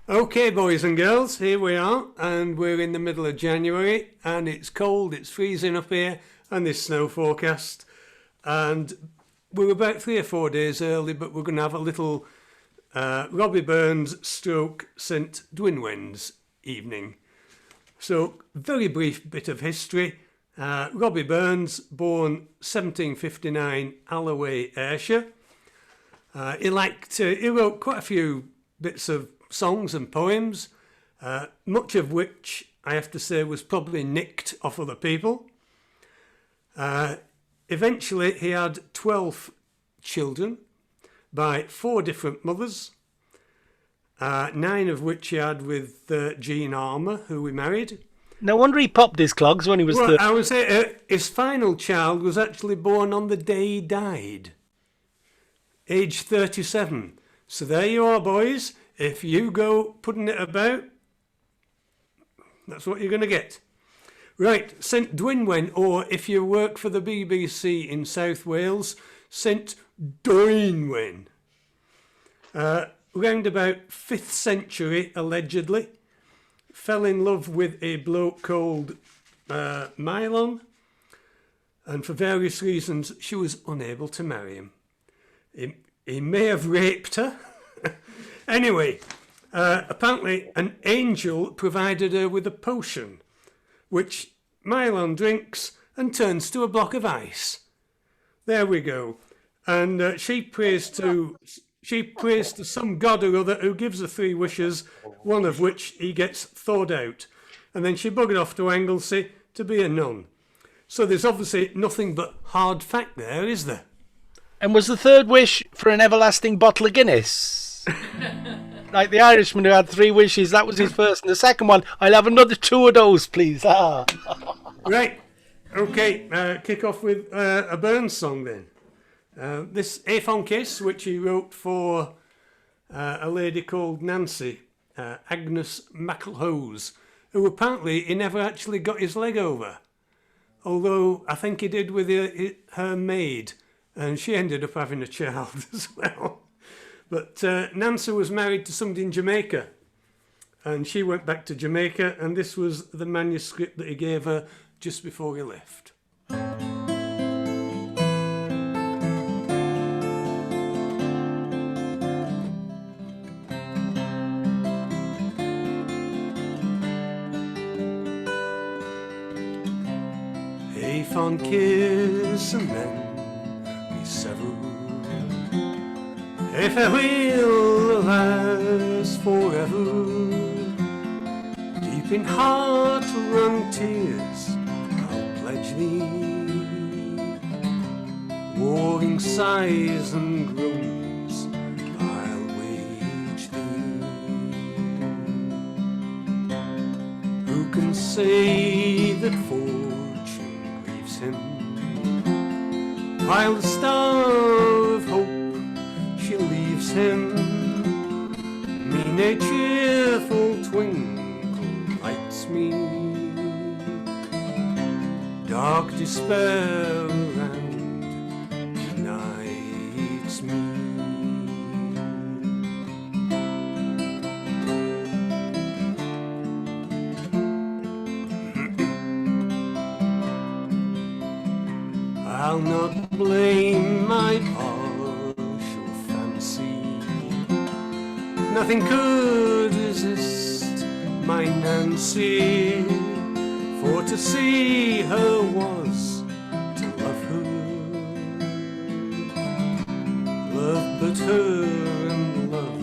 Okay, boys and girls, here we are, and we're in the middle of January, and it's cold, it's freezing up here, and there's snow forecast. And we're about 3 or 4 days early, but we're going to have a little Robbie Burns stroke St Dwinwen's evening. So, very brief bit of history. Robbie Burns, born 1759, Alloway, Ayrshire. He wrote quite a few bits of songs and poems, much of which I have to say was probably nicked off other people. Eventually, he had 12 children by 4 different mothers, 9 of which he had with Jean Armour, who he married. No wonder he popped his clogs when he was Well, I would say his final child was actually born on the day he died, age 37. So there you are, boys. If you go putting it about, that's what you're going to get. Right, St Dwynwen, or if you work for the BBC in South Wales, St Dwynwen. Round about 5th century, allegedly, fell in love with a bloke called Mylon, and for various reasons she was unable to marry him. He may have raped her. Anyway, apparently an angel provided her with a potion, which Mylon drinks and turns to a block of ice. There we go. And she prays to some god or other who gives her 3 wishes, one of which he gets thawed out. And then she buggered off to Anglesey to be a nun. So there's obviously nothing but hard fact there, is there? And was the 3rd wish for an everlasting bottle of Guinness? Like the Irishman who had 3 wishes, that was his first. And the second one, I'll have another 2 of those, please. Right. Okay, kick off with a Burns song then. This Aphon Kiss, which he wrote for a lady called Nancy, Agnes McElhose, who apparently he never actually got his leg over. Although I think he did with her maid, and she ended up having a child as well. But Nancy was married to somebody in Jamaica, and she went back to Jamaica, and this was the manuscript that he gave her just before he left. A fond kiss and then we severed. A farewell last forever. Deep in heart-wrung tears I'll pledge thee. Warring sighs and groans I'll wage thee. Who can say that fortune grieves him, while the star of hope she leaves him? Mean a cheerful twinkle lights me, dark despair around unites me. I'll not blame my partial fancy. Nothing could resist my Nancy, for to see her was to love her. Love but her and love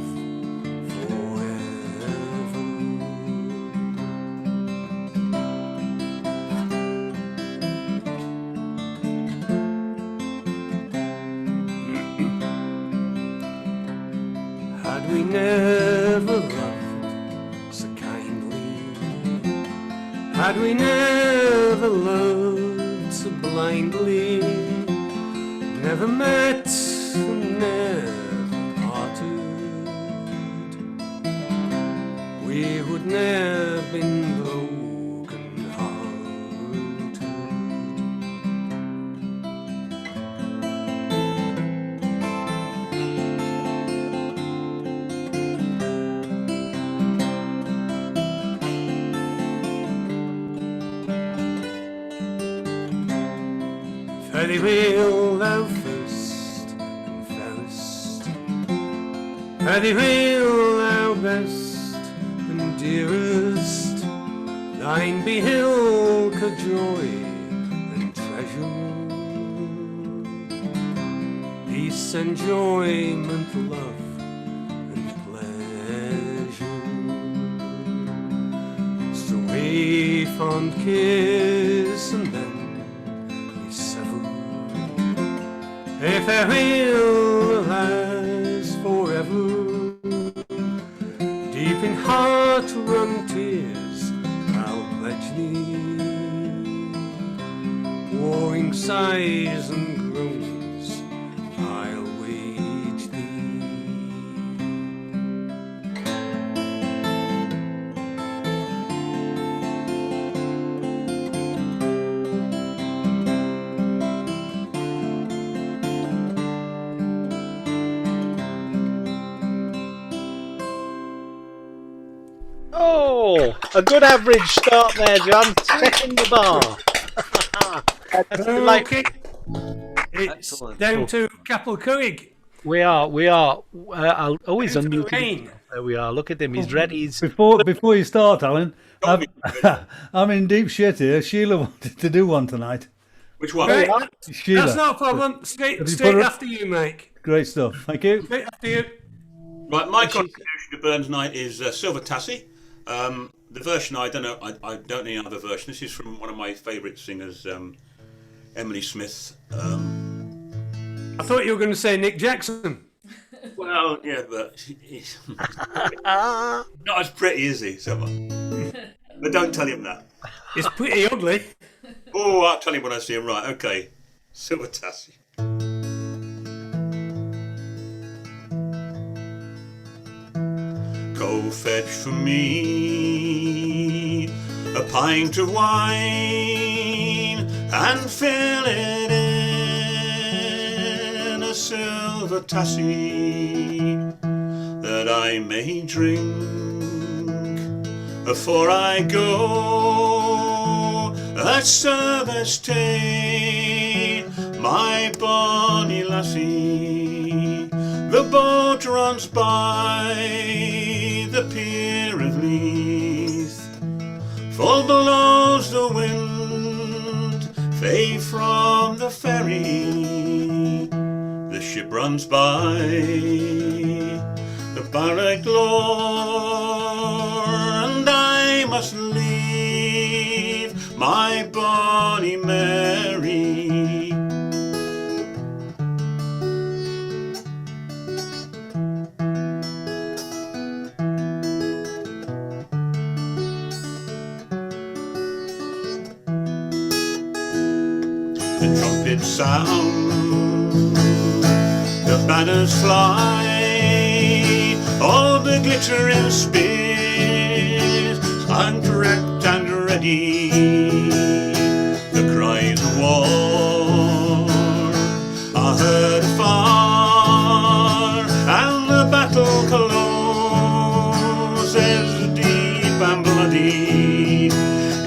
Had we never loved so kindly, had we never loved so blindly, never met and never parted, we would never been broken hearted. Fare thee well, thou first and fairest. Fare thee well, thou best and dearest. Thine be ilk a joy and treasure, peace, enjoyment, love, and pleasure. So we fond kiss and then we sever. A farewell last forever. Deep in heart run tears, I'll pledge thee. Warring sighs and groans, I'll wage thee. Oh, a good average start there, John. Setting the bar. That's delightful. Okay. It's Excellent. down to Capel-Currig. We are. He's Down to the unmuted. rain. There we are. Look at him. He's ready. He's Before you start, Alan, I'm in deep shit here. Sheila wanted to do one tonight. Which one? Right, Sheila, that's not a problem. Straight Have you put her- after you, Mike. great stuff. Thank you. Straight after you. Right, my contribution to Burns Night is Silver Tassie. The version I don't know. I don't know any other version. This is from one of my favourite singers, Emily Smith. I thought you were going to say Nick Jackson. Well, yeah, but he's not as pretty, is he? So, but don't tell him that. It's pretty ugly. Oh, I'll tell him when I see him. Right, okay. Silver Tassie. Go fetch for me a pint of wine and fill it in a silver tassie that I may drink afore I go at service day, my bonny lassie. The boat runs by the pier of Leith, full blows the wind, fay from the ferry. The ship runs by the barrack door, and I must leave my bonny Mary. The trumpets sound, the banners fly, all the glittering spears are correct and ready. The cries of war are heard afar, and the battle closes deep and bloody.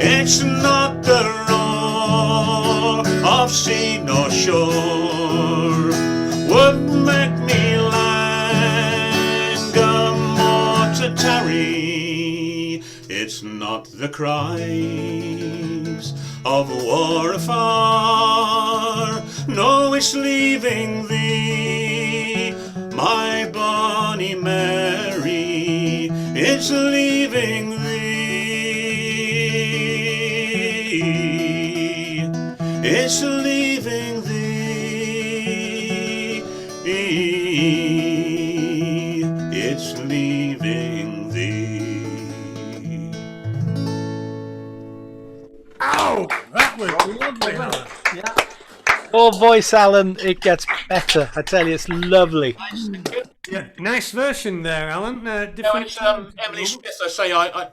It's not the roar of sea nor shore would make me linger more to tarry. It's not the cries of war afar, no, it's leaving thee, my bonny Mary. It's leaving thee. It's leaving thee. It's leaving thee. Ow! That was lovely, Alan. Your voice, Alan. It gets better. I tell you, it's lovely. Yeah, nice version there, Alan. No, Different. it's Emily Smith. I say,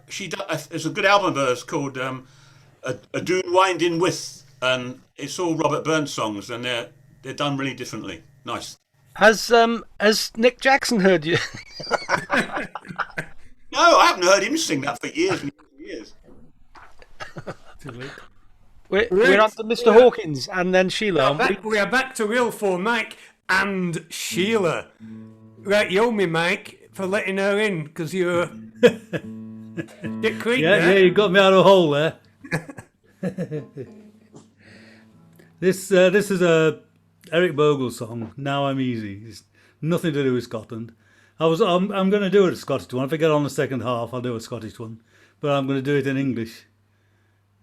she does. There's a good album of hers called "A Dune Winding With," and it's all Robert Burns songs, and they're done really differently. Nice. Has Nick Jackson heard you? No, I haven't heard him sing that for years and years. Too late. We're on to Mr. Hawkins and then Sheila. We are back to real for Mike and Sheila. Right, you owe me, Mike, for letting her in, because you're a bit creep Yeah, you got me out of a hole there. This is a Eric Bogle song. Now I'm Easy. It's nothing to do with Scotland. I'm going to do a Scottish one. If I get on the second half, I'll do a Scottish one, but I'm going to do it in English,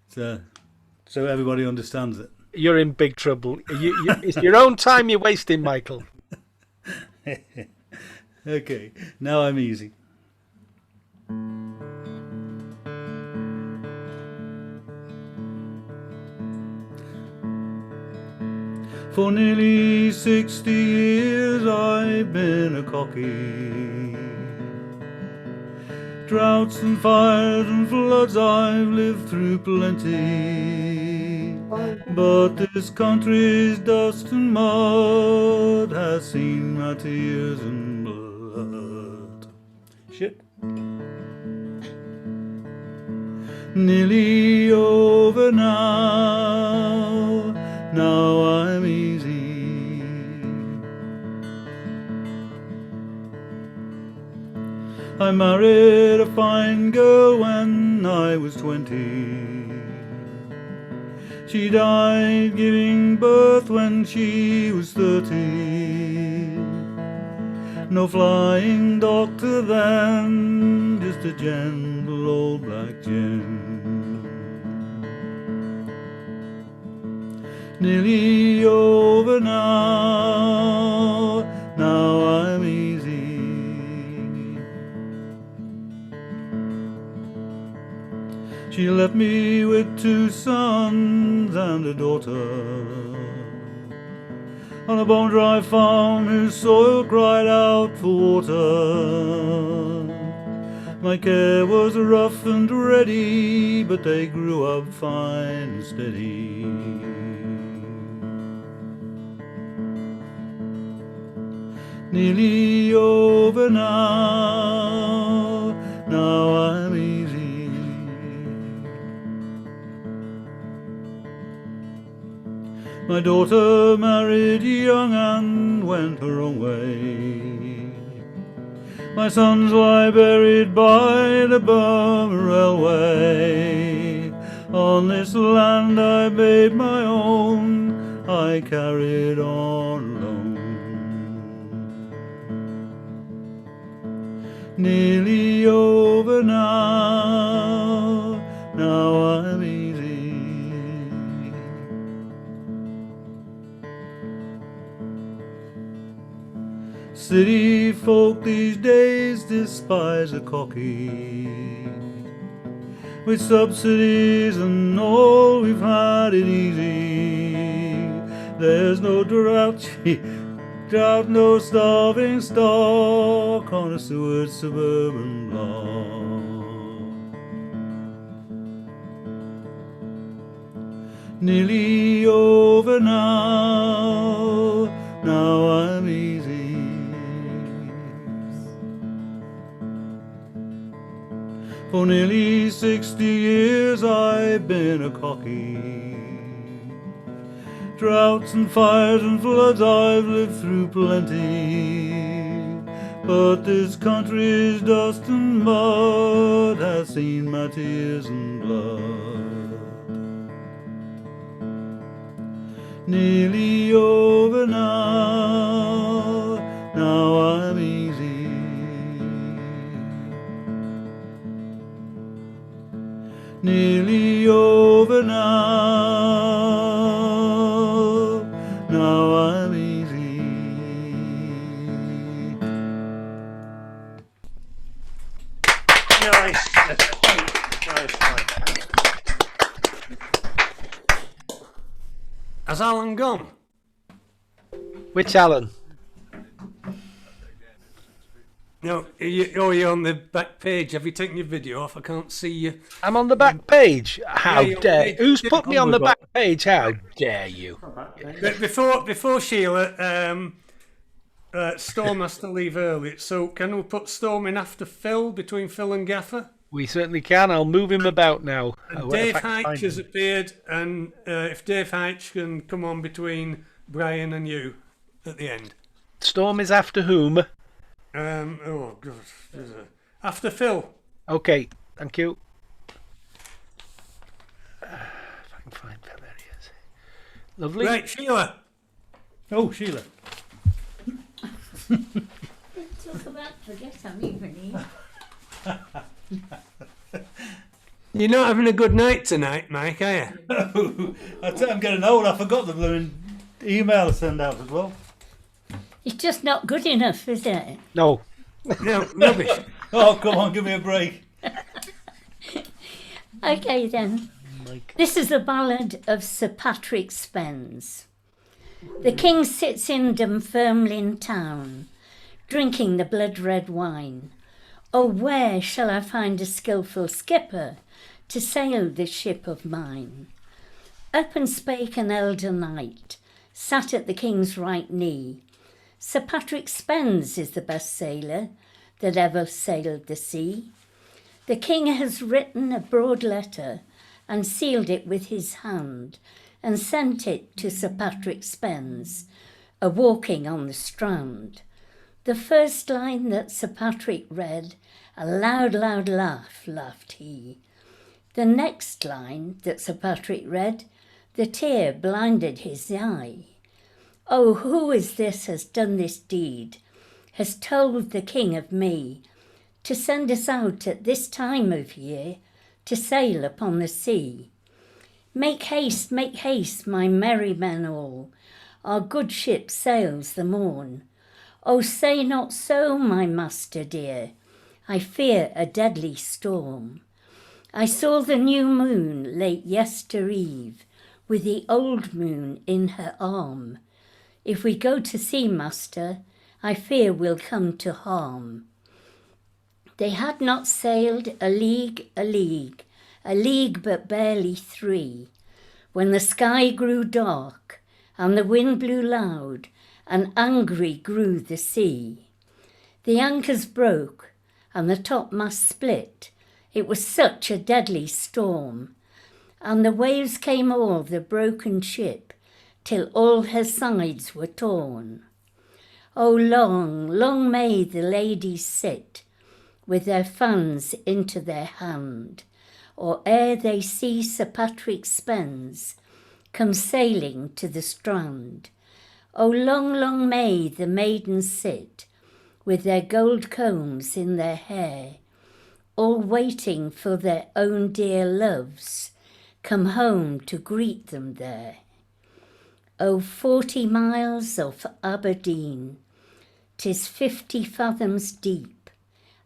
so everybody understands it. You're in big trouble. It's your own time you're wasting, Michael. Okay, now I'm easy. For nearly 60 years I've been a cocky. Droughts and fires and floods I've lived through plenty. But this country's dust and mud has seen my tears and blood. Shit. Nearly over now, now I'm easy. I married a fine girl when I was 20. She died giving birth when she was 30. No flying doctor then, just a gentle old black gem. Nearly over now, now I'm easy. She left me with 2 sons and a daughter on a bone-dry farm whose soil cried out for water. My care was rough and ready, but they grew up fine and steady. Nearly over now, now I'm easy. My daughter married young and went her own way. My sons lie buried by the Burma Railway. On this land I made my own, I carried on alone. Nearly over now, now I'm easy. City folk these days despise a cocky. With subsidies and all, we've had it easy. There's no drought, no starving stock on a Seward suburban block. Nearly over now, now I'm easy. For nearly 60 years I've been a cocky. Droughts and fires and floods I've lived through plenty. But this country's dust and mud has seen my tears and blood. Nearly over now, now I'm easy. Nearly over now, now I'm easy. Nice. Nice. Has Alan gone? Which Alan? No, you're on the back page. Have you taken your video off? I can't see you. I'm on the back page. How Yeah, dare you're- Who's put me on the back page? How dare you? But before Sheila, Storm has to leave early. So can we put Storm in after Phil, between Phil and Gaffer? We certainly can. I'll move him about now. And If Dave I can Hatch find has him. appeared, and if Dave Hatch can come on between Brian and you at the end. Storm is after whom? Oh, God. After Phil. Okay, thank you. If I can find Phil, there he is. Lovely. Right, Sheila. Oh, Sheila. Talk about forget I'm even here. You're not having a good night tonight, Mike, are you? I'm getting old. I forgot the blooming email to send out as well. It's just not good enough, is it? No. No, rubbish. Oh, come on, give me a break. Okay then. This is the ballad of Sir Patrick Spens. The king sits in Dunfermline town, drinking the blood-red wine. Oh, where shall I find a skilful skipper to sail this ship of mine? Up and spake an elder knight, sat at the king's right knee. Sir Patrick Spens is the best sailor that ever sailed the sea. The king has written a broad letter and sealed it with his hand and sent it to Sir Patrick Spens, a walking on the strand. The first line that Sir Patrick read, a loud, loud laugh laughed he. The next line that Sir Patrick read, the tear blinded his eye. Oh, who is this has done this deed, has told the king of me, to send us out at this time of year, to sail upon the sea? Make haste, my merry men all, our good ship sails the morn. Oh, say not so, my master dear, I fear a deadly storm. I saw the new moon late yester eve, with the old moon in her arm. If we go to sea, master, I fear we'll come to harm. They had not sailed a league but barely 3, when the sky grew dark, and the wind blew loud, and angry grew the sea. The anchors broke, and the topmast split, it was such a deadly storm, and the waves came o'er the broken ship, till all her sides were torn. Oh, long, long may the ladies sit, with their fans into their hand, or ere they see Sir Patrick Spens come sailing to the strand. Oh, long, long may the maidens sit, with their gold combs in their hair, all waiting for their own dear loves, come home to greet them there. Oh, 40 miles off Aberdeen, 'tis 50 fathoms deep,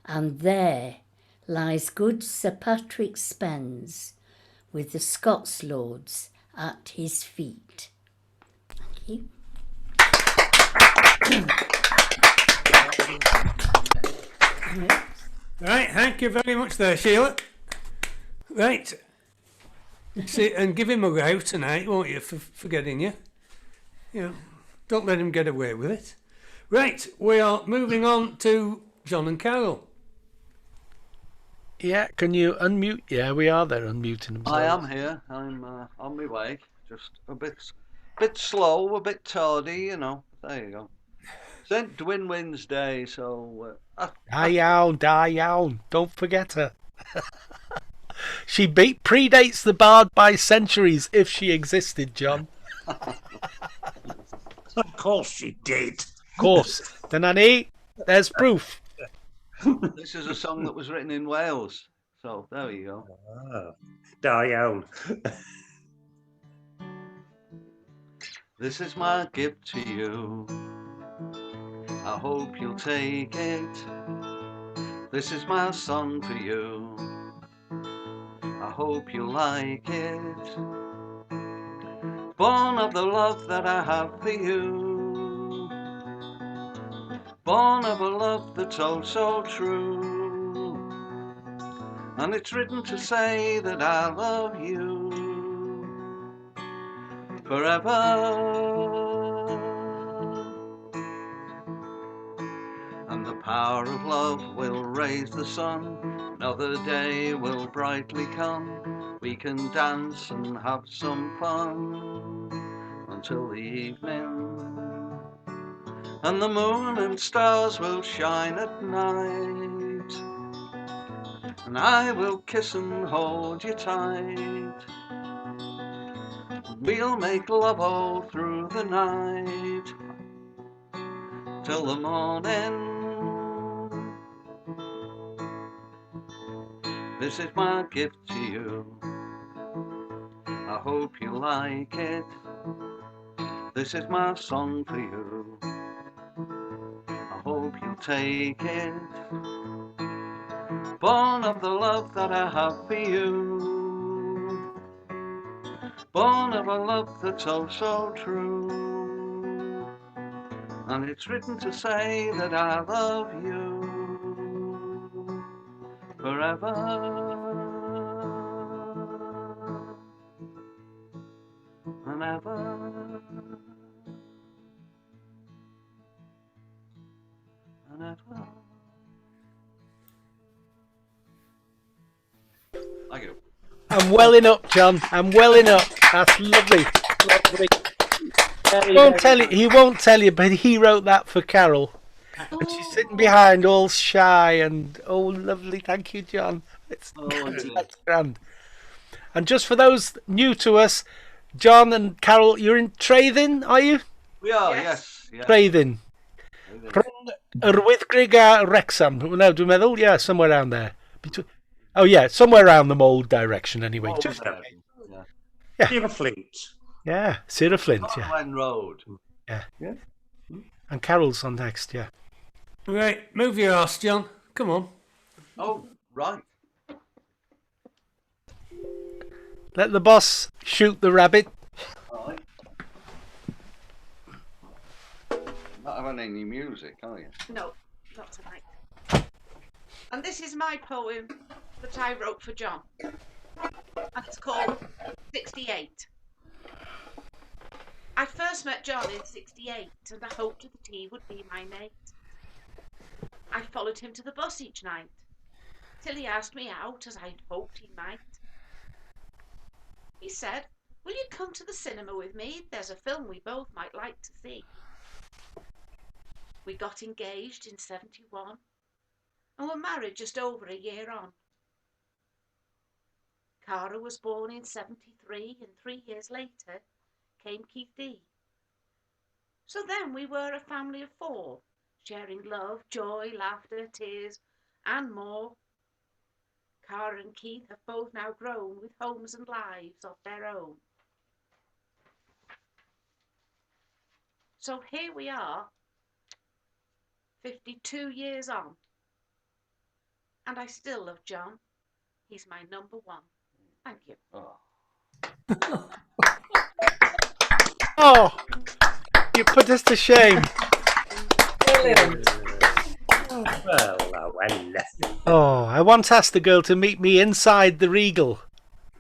and there lies good Sir Patrick Spens, with the Scots lords at his feet. Thank you. Right, thank you very much there, Sheila. Right. See, and give him a row tonight, won't you, for forgetting you? You know, don't let him get away with it. Right, we are moving on to John and Carol. Yeah, can you unmute? Yeah, we are there unmuting themselves. I am here. I'm on my way. Just a bit slow, a bit tardy, you know. There you go. St. Dwinwin's Day, so... Diane, don't forget her. She predates the bard by centuries, if she existed, John. Of course she did. Of course. The nanny, there's proof. This is a song that was written in Wales. So, there you go. Oh, Diane. This is my gift to you. I hope you'll take it. This is my song for you. I hope you like it. Born of the love that I have for you. Born of a love that's oh so true. And it's written to say that I love you forever. And the power of love will raise the sun, Another day will brightly come. We can dance and have some fun until the evening. And the moon and stars will shine at night. And I will kiss and hold you tight. We'll make love all through the night till the morning. This is my gift to you. I hope you like it. This is my song for you. I hope you'll take it. Born of the love that I have for you. Born of a love that's oh so true. And it's written to say that I love you forever and ever and ever. Thank you. I'm welling up, John. I'm welling up. That's lovely. He won't tell you, but he wrote that for Carol. And she's sitting behind, all shy and oh, lovely. Thank you, John. That's grand. And just for those new to us, John and Carol, you're in Treithin, are you? We are, yes. Treithin. Rhwng yr Wyddgrug a Wrexham. No, dwi'n meddwl, yeah, somewhere around there. Oh yeah, somewhere around the Mold direction anyway. Fleet. Yeah, Sir Flint, yeah. Glen Road. Yeah. And Carol's on next, yeah. Right, move your arse, John. Come on. Oh, right. Let the boss shoot the rabbit. Right. Not having any music, are you? No, not tonight. And this is my poem that I wrote for John. And it's called 68. I first met John in 68 and I hoped that he would be my mate. I followed him to the bus each night till he asked me out as I'd hoped he might. He said, "Will you come to the cinema with me? There's a film we both might like to see." We got engaged in 71 and were married just over a year on. Cara was born in 73 and 3 years later came Keith D. So then we were a family of 4, sharing love, joy, laughter, tears and more. Cara and Keith have both now grown with homes and lives of their own. So here we are, 52 years on, and I still love John. He's my number 1. Thank you. Oh, you put us to shame. Brilliant. Well. Oh, I once asked a girl to meet me inside the Regal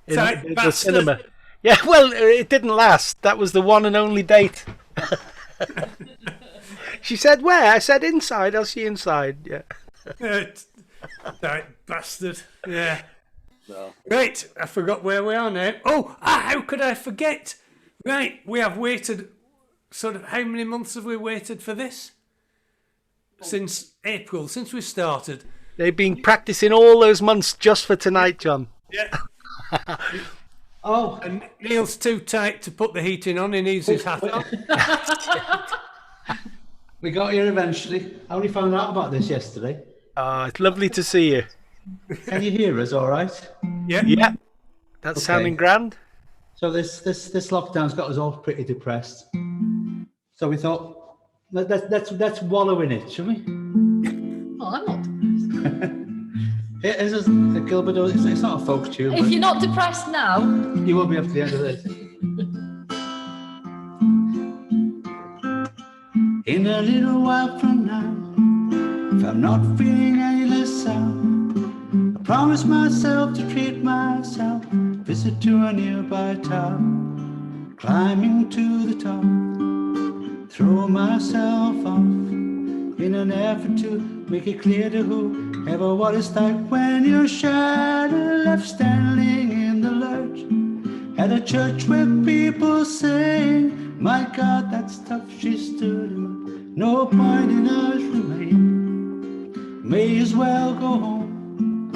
in the cinema. Yeah, well, it didn't last. That was the one and only date. She said, "Where?" I said, "Inside. I'll see you inside." Yeah. That bastard. Yeah. No. Right, I forgot where we are now. Oh, how could I forget? Right, we have waited, sort of, how many months have we waited for this? Since April, since we started. They've been practicing all those months just for tonight, John. Yeah. Oh, And Neil's too tight to put the heating on, he needs his hat on. we got here eventually. I only found out about this yesterday. It's lovely to see you. Can you hear us all right? Yeah. Yeah, that's Okay. sounding grand. So this lockdown's got us all pretty depressed. So we thought, let's wallow in it, shall we? Well, I'm not depressed. Here's a Gilbert. It's not a folk tune. If but you're not depressed now, you will be up to the end of this. In a little while from now, if I'm not feeling any less sound, I promise myself to treat myself, visit to a nearby town, climbing to the top, throw myself off in an effort to make it clear to whoever what it's like when your shadow left standing in the lurch at a church where people sing, my God, that's tough, she stood him. No point in us remain, may as well go home,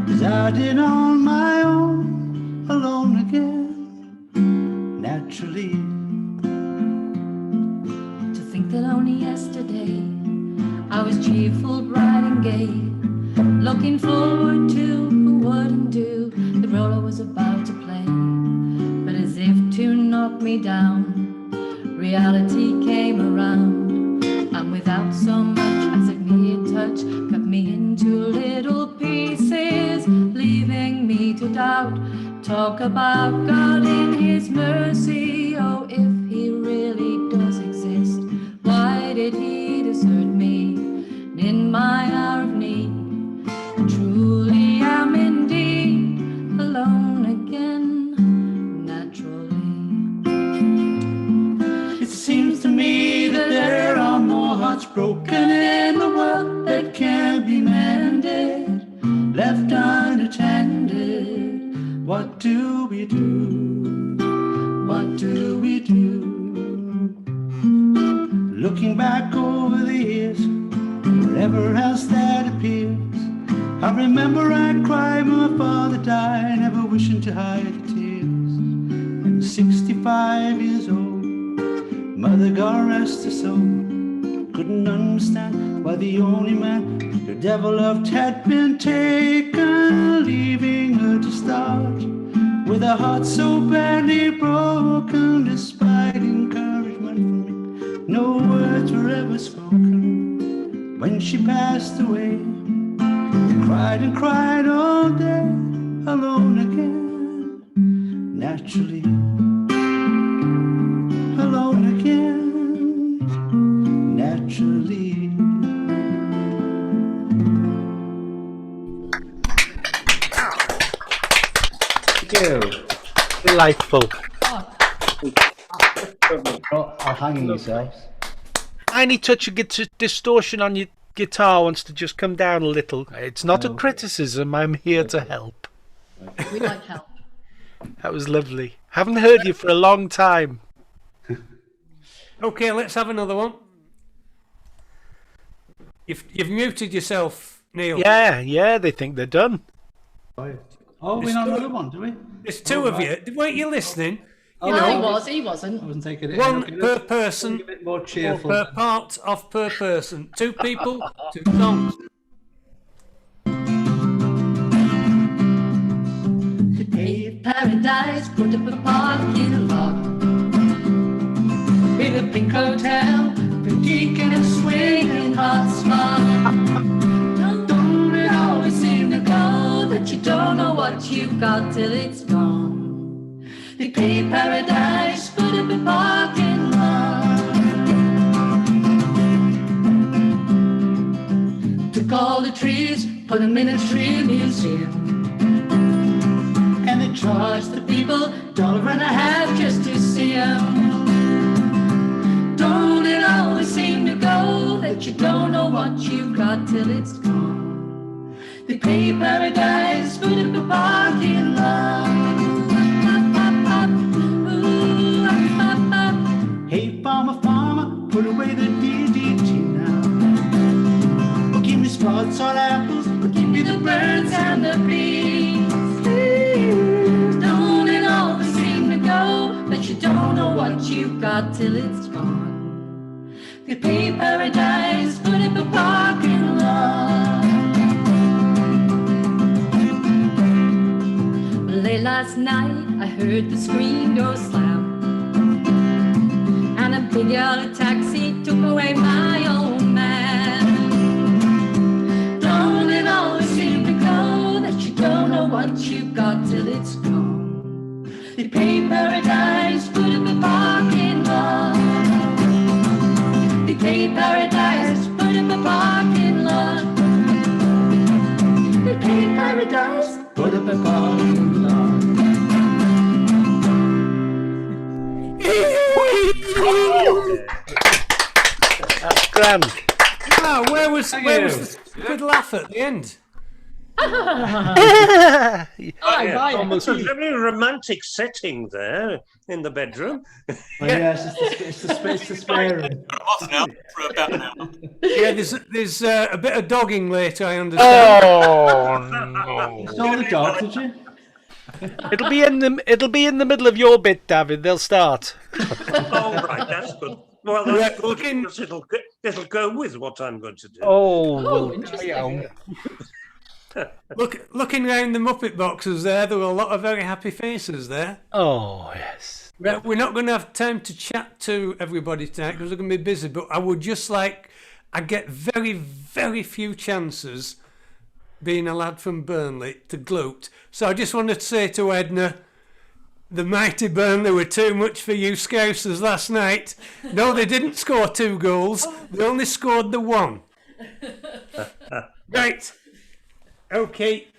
'cause I did on my own, alone again, naturally. To think that only yesterday I was cheerful, bright and gay, looking forward to who wouldn't do the role I was about to play. But as if to knock me down, reality came around, and without so much as a mere touch, cut me into little pieces, leaving me to doubt. Talk about God in His mercy, oh, if He really does exist, why did He desert me in my hour of need? Truly am indeed alone again, naturally. It seems to me that there are more hearts broken in the world that can't be mended, left unattended. What do we do? What do we do? Looking back over the years, whatever else that appears, I remember I cried when my father died, never wishing to hide the tears. And 65 years old, mother, God rest her soul, couldn't understand why the only man the devil loved had been taken, leaving her to start with a heart so badly broken. Despite encouragement from me, no words were ever spoken. When she passed away, cried and cried all day, alone again, naturally. Alone again, naturally. Thank you. Delightful. Are hanging yourselves. Tiny touch of distortion on your guitar wants to just come down a little. It's not a criticism. I'm here to help. We like help. That was lovely. Haven't heard you for a long time. Okay, let's have another one. You've muted yourself, Neil. Yeah, they think they're done. Oh, we not another one, do we? There's two of you. Weren't you listening? You No, he wasn't. I wasn't taking it. One Okay, per let's person, be a bit more or cheerful. per part of per person. Two people, two songs. To pave paradise, put up a parking lot with a pink hotel, boutique and a swinging hot spot. Don't it always seem to go that you don't know what you've got till it's gone? They pave paradise, put up a parking lot. Took all the trees, put them in a tree museum. And they charged the people $1.50 just to see them. Don't it always seem to go that you don't know what you've got till it's gone? They pay paradise, put up a parking lot. Hey, farmer, put away the DDT now. Or give me spots on apples, But give me the birds and the bees. Don't it always seem to go that you don't know what you've got till it's gone? They pay paradise, put up a parking lot. Late last night, I heard the screen door slam, and a big yellow taxi took away my old man. Don't it always seem to go that you don't know what you've got till it's gone? They pay paradise, put up a parking lot. They pay paradise, put up a parking lot. They pay paradise, put up a parking lot. That's grand. Ah, where where was the stupid laugh at the end? It's a very romantic setting there in the bedroom. Oh, yeah, it's the spare room. I'm off now for about an hour. Yeah, there's a bit of dogging later, I understand. Oh no! You saw the dog, did you? It'll be in the middle of your bit, David. They'll start. Oh, right, that's good. Well, that's good because it'll go with what I'm going to do. Oh, interesting. Looking round the Muppet boxes there were a lot of very happy faces there. Oh yes. We're not going to have time to chat to everybody tonight because we're going to be busy, but I would just like, I get very, very few chances being a lad from Burnley to gloat. So I just wanted to say to Edna, the mighty Burnley were too much for you Scousers last night. No, they didn't score 2 goals. They only scored the 1. Right. Okay.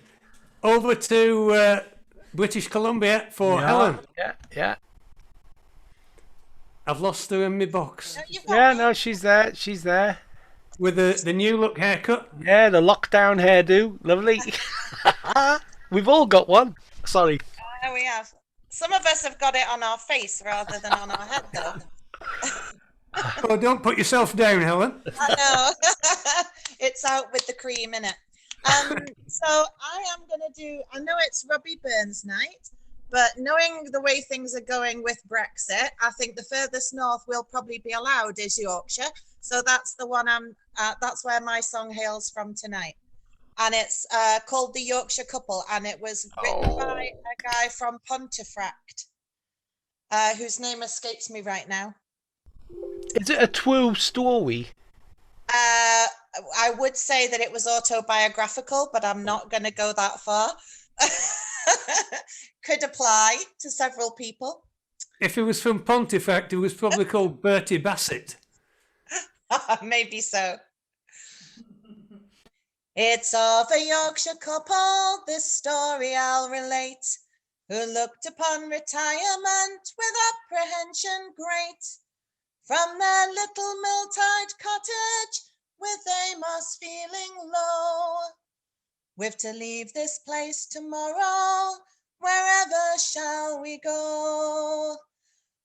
Over to British Columbia for Helen. Yeah. I've lost her in my box. Yeah, no, she's there. She's there. With the new look haircut. Yeah, the lockdown hairdo. Lovely. We've all got one. Sorry. We have. Some of us have got it on our face rather than on our head, though. Oh, don't put yourself down, Helen. I know. It's out with the cream, innit? So I am going to do, I know it's Robbie Burns night, but knowing the way things are going with Brexit, I think the furthest north we'll probably be allowed is Yorkshire. So that's the one that's where my song hails from tonight. And it's called The Yorkshire Couple, and it was written by a guy from Pontefract, whose name escapes me right now. Is it a true story? I would say that it was autobiographical, but I'm not going to go that far. Could apply to several people. If it was from Pontefract, it was probably called Bertie Bassett. Maybe so. It's of a Yorkshire couple, this story I'll relate, who looked upon retirement with apprehension great. From their little Milltide cottage, with Amos feeling low, we've to leave this place tomorrow, wherever shall we go?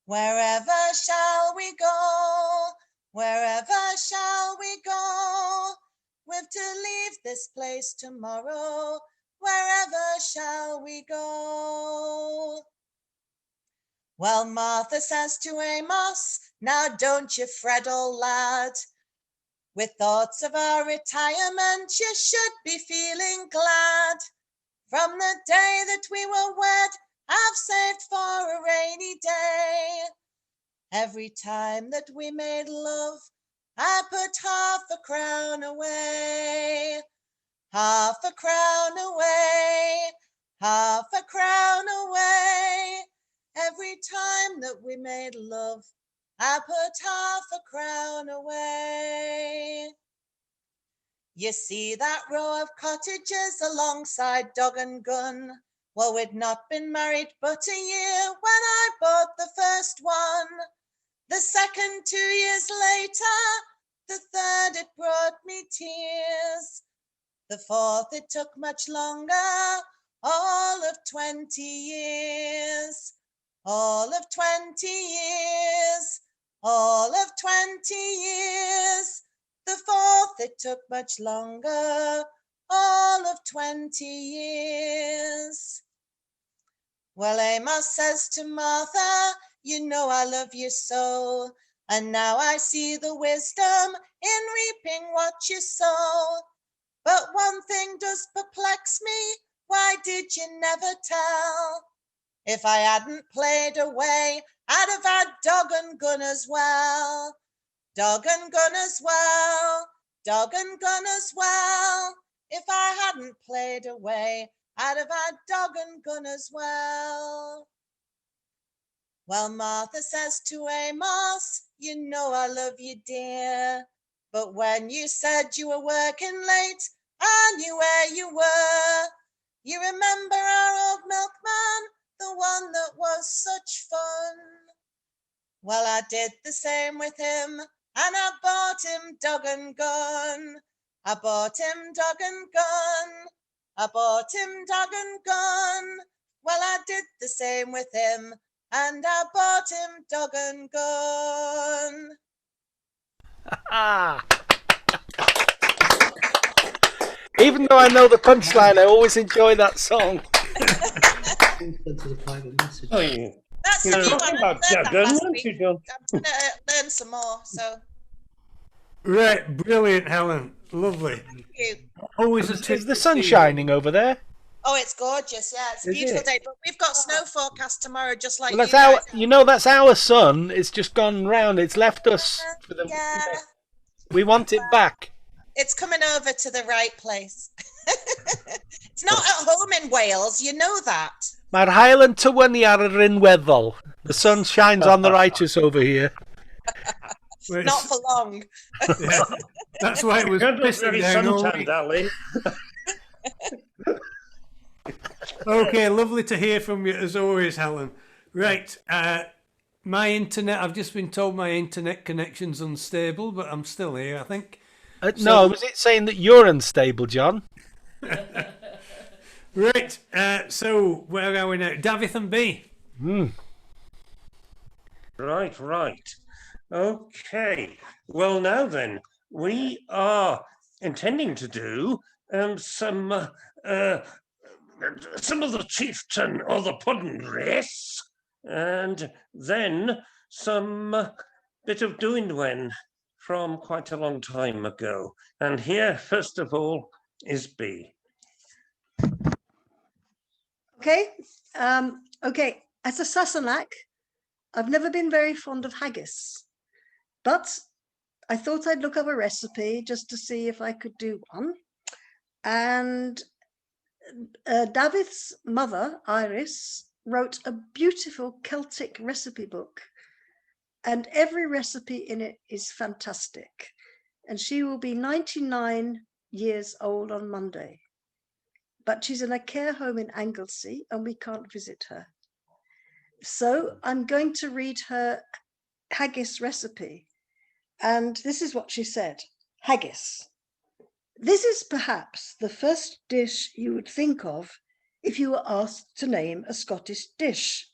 Wherever shall we go? Wherever shall we go? We've to leave this place tomorrow, wherever shall we go? Well, Martha says to Amos, now don't you fret, old lad. With thoughts of our retirement, you should be feeling glad. From the day that we were wed, I've saved for a rainy day. Every time that we made love, I put half a crown away. Half a crown away. Half a crown away. Every time that we made love, I put half a crown away. You see that row of cottages alongside Dog and Gun? Well, we'd not been married but a year when I bought the first one. The second 2 years later, the third it brought me tears. The fourth it took much longer, all of 20 years. All of 20 years, all of 20 years. The fourth it took much longer, all of 20 years. Well, Amos says to Martha, you know I love you so, and now I see the wisdom in reaping what you sow. But one thing does perplex me, why did you never tell? If I hadn't played away, I'd have had Dog and Gun as well. Dog and Gun as well. Dog and Gun as well. If I hadn't played away, I'd have had Dog and Gun as well. Well, Martha says to Amos, you know I love you, dear. But when you said you were working late, I knew where you were. You remember our old milkman? The one that was such fun. Well, I did the same with him, and I bought him Dog and Gun. I bought him dog and gun. I bought him dog and gun. Well, I did the same with him, and I bought him dog and gun. Even though I know the punchline, I always enjoy that song. Oh, yeah. That's You the were new talking one. I about learned that Jagan, last weren't week. you, John? I'm going to learn some more, so Right, brilliant, Helen. Lovely. thank you. Always a Is the sun shining over there? Oh, it's gorgeous. Yeah, it's a Is beautiful it? day. But we've got snow forecast tomorrow, just like Well, that's you our, guys. you know, that's our sun. It's just gone round. It's left us. For the, Yeah, we want it back. it's coming over to the right place. It's not at home in Wales, you know that. Mae'r haul yn tywynnu ar yr unweddol. The sun shines on the righteous over here. Well, Not for long. yeah, that's why it was You're not pissing very down all suntanned, week. Ali. Okay, lovely to hear from you as always, Helen. Right, my internet, I've just been told my internet connection's unstable, but I'm still here, I think. No, was it saying that you're unstable, John? Right, so where are we now? Davithan B. Right. Okay. Well, now then, we are intending to do some of the chieftain or the pudding race, and then some bit of Dwynwen from quite a long time ago. And here, first of all, is B. Okay. Okay. As a Sassenach, I've never been very fond of haggis, but I thought I'd look up a recipe just to see if I could do one. And David's mother, Iris, wrote a beautiful Celtic recipe book, and every recipe in it is fantastic. And she will be 99 years old on Monday. But she's in a care home in Anglesey and we can't visit her. So I'm going to read her haggis recipe. And this is what she said. Haggis. This is perhaps the first dish you would think of if you were asked to name a Scottish dish.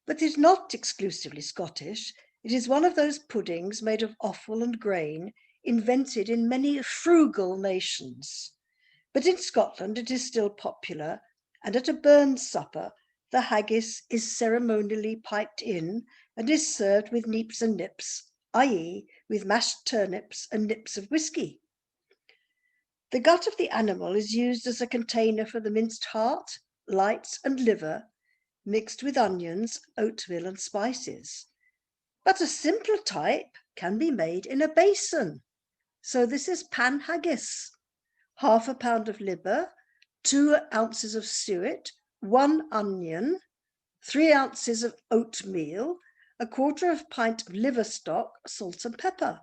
But it's not exclusively Scottish. It is one of those puddings made of offal and grain, invented in many frugal nations. But in Scotland, it is still popular, and at a Burns supper, the haggis is ceremonially piped in and is served with neeps and nips, i.e. with mashed turnips and nips of whiskey. The gut of the animal is used as a container for the minced heart, lights and liver, mixed with onions, oatmeal and spices. But a simpler type can be made in a basin. So this is pan haggis. 1/2 pound of liver, 2 ounces of suet, 1 onion, 3 ounces of oatmeal, 1/4 pint of liver stock, salt and pepper.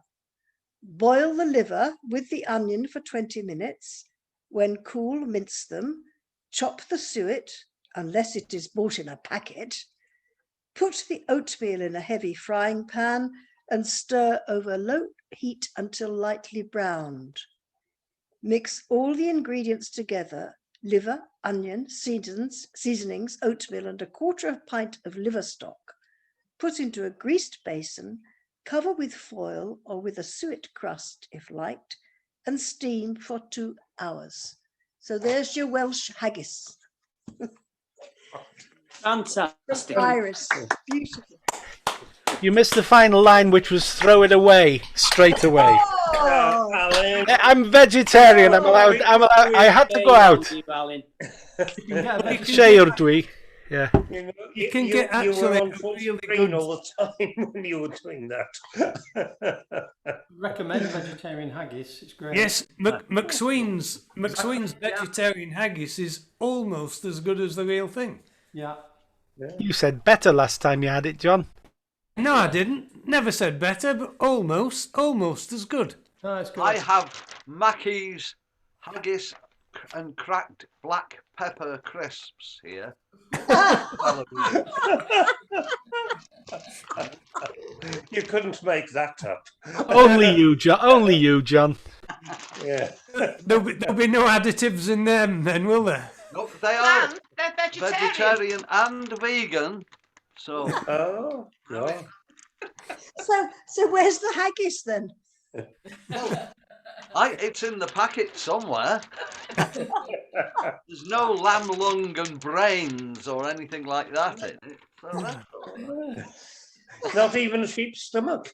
Boil the liver with the onion for 20 minutes. When cool, mince them. Chop the suet, unless it is bought in a packet. Put the oatmeal in a heavy frying pan and stir over low heat until lightly browned. Mix all the ingredients together, liver, onion, seasonings, oatmeal and 1/4 pint of liver stock. Put into a greased basin, cover with foil or with a suet crust if liked, and steam for 2 hours. So there's your Welsh haggis. Fantastic. Iris, beautiful. You missed the final line, which was throw it away straight away. Oh, I'm vegetarian. I'm allowed. I had to go out. Share dwi. Yeah. You know, You can get you were actually on full really screen good- all the time when you were doing that. Recommend vegetarian haggis. It's great. Yes, McSween's vegetarian haggis is almost as good as the real thing. Yeah. You said better last time you had it, John. No, I didn't. Never said better, but almost as good. No, it's good. I have Mackey's haggis and cracked black pepper crisps here. You couldn't make that up. Only you, John. Only you, John. Yeah. There'll be no additives in them then, will there? No, they are And they're vegetarian. vegetarian and vegan. So. Oh, yeah. So where's the haggis then? It's in the packet somewhere. There's no lamb lung and brains or anything like that in it. So that's all right. Not even a sheep's stomach.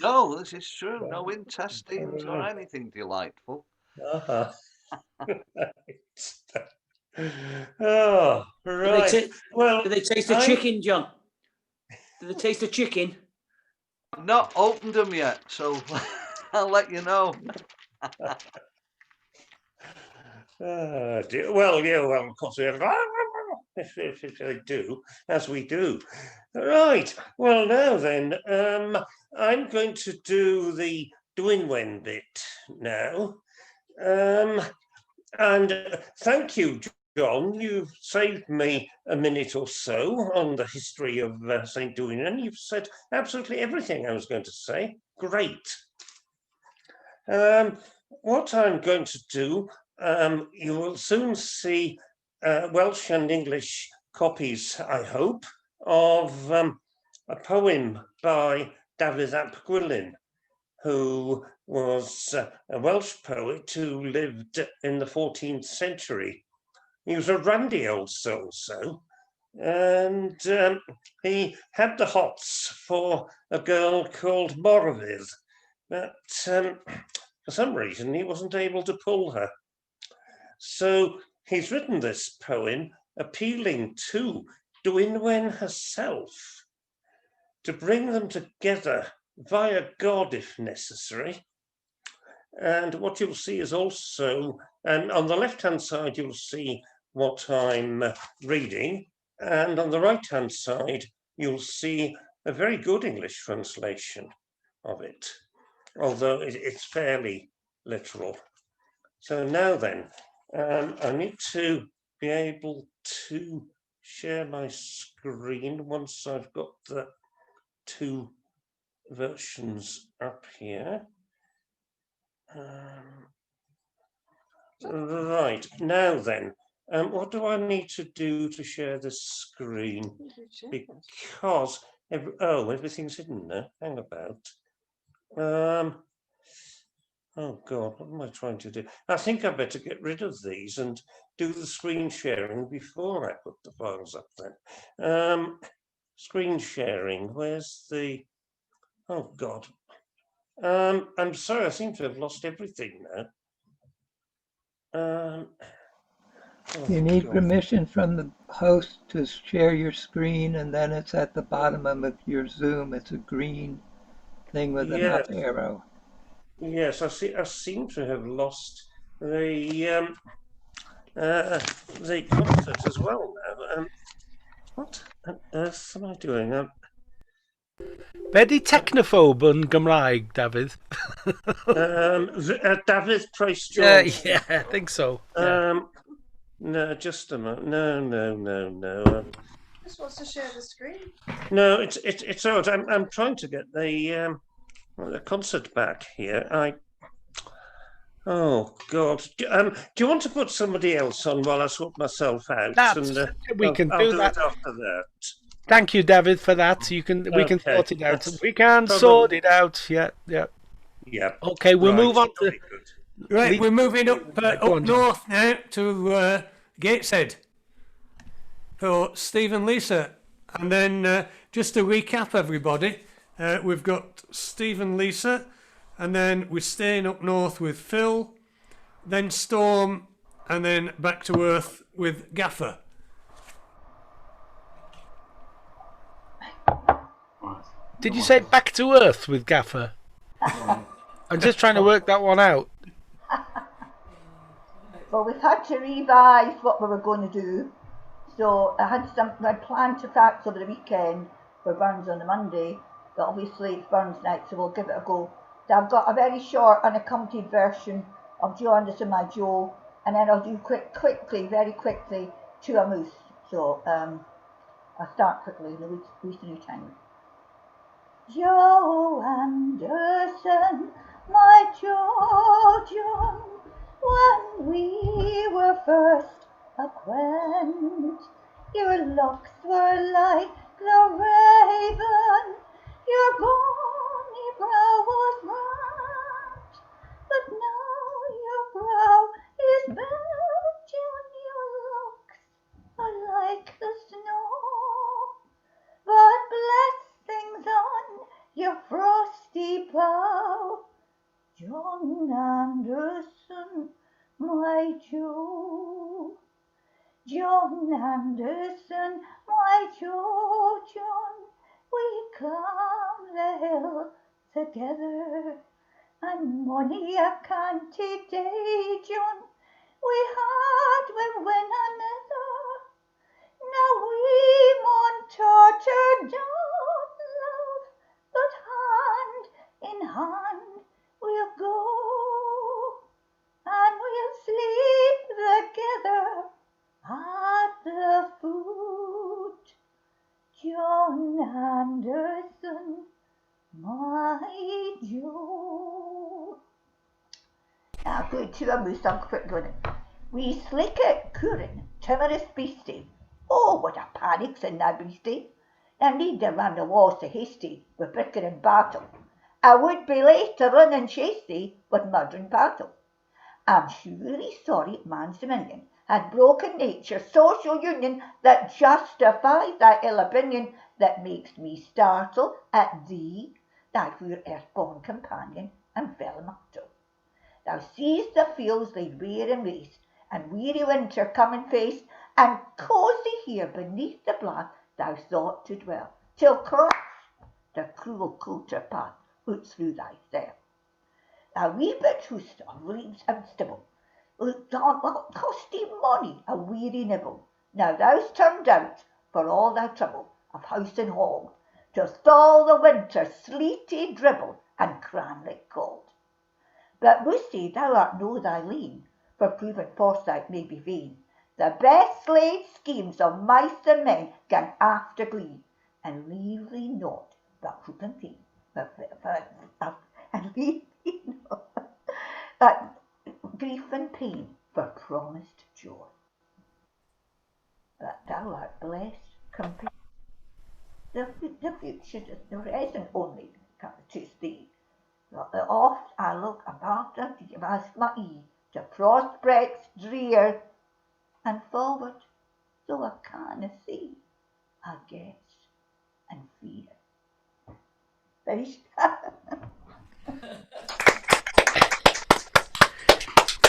No, this is true. No intestines or anything delightful. Uh-huh. Oh, right. Do they taste the chicken, John? Do they taste the chicken? I've not opened them yet, so I'll let you know. Dear. Well, yeah, well, of course, if they do, as we do. Right. Well, now then, I'm going to do the Dwynwen bit now. And thank you, John. You've saved me a minute or so on the history of St. Dwynwen. You've said absolutely everything I was going to say. Great. What I'm going to do, you will soon see Welsh and English copies, I hope, of a poem by Dafydd ap Gwilym, who was a Welsh poet who lived in the 14th century. He was a randy old soul, and he had the hots for a girl called Morwydd, but for some reason he wasn't able to pull her. So he's written this poem appealing to Dwynwen herself to bring them together via God if necessary. And what you'll see is also, and on the left-hand side, you'll see what I'm reading. And on the right-hand side, you'll see a very good English translation of it, although it's fairly literal. So now then, I need to be able to share my screen once I've got the two versions up here. Right, now then, what do I need to do to share the screen? Because, everything's hidden there, hang about. Oh God, what am I trying to do? I think I better get rid of these and do the screen sharing before I put the files up then. Screen sharing, where's the, oh God. I'm sorry, I seem to have lost everything now. You need permission from the host to share your screen, and then it's at the bottom of your Zoom. It's a green thing with an up arrow. Yes, I seem to have lost the concert as well now. What on earth am I doing? Very technophobe yn Gymraeg, Dafydd. Dafydd Price Jones. Yeah, I think so. No, just a moment. No. Just wants to share the screen. No, it's odd. I'm trying to get the concert back here. Oh God. Do you want to put somebody else on while I sort myself out? We can I'll do do that it after that. Thank you, David, for that. We can sort it out. We can sort it out. Yeah. Yeah. Okay, we'll move on to. Right, we're moving up north now to Gateshead for Steve and Lisa, and then just to recap everybody, we've got Steve and Lisa, and then we're staying up north with Phil, then Storm, and then back to Earth with Gaffer. Did you say back to Earth with Gaffer? I'm just trying to work that one out. Well, we've had to revise what we were going to do. So I planned to practice over the weekend for Burns on the Monday, but obviously it's Burns night, so we'll give it a go. So I've got a very short unaccompanied version of Joe Anderson, My Joe, and then I'll do very quickly, To a Moose. So I'll start quickly, waste no time. Joe Anderson, my John, when we were first acquaint. Your locks were like the raven, your bonny brow was bright, but now your brow is bent, John, your locks are like the snow. But blessings on your frosty brow, John Anderson, my Joe. John Anderson, my Joe, John, we climb the hill together, and mony a canty day, John, we had when another. Now we maun torture down, love, but hand in hand we'll go, and we'll sleep together at the foot. John Anderson, my Joe. Now go to a moose on quick going. We slick it, Curran, timorous beastie. Oh, what a panic's in that beastie. Now need to run the walls so hasty with bicker and battle. I would be late to run and chase thee with murder and battle. I'm surely sorry man's dominion had broken nature's social union that justifies that ill opinion that makes me startle at thee, thy poor earth-born companion and fellow mortal. Thou seest the fields laid bare and waste, and weary winter come and face, and cosy here beneath the blast thou thought to dwell, till crash the cruel coulter path out through thy cell. Thou wee bit houst of leaves and stibble, what cost thee money a weary nibble. Now thou's turned out for all thy trouble of house and hall, to thaw the winter sleety dribble and cranlick cold. But wussy thou art no thy lean, for proven foresight may be vain. The best laid schemes of mice and men gan after glee, and leave thee naught but hoop and peen, and leave thee naught but grief and pain for promised joy. But thou art blessed, compare. The future isn't only to thee. Oft I look about as my eye to prospects drear, and forward, though I canna see, I guess and fear. Finished.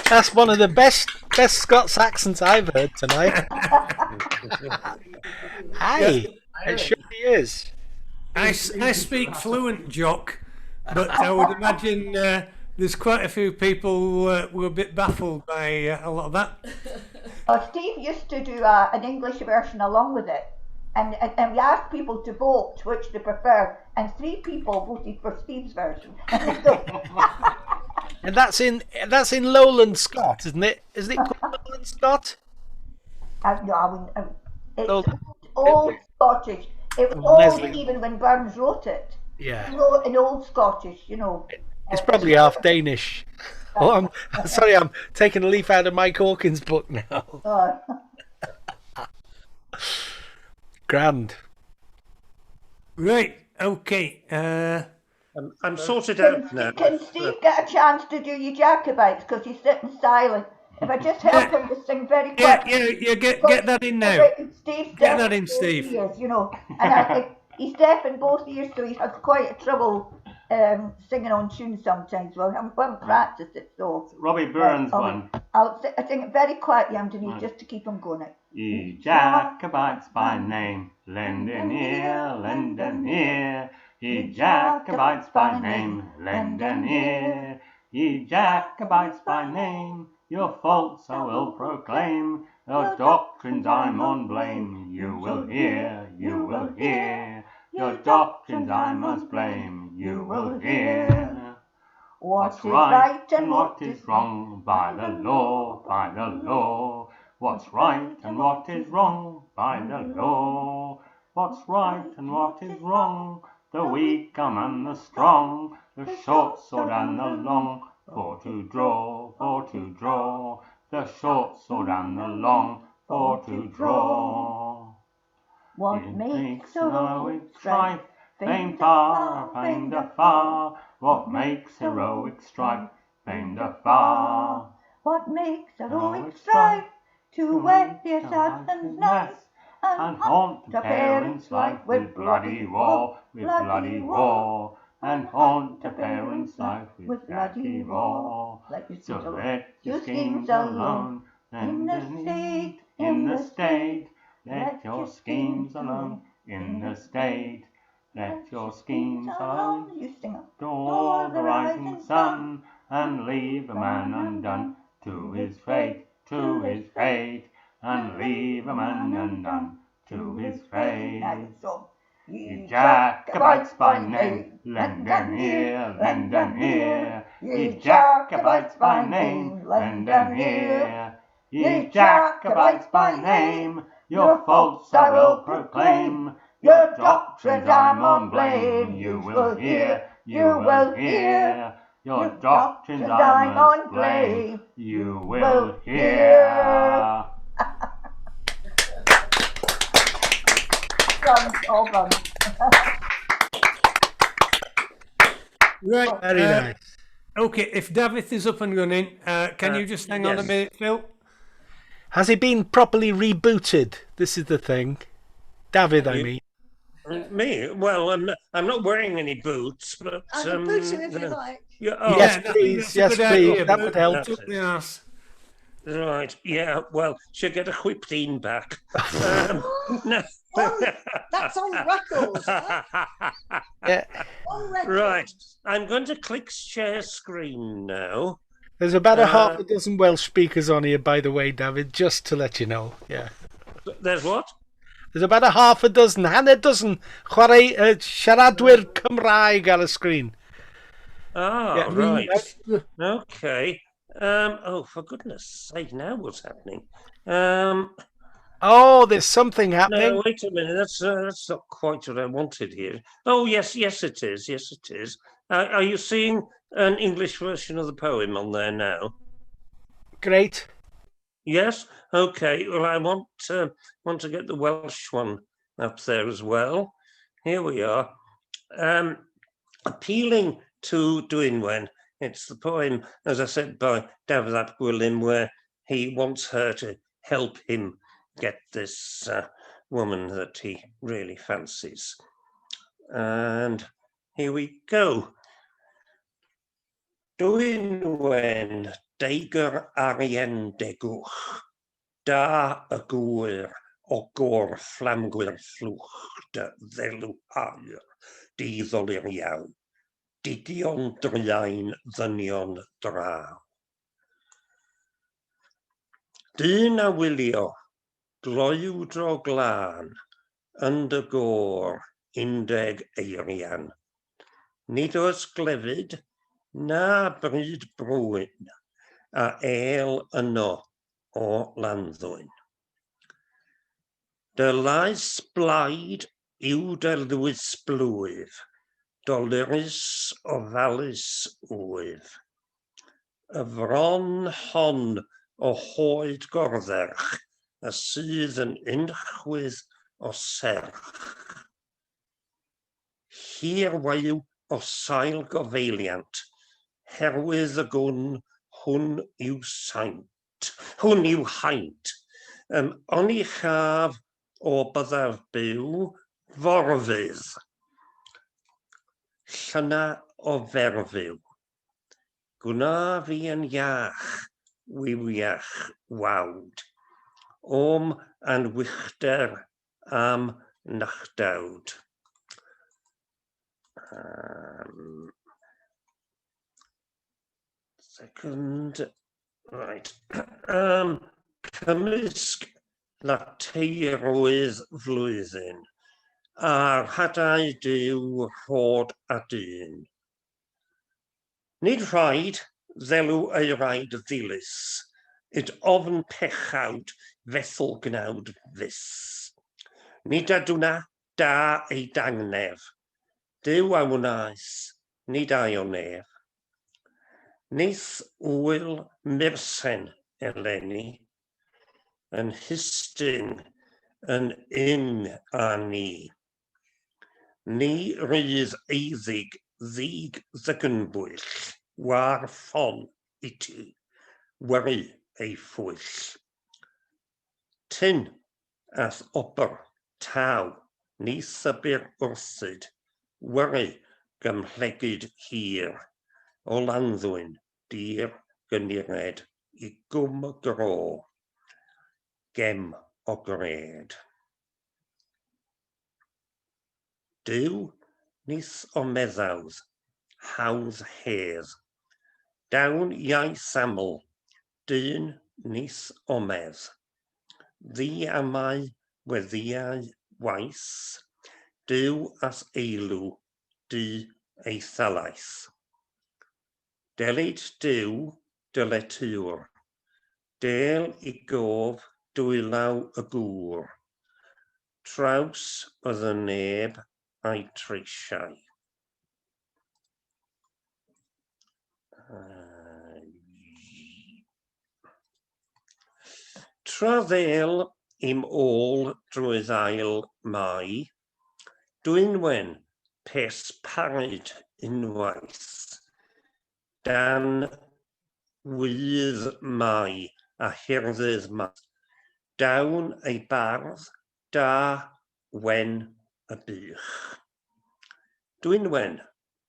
That's one of the best Scots accents I've heard tonight. Aye, it surely is. I speak fluent Jock, but I would imagine there's quite a few people who were a bit baffled by a lot of that. Oh, Steve used to do an English version along with it, and we asked people to vote which they prefer, and 3 people voted for Steve's version. And that's in Lowland Scot, isn't it? Isn't it called Lowland Scot? No, it's old Scottish. It was old even when Burns wrote it. Yeah. In old Scottish, you know. It's probably half Danish. Oh, I'm sorry, I'm taking a leaf out of Mike Hawkins' book now. Grand. Right, okay. I'm sorted out now. Can Steve get a chance to do your Jacobites because he's sitting silent? If I just help him to sing very quick. Yeah, get that in now. Steve's get that in, Steve. Ears, you know, and he's deaf in both ears, so he has quite a trouble singing on tune sometimes. Well, I haven't practiced it, so. Robbie Burns one. I sing it very quietly underneath just to keep him going. Ye Jacobites by name, lend an ear, lend an ear. Ye Jacobites by name, lend an ear. Ye Jacobites by name, your faults I will proclaim. Your doctrines I maun blame. You will hear, you will hear. Your doctrines I must blame. You will hear. What's right and what is wrong by the law, by the law. What's right and what is wrong by the law. What's right and what is wrong the weak arm and the strong, the short sword and the long, for to draw, the short sword and the long, for to draw. What It makes heroic strife, famed far, famed afar? What makes heroic strife, famed afar? What makes heroic strife? To whet the assassin's knife and haunt the parents' life with bloody war, with bloody war, and haunt the parents' life with bloody war. So let your schemes alone, in the state, in the state. Let your schemes alone, in the state. Let your schemes alone, you sing it. toward the rising sun, and leave a man undone to his fate, to his fate, and leave a man undone to his fate. Ye Jacobites by name, lend an ear, lend an ear. Ye Jacobites by name, lend an ear. Ye Jacobites by name, your faults I will proclaim. Your doctrines I'm on blame. You will hear, you will hear. Your doctrines I'm on blame. You will hear. All done. Right. Very nice. Okay, if Davith is up and running, can you just hang on a yes. minute, Phil? Has it been properly rebooted? This is the thing. David, I mean. Me? Well, I'm not wearing any boots, but I can boot him if you like. Yeah, Yes, please. Yes, please. That would help. That's it. Right, yeah, well, she'll get a whipped-in back. No. That's on record. Yeah. On record. Right, I'm going to click share screen now. There's about a half a dozen Welsh speakers on here, by the way, David, just to let you know. Yeah. There's what? There's about a half a dozen, hanner dozen siaradwyr Cymraeg ar y screen. Ah, Yeah. right. Okay. Oh, for goodness sake, now what's happening? Oh, there's something happening. No, wait a minute. That's not quite what I wanted here. Oh, yes, it is. Yes, it is. Are you seeing an English version of the poem on there now? Great. Yes. Okay. Well, I want to get the Welsh one up there as well. Here we are. Appealing to Dwynwen. It's the poem, as I said, by Dafydd ap Gwilym, where he wants her to help him get this woman that he really fancies. And here we go. Dwynwen, deiger arian degwch, da y gwyr o gor fflamgwyr fflwch, dy ddelw aur, di ddolir iawn. Didion driain ddynion draw. Dyn a wylio, gloiw dro glân, yn dy gôr, undeg eirian. Nid oes glefyd, na bryd brwyn, a el yno o landdwyn. Dy lais blaid yw dy lwys blwyf, dolurus ofalus wyf. Y fron hon o hoed gordderch, a sydd yn unchwydd o serch. Hir waiw o sail gofeiliant, herwydd y gwn hwn yw saint, hwn yw haint. Oni chaf o byddaf byw, forfydd. Llyna o ferfyw. Gwna fi yn iach, wywiach wawd. Om an wychter am nachdawd. Second, right. Cymysg lateirwydd flwyddyn. A'r hadau dyw rhod a dyn. Nid rhaid ddelw ei rhaid ddilys, id ofn pechawd fethol gnawd fus. Nid adwna da ei dangnef, Dyw a wnaes, nid aio neb. Nis wyl mersen eleni, yn hystyn yn un a ni. Ni rydd eiddig ddig ddygynbwyll, war ffon I ti, wyri ei ffwyll. Tyn ath ober taw, ni sybyr wrthyd, wyri gymhlegyd hir, o landdwyn dir gynired I gwm gro, gem o gred. Dyw nis o meddawdd, hawdd hedd, dawn iau saml, dyn nis o medd, ddi amau weddiau waith, dyw as eilw, dy ei thalaeth. Delid dyw dyletwr, del I gof dwylaw y gŵr, traws oedd y neb a'i treisiau. Tra ddel I'm ôl drwy ddail mai, Dwynwen pes parid unwaith, dan wydd mai a herddydd mas, dawn ei bardd da wen y bych. Dwynwen,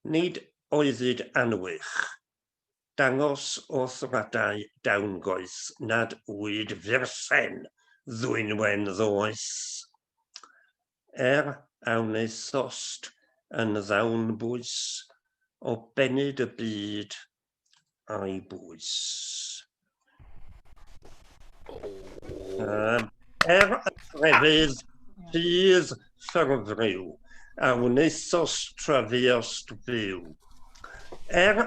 nid oeddyd anwych, dangos o thradau dawngoes nad wyd fersen ddwynwen ddoes. Awnes sost yn ddawn bwys, o benyd y byd a'i bwys. Y trefydd fydd ffyrfryw, awnesos trafios fyw. Yr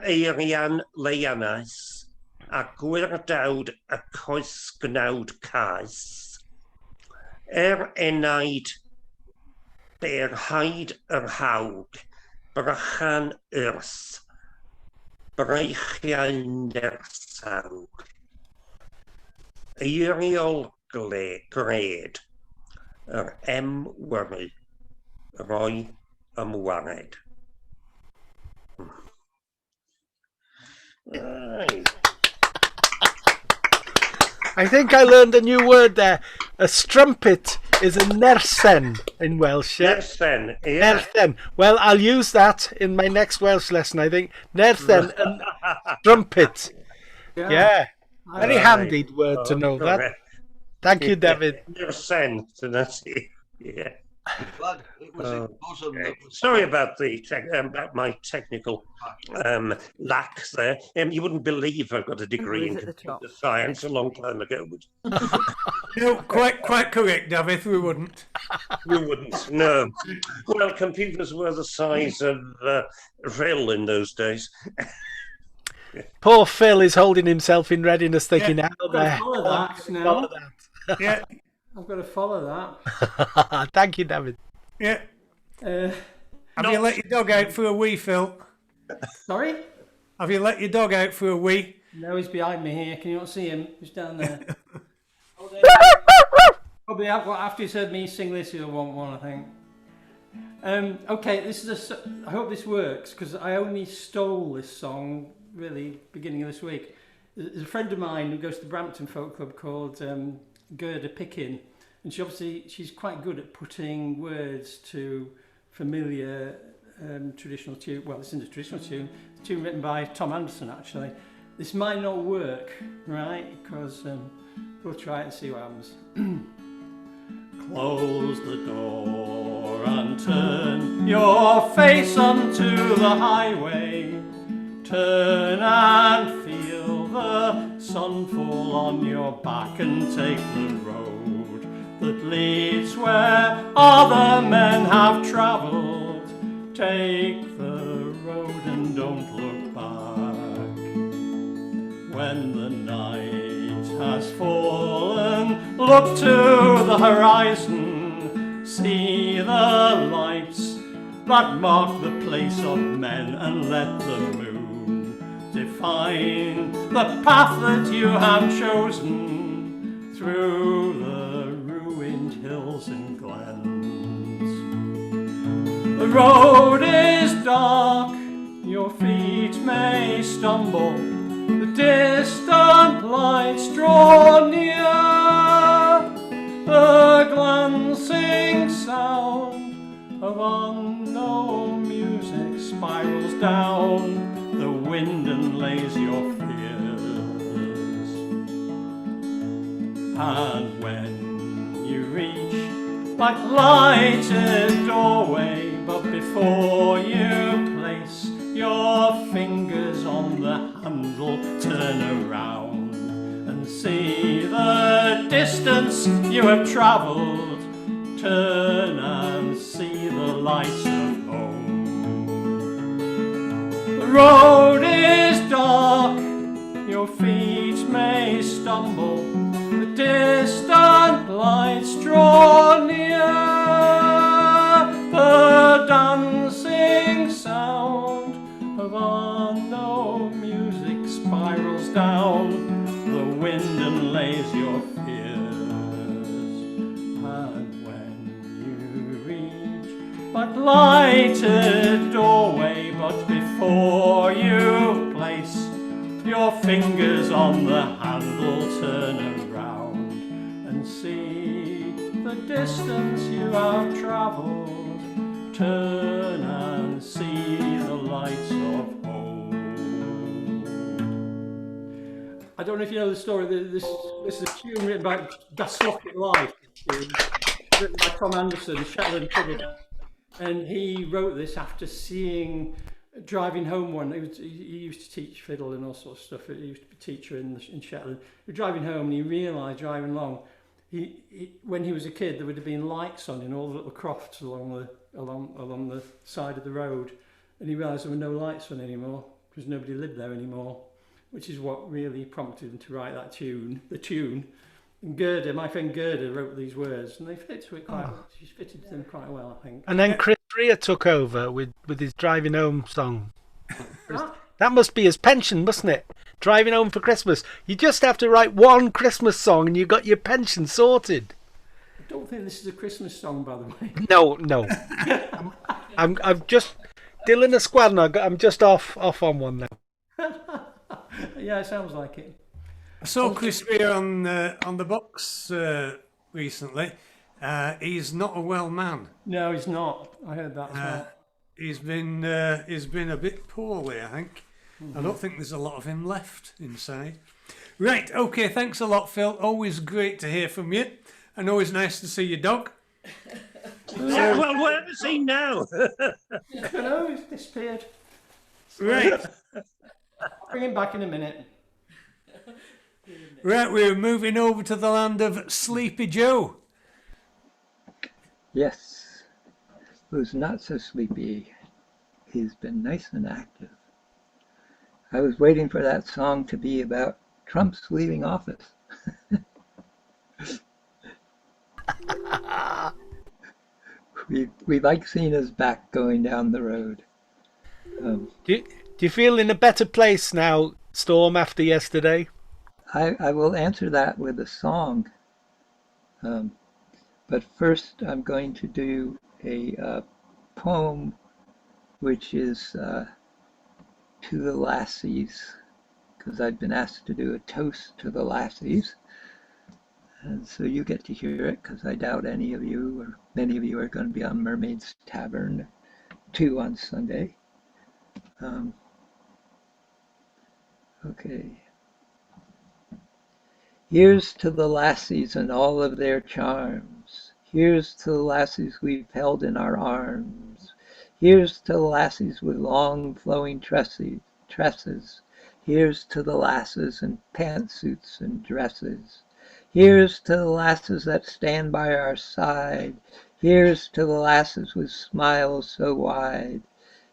eirian leianais, a gwyrdawd y coes gnawd caes, enaid berhaid yr hawg, brachan yrth, breichiau'n nersawg. Eiriol gred, yr emwyru, roi ymwared. I think I learned a new word there. A strumpet is a nersen in Welsh. Yeah? Nersen, yeah. Nersen. Well, I'll use that in my next Welsh lesson, I think. Nersen and strumpet. Yeah. Very handy word to know that. Thank you, David. Nersen, yeah. Glad it was bosom that was... Sorry about about my technical lack there. You wouldn't believe I've got a degree in computer science a long time ago. No, quite correct, David. We wouldn't. We wouldn't. No. Well, computers were the size of Phil in those days. Poor Phil is holding himself in readiness, thinking, I've got to follow that now. Yeah. I've got to follow that. Thank you, David. Yeah. Have you let your dog out for a wee, Phil? Sorry? Have you let your dog out for a wee? No, he's behind me here. Can you not see him? He's down there. Probably after he's heard me sing this, he'll want one, I think. Okay, this is I hope this works, because I only stole this song, really, beginning of this week. There's a friend of mine who goes to the Brampton Folk Club called Gerda Pickin, and she's quite good at putting words to familiar traditional tune. Well, this isn't a traditional tune. It's a tune written by Tom Anderson, actually. This might not work, right? Because we'll try it and see what happens. Close the door and turn your face onto the highway. Turn and feel the sun fall on your back and take the road that leads where other men have travelled. Take the road and don't look back. When the night has fallen, look to the horizon, see the lights that mark the place of men, and let the moon define the path that you have chosen through the ruined hills and glens. The road is dark, your feet may stumble, the distant lights draw near, the glancing sound of unknown music spirals down the wind and lays your fears. And when you reach that lighted doorway, but before you place your fingers on the handle, turn around and see the distance you have travelled. Turn and see the lights of home. The road is dark, your feet may stumble, the distant lights draw near, the dancing sound of unknown music spirals down the wind and lays your fears. And when you reach that lighted doorway, but before you place your fingers on the handle, turn around and see the distance you have travelled. Turn and see the lights of home. I don't know if you know the story. This is a tune written by Das Rocket Life, written by Tom Anderson, Shetland fiddle, and he wrote this after driving home one. He used to teach fiddle and all sorts of stuff. He used to be a teacher in Shetland. He was driving home and he realised driving along, when he was a kid, there would have been lights on in all the little crofts along the side of the road, and he realised there were no lights on anymore because nobody lived there anymore, which is what really prompted him to write that tune. And Gerda, my friend Gerda, wrote these words, and they fit to it quite well. She's fitted them quite well, I think. And then Chris Rea took over with his Driving Home song. That must be his pension, mustn't it? Driving Home for Christmas. You just have to write one Christmas song and you got your pension sorted. I don't think this is a Christmas song, by the way. No. I'm just Dylan Esquadron. I'm just off on one now. Yeah, it sounds like it. I saw Chris Rea on the box recently. He's not a well man. No, he's not. I heard that as well. He's been a bit poorly, I think. I don't think there's a lot of him left inside. Right, okay, thanks a lot, Phil. Always great to hear from you. And always nice to see your dog. Well, where is he now? I know, he's disappeared. Right. Bring him back in a minute. Right, we're moving over to the land of Sleepy Joe. Yes, who's not so sleepy. He's been nice and active. I was waiting for that song to be about Trump's leaving office. we like seeing his back going down the road. Do you feel in a better place now, Storm, after yesterday? I will answer that with a song. But first I'm going to do a poem which is to the lassies, because I've been asked to do a toast to the lassies. And so you get to hear it, because I doubt any of you or many of you are going to be on Mermaid's Tavern 2 on Sunday. Okay. Here's to the lassies and all of their charms. Here's to the lassies we've held in our arms. Here's to the lassies with long flowing tresses. Here's to the lasses in pantsuits and dresses. Here's to the lasses that stand by our side. Here's to the lasses with smiles so wide.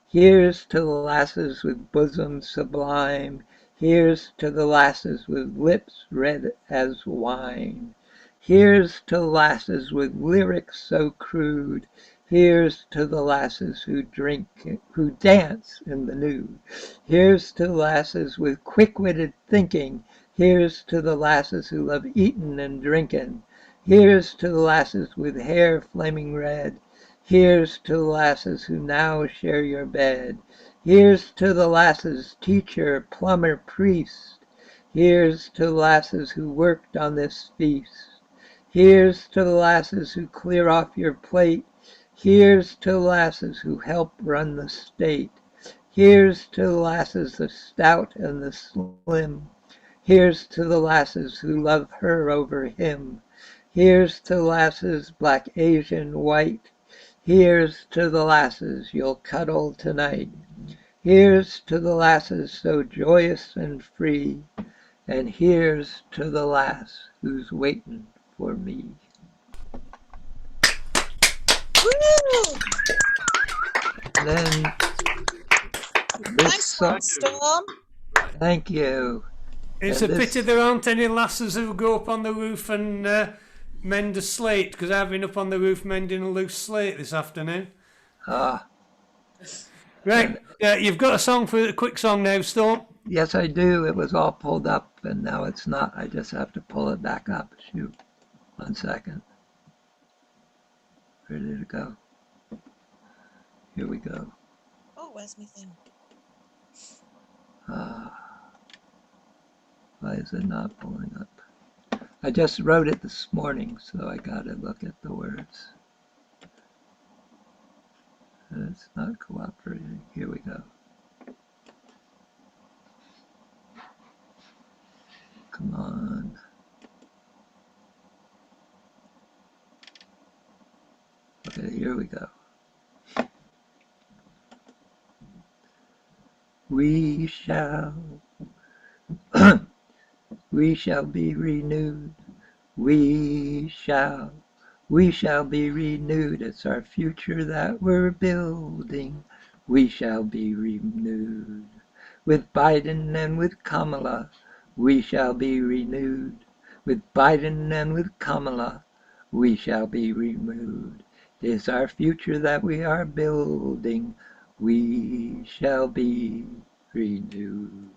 Here's to the lasses with bosoms sublime. Here's to the lasses with lips red as wine. Here's to the lasses with lyrics so crude. Here's to the lasses who dance in the nude. Here's to lasses with quick-witted thinking. Here's to the lasses who love eatin' and drinkin'. Here's to the lasses with hair flaming red. Here's to the lasses who now share your bed. Here's to the lasses, teacher, plumber, priest. Here's to the lasses who worked on this feast. Here's to the lasses who clear off your plate. Here's to the lasses who help run the state. Here's to the lasses, the stout and the slim. Here's to the lasses who love her over him. Here's to the lasses, black, Asian, white. Here's to the lasses you'll cuddle tonight. Here's to the lasses so joyous and free. And here's to the lass who's waiting for me. Woo! And then Nice one, Storm. Thank you. It's And a this- pity there aren't any lasses who go up on the roof and mend a slate, because I've been up on the roof mending a loose slate this afternoon. Ah. Right, you've got a song for a quick song now, Storm. Yes, I do. It was all pulled up, and now it's not. I just have to pull it back up. Shoot. 1 second. Ready to go. Here we go. Oh, where's my thing? Why is it not pulling up? I just wrote it this morning, so I gotta look at the words. And it's not cooperating. Here we go. Come on. Okay, here we go. We shall we shall be renewed. We shall be renewed. It's our future that we're building. We shall be renewed. With Biden and with Kamala, we shall be renewed. With Biden and with Kamala, we shall be renewed. It's our future that we are building. We shall be renewed.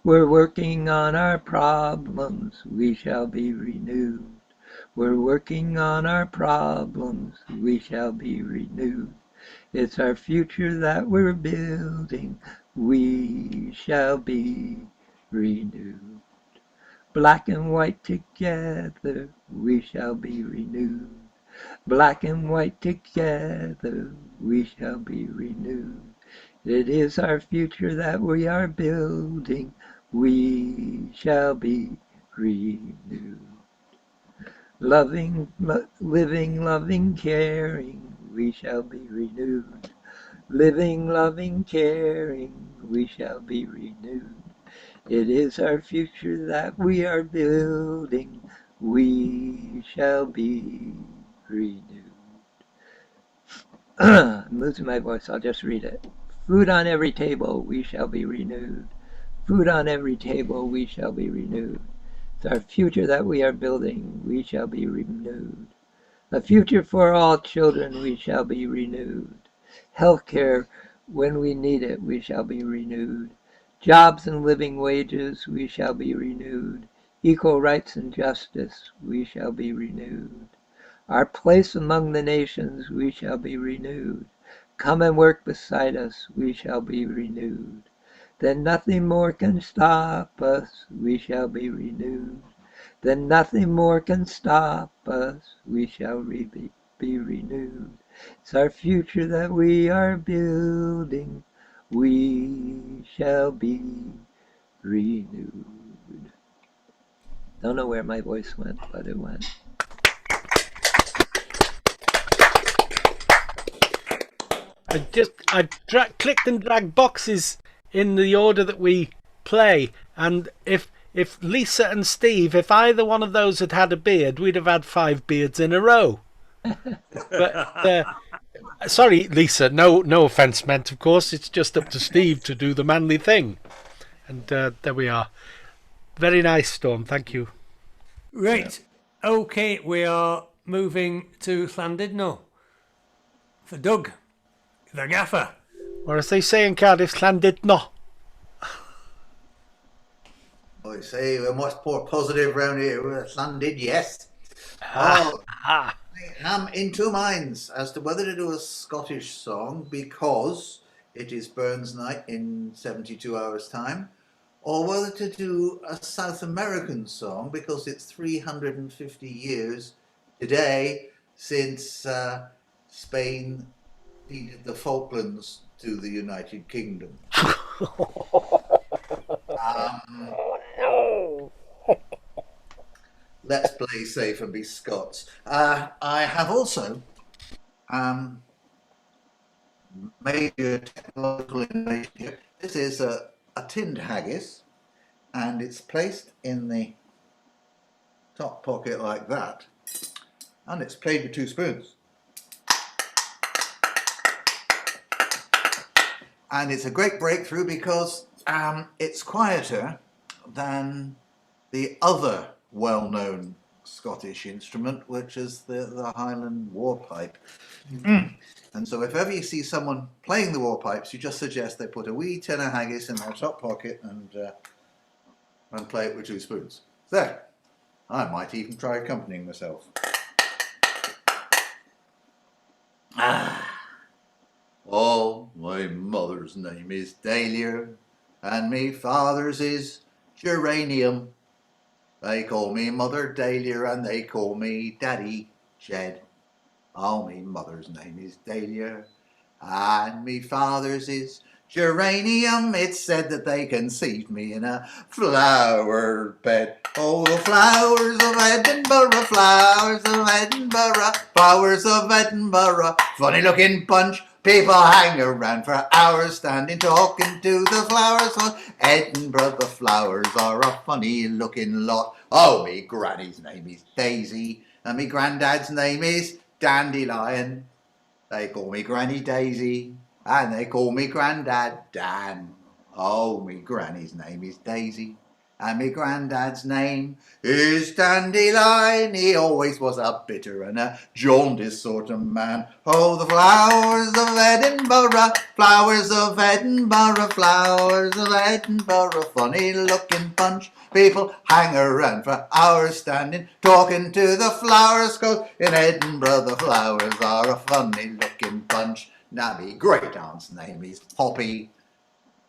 We're working on our problems. We shall be renewed. We're working on our problems. We shall be renewed. It's our future that we're building. We shall be renewed. Black and white together, we shall be renewed. Black and white together, we shall be renewed. It is our future that we are building. We shall be renewed. Loving, living, loving, caring, we shall be renewed. Living, loving, caring, we shall be renewed. It is our future that we are building. We shall be renewed. I'm losing my voice, I'll just read it. Food on every table, we shall be renewed. Food on every table, we shall be renewed. It's our future that we are building, we shall be renewed. A future for all children, we shall be renewed. Healthcare, when we need it, we shall be renewed. Jobs and living wages, we shall be renewed. Equal rights and justice, we shall be renewed. Our place among the nations, we shall be renewed. Come and work beside us, we shall be renewed. Then nothing more can stop us, we shall be renewed. Then nothing more can stop us, we shall be renewed. It's our future that we are building, we shall be renewed. Don't know where my voice went, but it went. I clicked and dragged boxes in the order that we play, and if Lisa and Steve, if either one of those had had a beard, we'd have had 5 beards in a row. But sorry, Lisa, no offence meant, of course. It's just up to Steve to do the manly thing. And there we are. Very nice, Storm. Thank you. Right. Okay, we are moving to Llandudno. for Doug, the gaffer. Or as they say in Cardiff, Llandudno. I say we're much more positive round here. We're landed, yes. Oh, I am in two minds as to whether to do a Scottish song because it is Burns Night in 72 hours' time, or whether to do a South American song because it's 350 years today since Spain ceded the Falklands to the United Kingdom. Let's play safe and be Scots. I have also made a technological innovation here. This is a tinned haggis, and it's placed in the top pocket like that, and it's played with 2 spoons. And it's a great breakthrough because it's quieter than the other well-known Scottish instrument, which is the Highland war pipe. And so if ever you see someone playing the war pipes, you just suggest they put a wee tin of haggis in their top pocket and play it with 2 spoons. There, I might even try accompanying myself. Oh, my mother's name is Dahlia, and me father's is Geranium. They call me Mother Dahlia, and they call me Daddy Jed. Oh, me mother's name is Dahlia, and me father's is Geranium. It's said that they conceived me in a flower bed. Oh, the flowers of Edinburgh, flowers of Edinburgh, flowers of Edinburgh, funny looking bunch. People hang around for hours standing talking to the flowers of Edinburgh. The flowers are a funny looking lot. Oh, me granny's name is Daisy, and me granddad's name is Dandelion. They call me Granny Daisy, and they call me Granddad Dan. Oh, me granny's name is Daisy, and me granddad's name is Dandelion. He always was a bitter and a jaundiced sort of man. Oh, the flowers of Edinburgh, flowers of Edinburgh, flowers of Edinburgh, funny looking bunch. People hang around for hours standing talking to the flowers, 'cause in Edinburgh the flowers are a funny looking bunch. Now me great aunt's name is Poppy,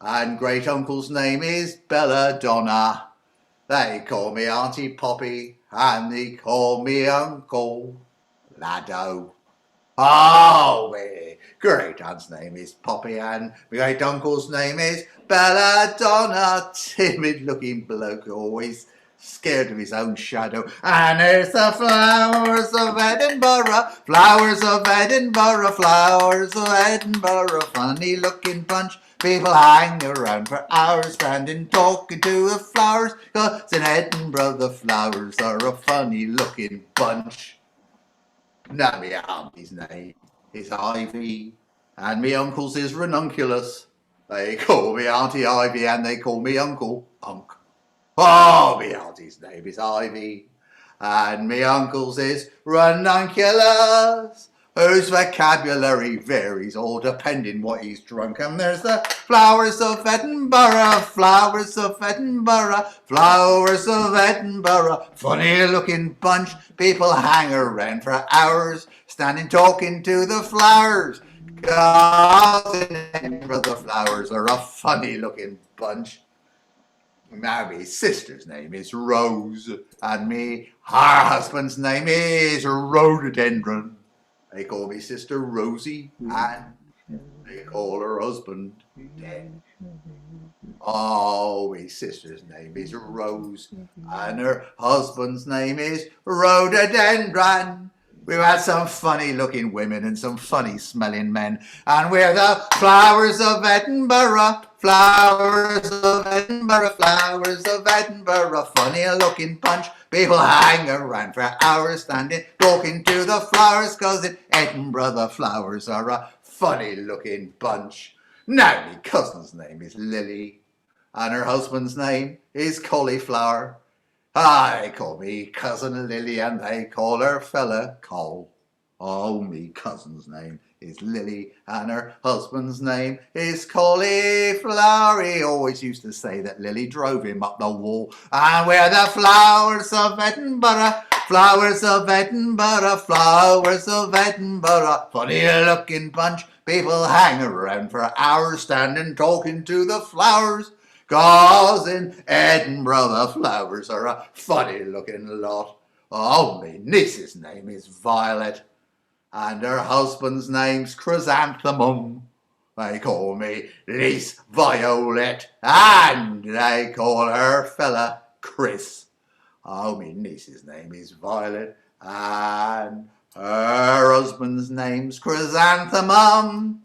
and great uncle's name is Belladonna. They call me Auntie Poppy, and they call me Uncle Laddo. Oh, me great aunt's name is Poppy, and my great uncle's name is Belladonna. Timid looking bloke, always scared of his own shadow. And there's the flowers of Edinburgh, flowers of Edinburgh, flowers of Edinburgh, funny looking bunch. People hang around for hours standing talking to the flowers, 'cause in Edinburgh the flowers are a funny looking bunch. Now me auntie's name is Ivy, and me uncle's is Ranunculus. They call me Auntie Ivy, and they call me Uncle Unk. Oh, me auntie's name is Ivy, and me uncle's is Ranunculus, whose vocabulary varies all depending what he's drunk. And there's the flowers of Edinburgh, flowers of Edinburgh, flowers of Edinburgh, funny looking bunch. People hang around for hours standing talking to the flowers, 'cause in Edinburgh the flowers are a funny looking bunch. Now me sister's name is Rose, and me her husband's name is Rhododendron. They call me Sister Rosie, and they call her husband Dead. Oh, me sister's name is Rose, and her husband's name is Rhododendron. We've had some funny looking women and some funny smelling men, and we're the flowers of Edinburgh, flowers of Edinburgh, flowers of Edinburgh, funny looking bunch. People hang around for hours standing talking to the flowers, 'cause in Edinburgh the flowers are a funny looking bunch. Now me cousin's name is Lily, and her husband's name is Cauliflower. They call me Cousin Lily, and they call her fella Cole. Oh, me cousin's name is Lily, and her husband's name is Cauliflower. He always used to say that Lily drove him up the wall. And we're the flowers of Edinburgh, flowers of Edinburgh, flowers of Edinburgh. Funny looking bunch, people hang around for hours standing talking to the flowers. 'Cause in Edinburgh the flowers are a funny looking lot. Oh, me niece's name is Violet, and her husband's name's Chrysanthemum. They call me Niece Violet, and they call her fella Chris. Oh, me niece's name is Violet, and her husband's name's Chrysanthemum.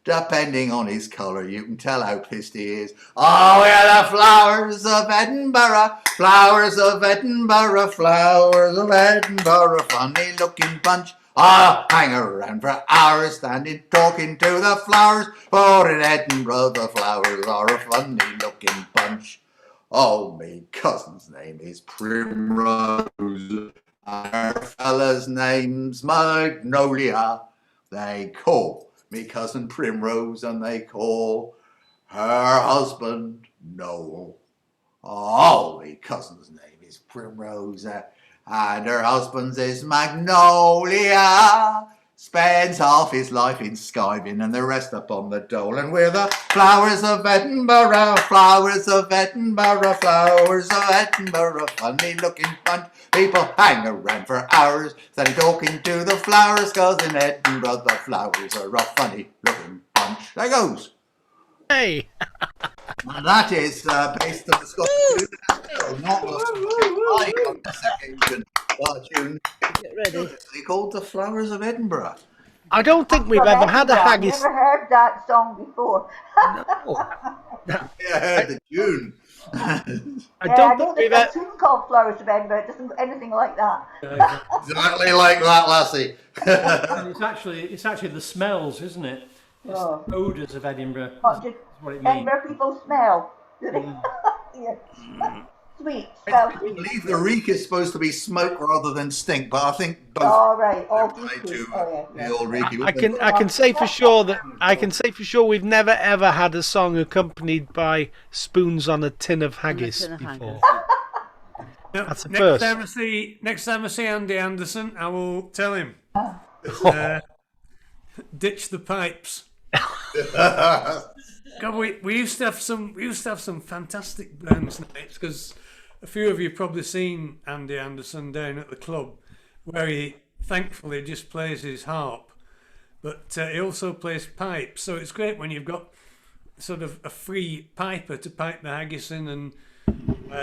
Depending on his colour, you can tell how pissed he is. Oh, we're the flowers of Edinburgh, flowers of Edinburgh, flowers of Edinburgh. Funny looking bunch. I'll hang around for hours standing talking to the flowers. For in Edinburgh the flowers are a funny looking bunch. Oh, me cousin's name is Primrose, and her fella's name's Magnolia. They call me cousin Primrose, and they call her husband Noel. Oh, me cousin's name is Primrose, and her husband's is Magnolia. Spends half his life in skiving and the rest up on the dole. And we're the flowers of Edinburgh, flowers of Edinburgh, flowers of Edinburgh. Funny looking bunch, people hang around for hours, standing talking to the flowers, 'cause in Edinburgh the flowers are a funny looking bunch. There goes. Hey! And that is based on the Scottish tune, not the second tune. Get ready. They called the Flowers of Edinburgh. I don't think we've ever had a haggis. I've never heard that song before. Yeah, I heard the tune. I don't think there's we've a ever. tune called Flowers of Edinburgh. It doesn't anything like that. Exactly like that, lassie. And it's actually the smells, isn't it? It's Oh. the odours of Edinburgh. Not just That's what it means. Edinburgh people smell. Do they? Yes. Sweet. Smell I sweet. believe the reek is supposed to be smoke rather than stink, but I think both All right. All apply good. to Oh, yeah. the old reeky. I can say for sure we've never ever had a song accompanied by spoons on a tin of haggis before. That's a first. Next time I see Andy Anderson, I will tell him. Ditch the pipes. God, we used to have some fantastic bands nights, because a few of you probably seen Andy Anderson down at the club, where he thankfully just plays his harp, but he also plays pipes. So it's great when you've got sort of a free piper to pipe the haggis in, and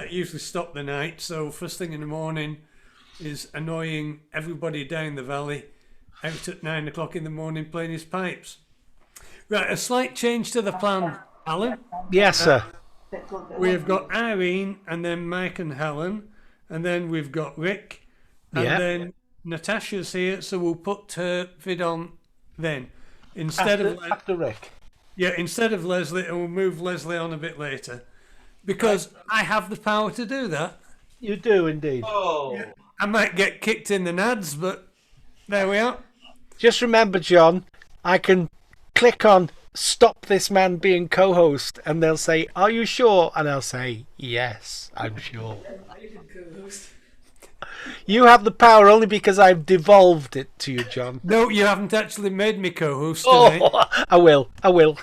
usually stop the night. So first thing in the morning is annoying everybody down the valley out at 9 o'clock in the morning playing his pipes. Right, a slight change to the plan, Alan. Yes, sir. We've got Irene, and then Mike and Helen, and then we've got Rick, and then Natasha's here, so we'll put her vid on then. After Rick. Yeah, instead of Leslie, and we'll move Leslie on a bit later, because I have the power to do that. You do indeed. Oh. Yeah, I might get kicked in the nads, but there we are. Just remember, John, I can click on stop this man being co-host, and they'll say, "Are you sure?" And I'll say, "Yes, I'm sure." You have the power only because I've devolved it to you, John. No, you haven't actually made me co-host tonight. Oh, I will.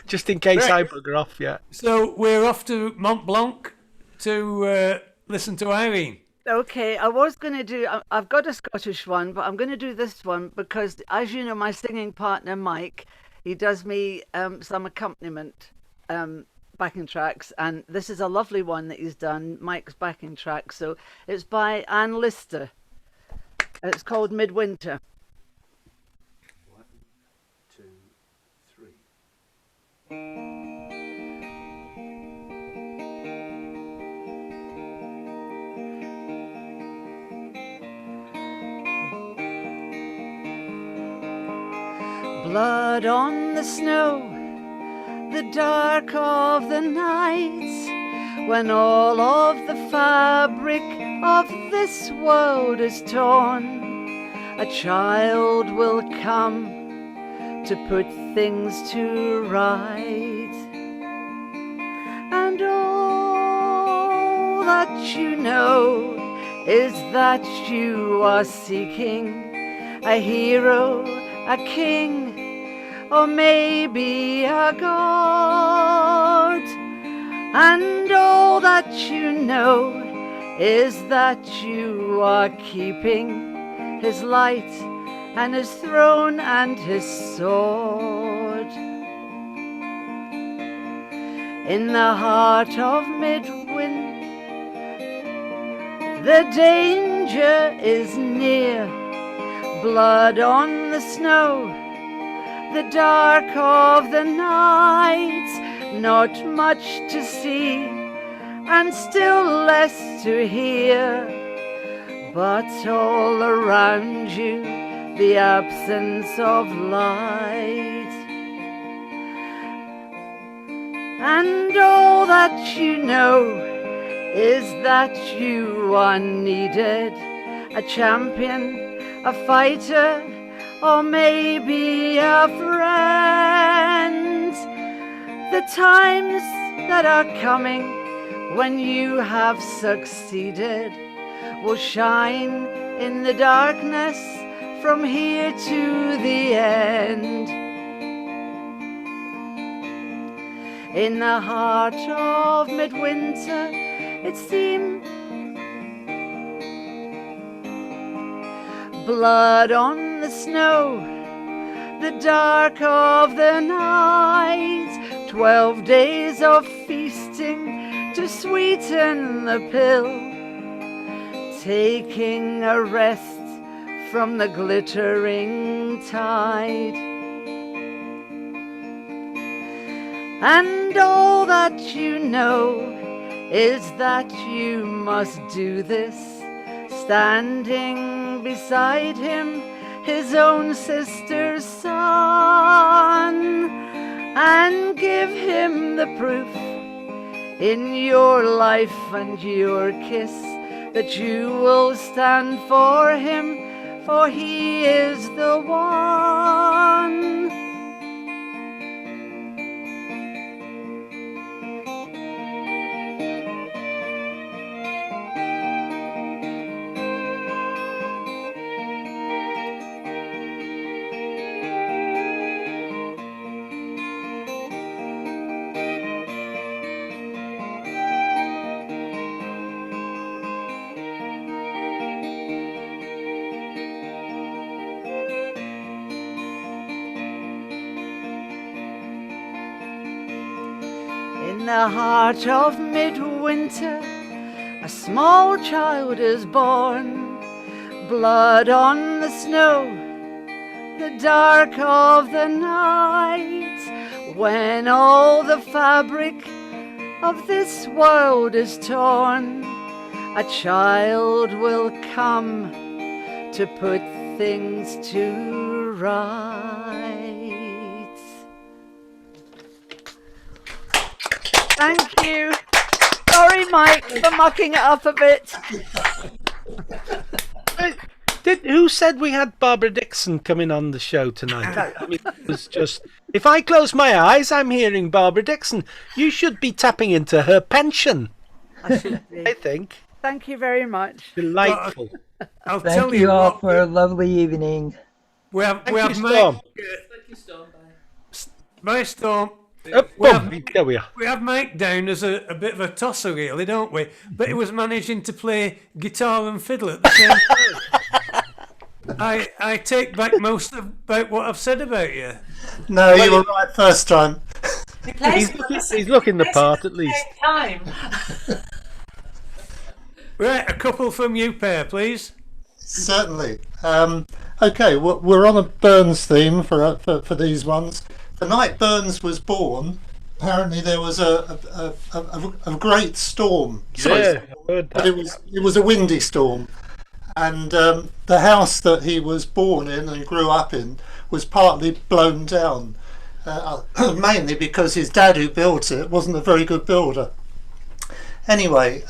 Just in case I bugger off, yeah. So we're off to Mont Blanc to listen to Irene. Okay, I was going to do, I've got a Scottish one, but I'm going to do this one because, as you know, my singing partner, Mike, he does me some accompaniment backing tracks, and this is a lovely one that he's done, Mike's backing track. So it's by Anne Lister. It's called Midwinter. 1, 2, 3. Blood on the snow, the dark of the night, when all of the fabric of this world is torn, a child will come to put things to right. And all that you know is that you are seeking a hero, a king, or maybe a god. And all that you know is that you are keeping his light and his throne and his sword. In the heart of midwinter, the danger is near. Blood on the snow, the dark of the night, not much to see and still less to hear, but all around you the absence of light. And all that you know is that you are needed, a champion, a fighter, or maybe a friend. The times that are coming when you have succeeded will shine in the darkness from here to the end. In the heart of midwinter, it seemed blood on the snow, the dark of the night, 12 days of feasting to sweeten the pill, taking a rest from the glittering tide. And all that you know is that you must do this, standing beside him, his own sister's son, and give him the proof in your life and your kiss that you will stand for him, for he is the one. In the heart of midwinter, a small child is born. Blood on the snow, the dark of the night. When all the fabric of this world is torn, a child will come to put things to right. Thank you. Sorry, Mike, for mucking it up a bit. Who said we had Barbara Dixon coming on the show tonight? I mean, it was just. If I close my eyes, I'm hearing Barbara Dixon. You should be tapping into her pension. I should be. I think. Thank you very much. Delightful. I'll Thank tell you you all what, for a lovely evening. we have Thank you, Mike. Storm. Thank you, Storm. Bye, Storm. Oh, there we are. We have Mike down as a bit of a tosser, really, don't we? But he was managing to play guitar and fiddle at the same time. I take back most of about what I've said about you. No, you were right first time. He's looking the part at least. Time. Right, a couple from you pair, please. Certainly. Okay, we're on a Burns theme for these ones. The night Burns was born, apparently there was a great storm. Yeah, I heard that. But it was a windy storm, and the house that he was born in and grew up in was partly blown down, mainly because his dad who built it wasn't a very good builder. Anyway,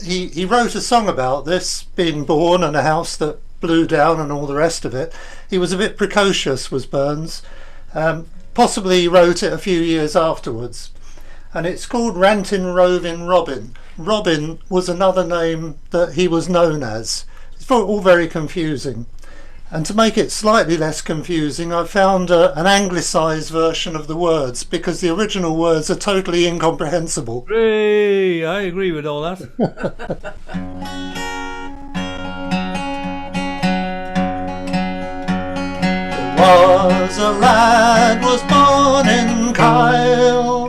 he wrote a song about this, being born and a house that blew down and all the rest of it. He was a bit precocious, was Burns, Possibly he wrote it a few years afterwards. And it's called Rantin' Rovin' Robin. Robin was another name that he was known as. It's all very confusing. And to make it slightly less confusing, I found an anglicised version of the words, because the original words are totally incomprehensible. Hooray! I agree with all that. Was a lad was born in Kyle,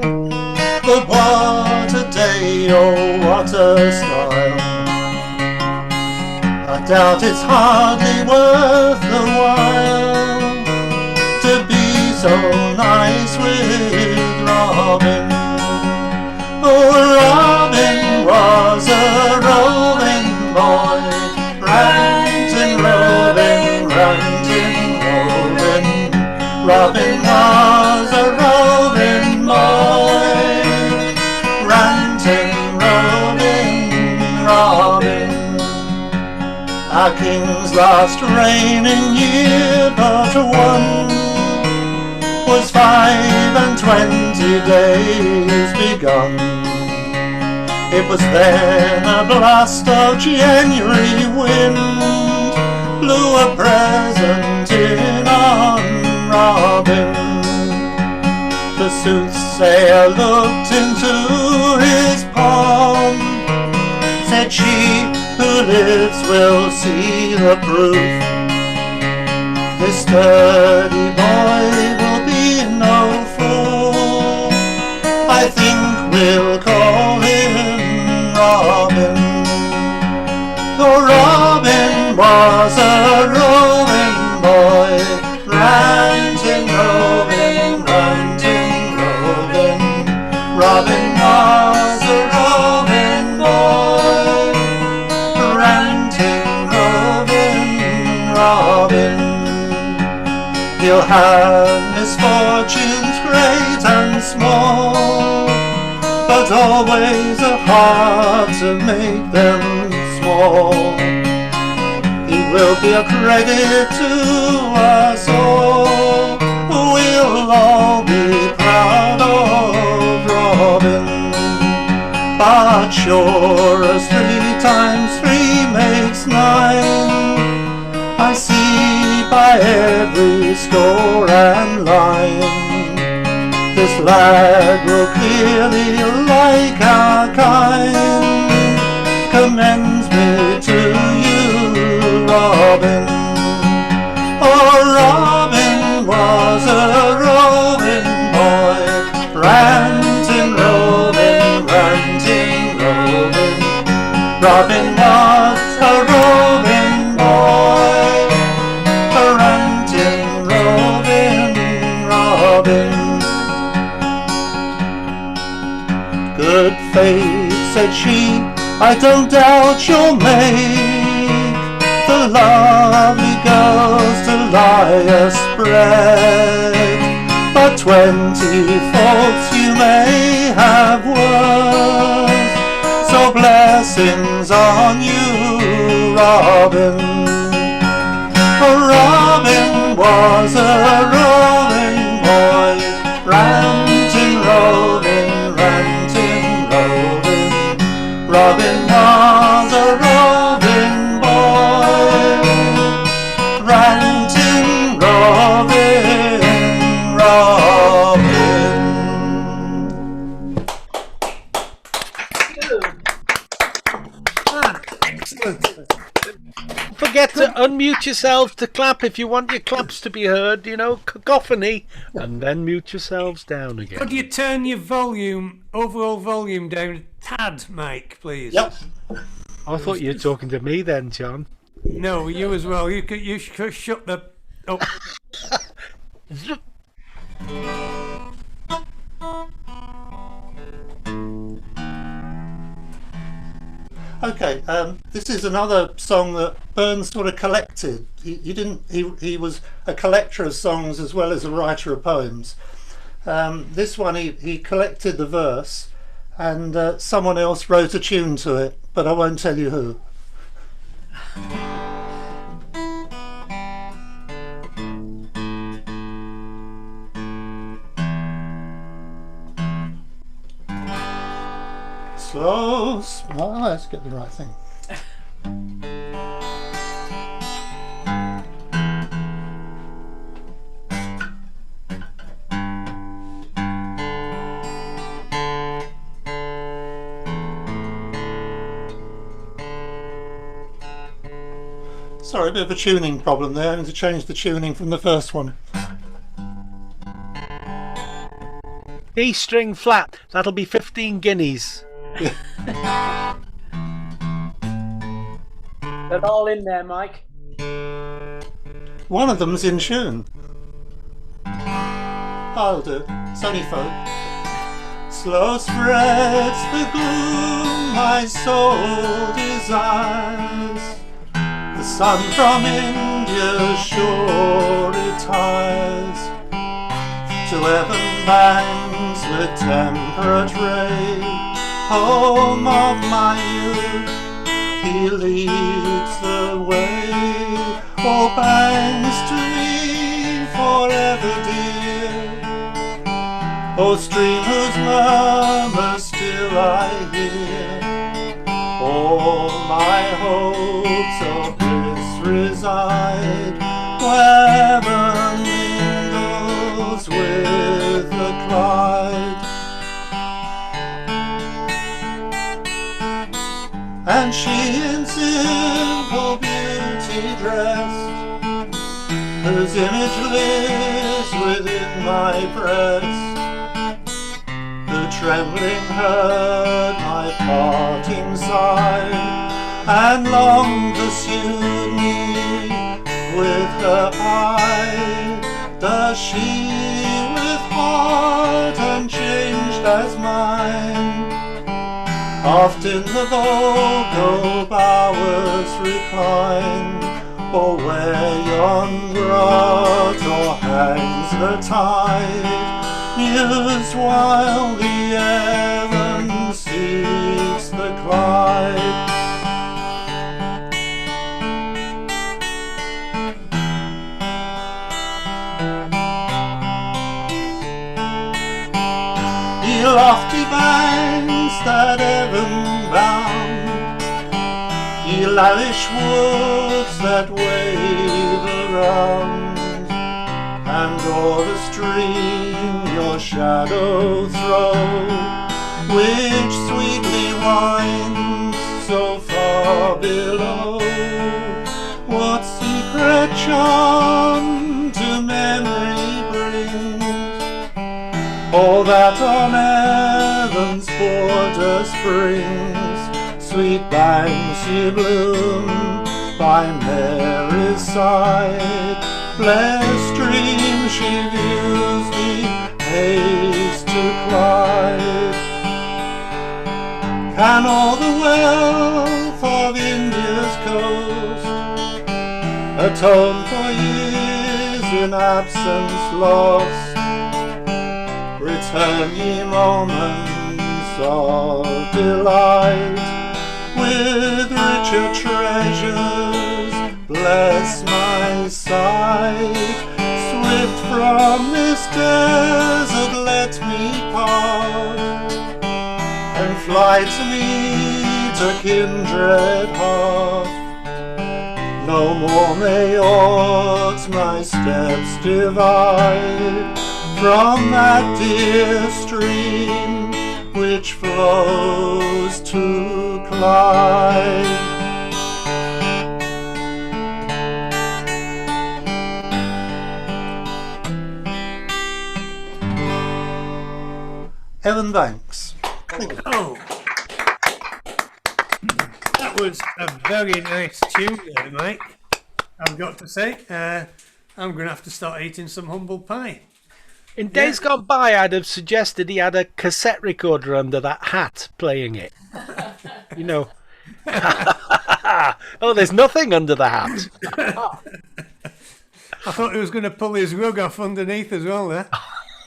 but what a day, oh what a style. I doubt it's hardly worth the while to be so nice with Robin. Oh, Robin was a roving boy, ranting, roving, ranting, roving. Robin was a roving boy, ranting, roving, Robin. Our king's last reigning year but one was 25 days begun. It was then a blast of January wind blew a present in on Robin. The soothsayer looked into his palm, said, she who lives will see the proof. This sturdy boy will be no fool. I think we'll call him Robin. For Robin was a roving boy, ranting, roving, ranting, roving. Robin was a roving boy, ranting, roving, Robin. He'll have misfortunes great and small, but always a heart to make them small. He will be a credit to us all. We'll all be proud of Robin. But sure as 3 times 3 makes 9, I see by every score and line, this lad will clearly like our kind. Commends me to you, Robin. Oh, Robin was a roving boy, ranting, roving, ranting, roving. Robin was a roving boy, ranting, roving, Robin. Good faith, said she, I don't doubt you'll make the lovely girls to lie aspread. But 20 faults you may have worse, so blessings on you, Robin. For Robin was a roving boy, ranting, roving, ranting, roving. Robin was a roving boy, ranting, roving, Robin. Don't forget to unmute yourselves to clap if you want your claps to be heard, you know, cacophony, and then mute yourselves down again. Could you turn your volume, overall volume down a tad, Mike, please? Yep. I thought you were talking to me then, John. No, you as well. You should shut the... Oh. Okay, this is another song that Burns sort of collected. He was a collector of songs as well as a writer of poems. This one he collected the verse, and someone else wrote a tune to it, but I won't tell you who. Slow. Oh, let's get the right thing. Sorry, a bit of a tuning problem there. I need to change the tuning from the first one. D string flat. That'll be 15 guineas. They're all in there, Mike. One of them's in tune. I'll do. It's only folk. Slow spreads the gloom my soul desires. The sun from India's shore retires to heaven bangs with temperate ray. Home of my youth, he leads the way. Oh, bangs to me forever dear. Oh, stream whose murmur still I hear. All my hopes of bliss reside where Severn mingles with the Clyde, and she in simple beauty dressed, whose image lives within my breast. The trembling heard my parting sigh, and long pursued me with her eye. Does she with heart unchanged as mine oft in the vocal bowers recline, or where yon grotto hangs the tide, mused while the Avon seeks the Clyde. Ye lofty banks that Avon bound, ye lavish woods that wave around, and o'er the stream your shadow throw, which sweetly winds so far below. What secret charm to memory brings all that on Avon's border springs? Sweet banks ye bloom by Mary's side, blessed stream she views me haste to Clyde. Can all the wealth of India's coast atone for years in absence lost? Return ye moments of delight with richer treasures, bless my sight. Swift from this desert let me part, and fly to meet a kindred heart. No more may aught my steps divide from that dear stream which flows to Clyde. Evan Banks. Oh, that was a very nice tune there, Mike. I've got to say, I'm going to have to start eating some humble pie. In days gone by, I'd have suggested he had a cassette recorder under that hat playing it. You know. Oh, there's nothing under the hat. I thought he was going to pull his rug off underneath as well there.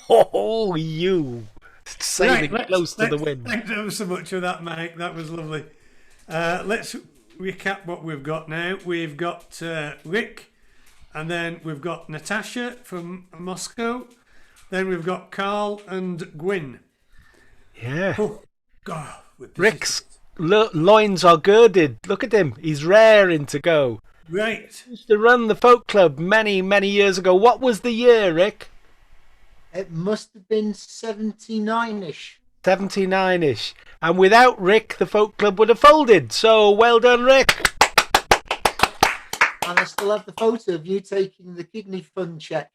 Oh, you. Sailing close to the wind. Thanks ever so much for that, Mike. That was lovely. Let's recap what we've got now. We've got Rick, and then we've got Natasha from Moscow. Then we've got Carl and Gwyn. Yeah. Oh, God, Rick's loins are girded. Look at him. He's raring to go. Right. He used to run the folk club many, many years ago. What was the year, Rick? It must have been 79-ish. 79-ish. And without Rick, the folk club would have folded. So well done, Rick. And I still have the photo of you taking the kidney fund check.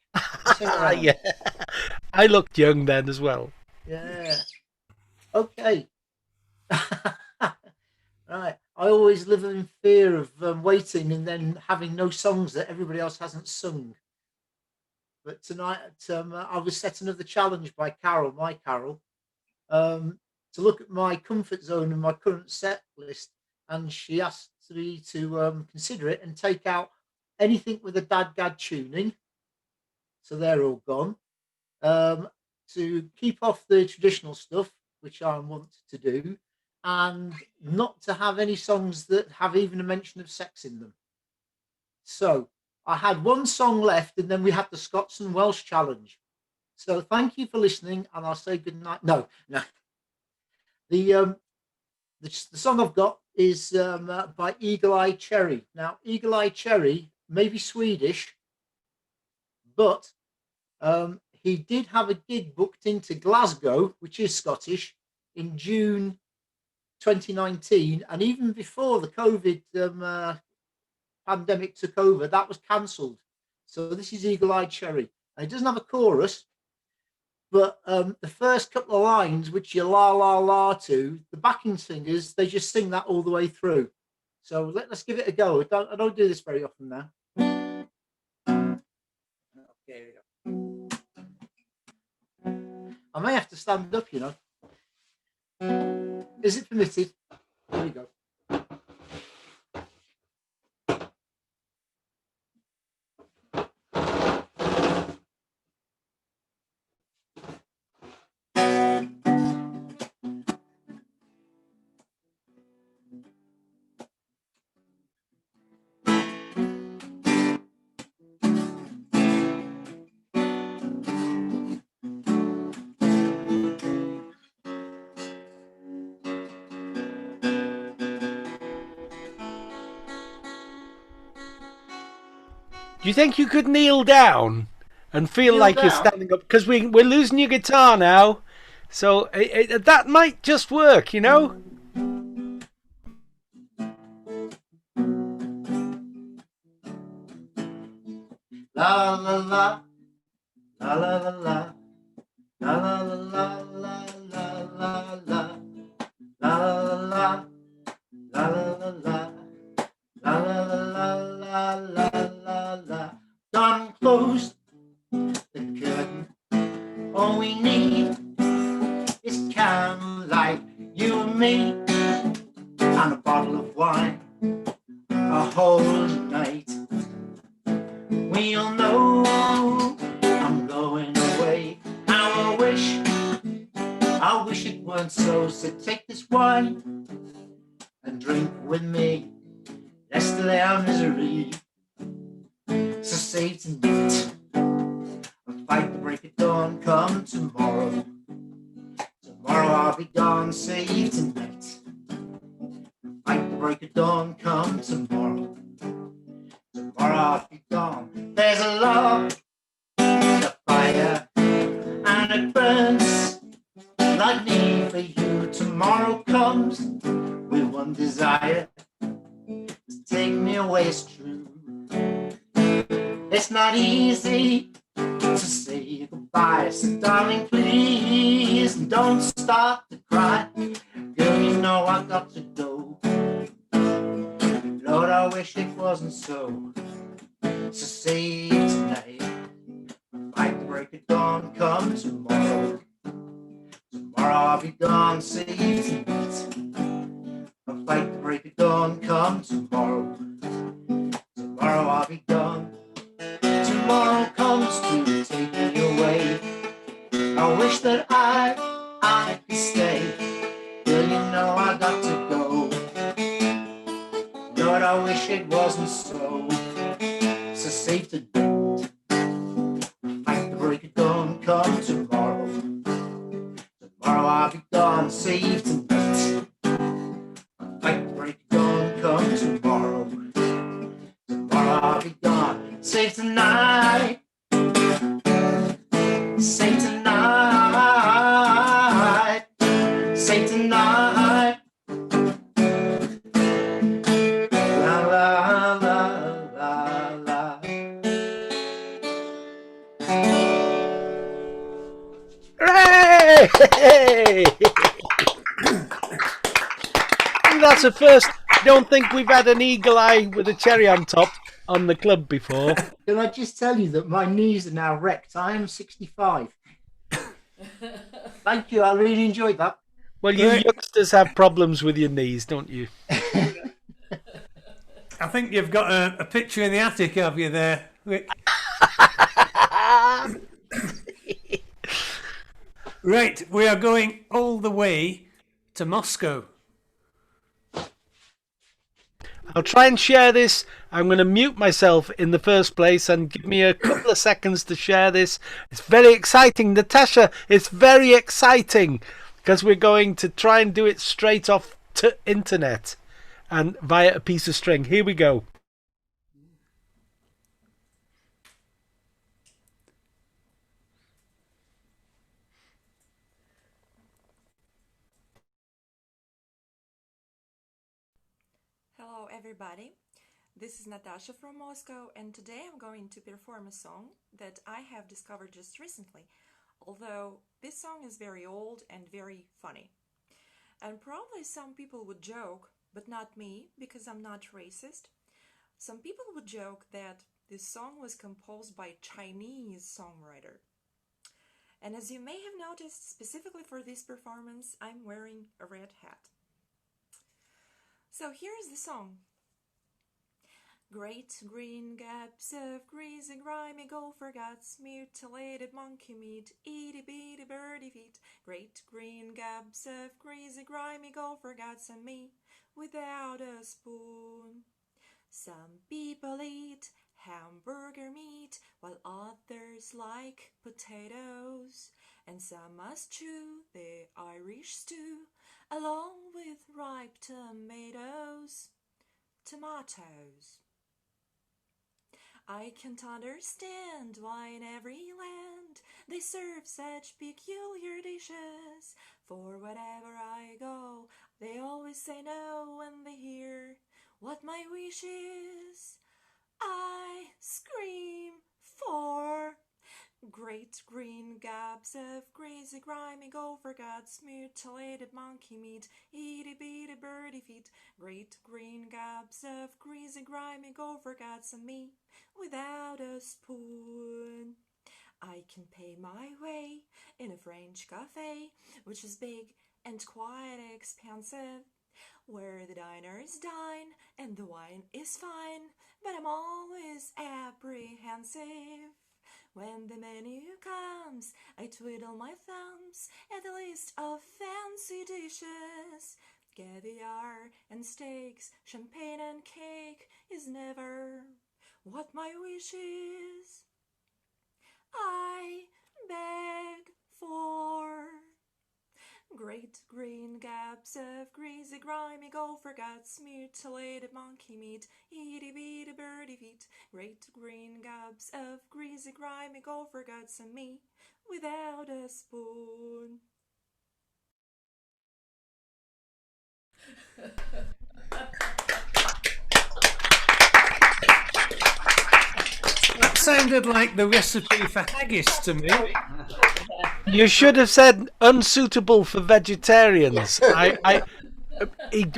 Yeah. I looked young then as well. Yeah. Okay. Right. I always live in fear of waiting and then having no songs that everybody else hasn't sung. But tonight, I was set another challenge by Carol, my Carol, to look at my comfort zone and my current set list. And she asked me to consider it and take out anything with a dad-gad tuning. So they're all gone. To keep off the traditional stuff, which I want to do, and not to have any songs that have even a mention of sex in them. So I had one song left, and then we had the Scots and Welsh challenge. So thank you for listening, and I'll say good night. No. The song I've got is by Eagle Eye Cherry. Now, Eagle Eye Cherry may be Swedish, but he did have a gig booked into Glasgow, which is Scottish, in June 2019, and even before the COVID pandemic took over, that was cancelled. So this is Eagle Eye Cherry, and it doesn't have a chorus, but the first couple of lines, which you la la la to, the backing singers, they just sing that all the way through. So let's give it a go. I don't do this very often now. Okay, I may have to stand up, you know. Is it permitted? Here we go. Do you think you could kneel down and feel Kneel like you're down? standing up? Because we're losing your guitar now. So that might just work, you know? La la la, la la la la, la la la la la la la la, la la la, la la la la, la la la la la la la. Done closed the curtain. All we need is candlelight, you and me, and a bottle of wine, a whole night. We all know I'm going away. How I wish it weren't so. So take this wine and drink with me. Let's delay our misery. So save tonight and fight the break of dawn. Come tomorrow. Tomorrow I'll be gone. Save tonight and fight the break of dawn. Come tomorrow. Tomorrow I'll be gone. There's a love, a fire, and it burns like me for you. Tomorrow comes with one desire, to take me away. It's true. It's not easy to say goodbye. So darling, please don't stop to cry. Girl, you know I got to go. Lord, I wish it wasn't so. So save tonight, fight the break of dawn. Come tomorrow. Tomorrow I'll be gone. Save tonight, fight the break of dawn. Come tomorrow. Tomorrow I'll be gone. Tomorrow comes to take me away. I wish that I could stay. Girl, you know I got to go. Lord, I wish it wasn't so. So save the date. Fight the break of dawn. Come tomorrow. Tomorrow I'll be gone. Save tonight. Hey! That's a first. I don't think we've had an eagle eye with a cherry on top on the club before. Can I just tell you that my knees are now wrecked? I am 65. Thank you. I really enjoyed that. Well, you youngsters have problems with your knees, don't you? I think you've got a picture in the attic, have you there, Rick? Right, we are going all the way to Moscow. I'll try and share this. I'm going to mute myself in the first place and give me a couple of seconds to share this. It's very exciting, Natasha. It's very exciting because we're going to try and do it straight off to internet and via a piece of string. Here we go. Hello everybody, this is Natasha from Moscow, and today I'm going to perform a song that I have discovered just recently, although this song is very old and very funny. And probably some people would joke, but not me, because I'm not racist. Some people would joke that this song was composed by a Chinese songwriter. And as you may have noticed, specifically for this performance, I'm wearing a red hat. So here is the song. Great green gaps of greasy grimy gopher guts, mutilated monkey meat, itty bitty birdie feet. Great green gaps of greasy grimy gopher guts, and me without a spoon. Some people eat hamburger meat while others like potatoes, and some must chew the Irish stew along with ripe tomatoes. Tomatoes. I can't understand why in every land they serve such peculiar dishes. For wherever I go, they always say no when they hear what my wish is. I scream for great green gabs of greasy grimy gopher guts, mutilated monkey meat, itty bitty birdie feet. Great green gabs of greasy grimy gopher guts, and me without a spoon. I can pay my way in a French cafe, which is big and quite expensive, where the diners dine and the wine is fine, but I'm always apprehensive. When the menu comes, I twiddle my thumbs at the list of fancy dishes. Caviar and steaks, champagne and cake is never what my wish is. I beg for great green gabs of greasy grimy gopher guts, mutilated monkey meat, itty bitty birdie feet. Great green gabs of greasy grimy gopher guts, and me without a spoon. That sounded like the recipe for haggis to me. You should have said unsuitable for vegetarians.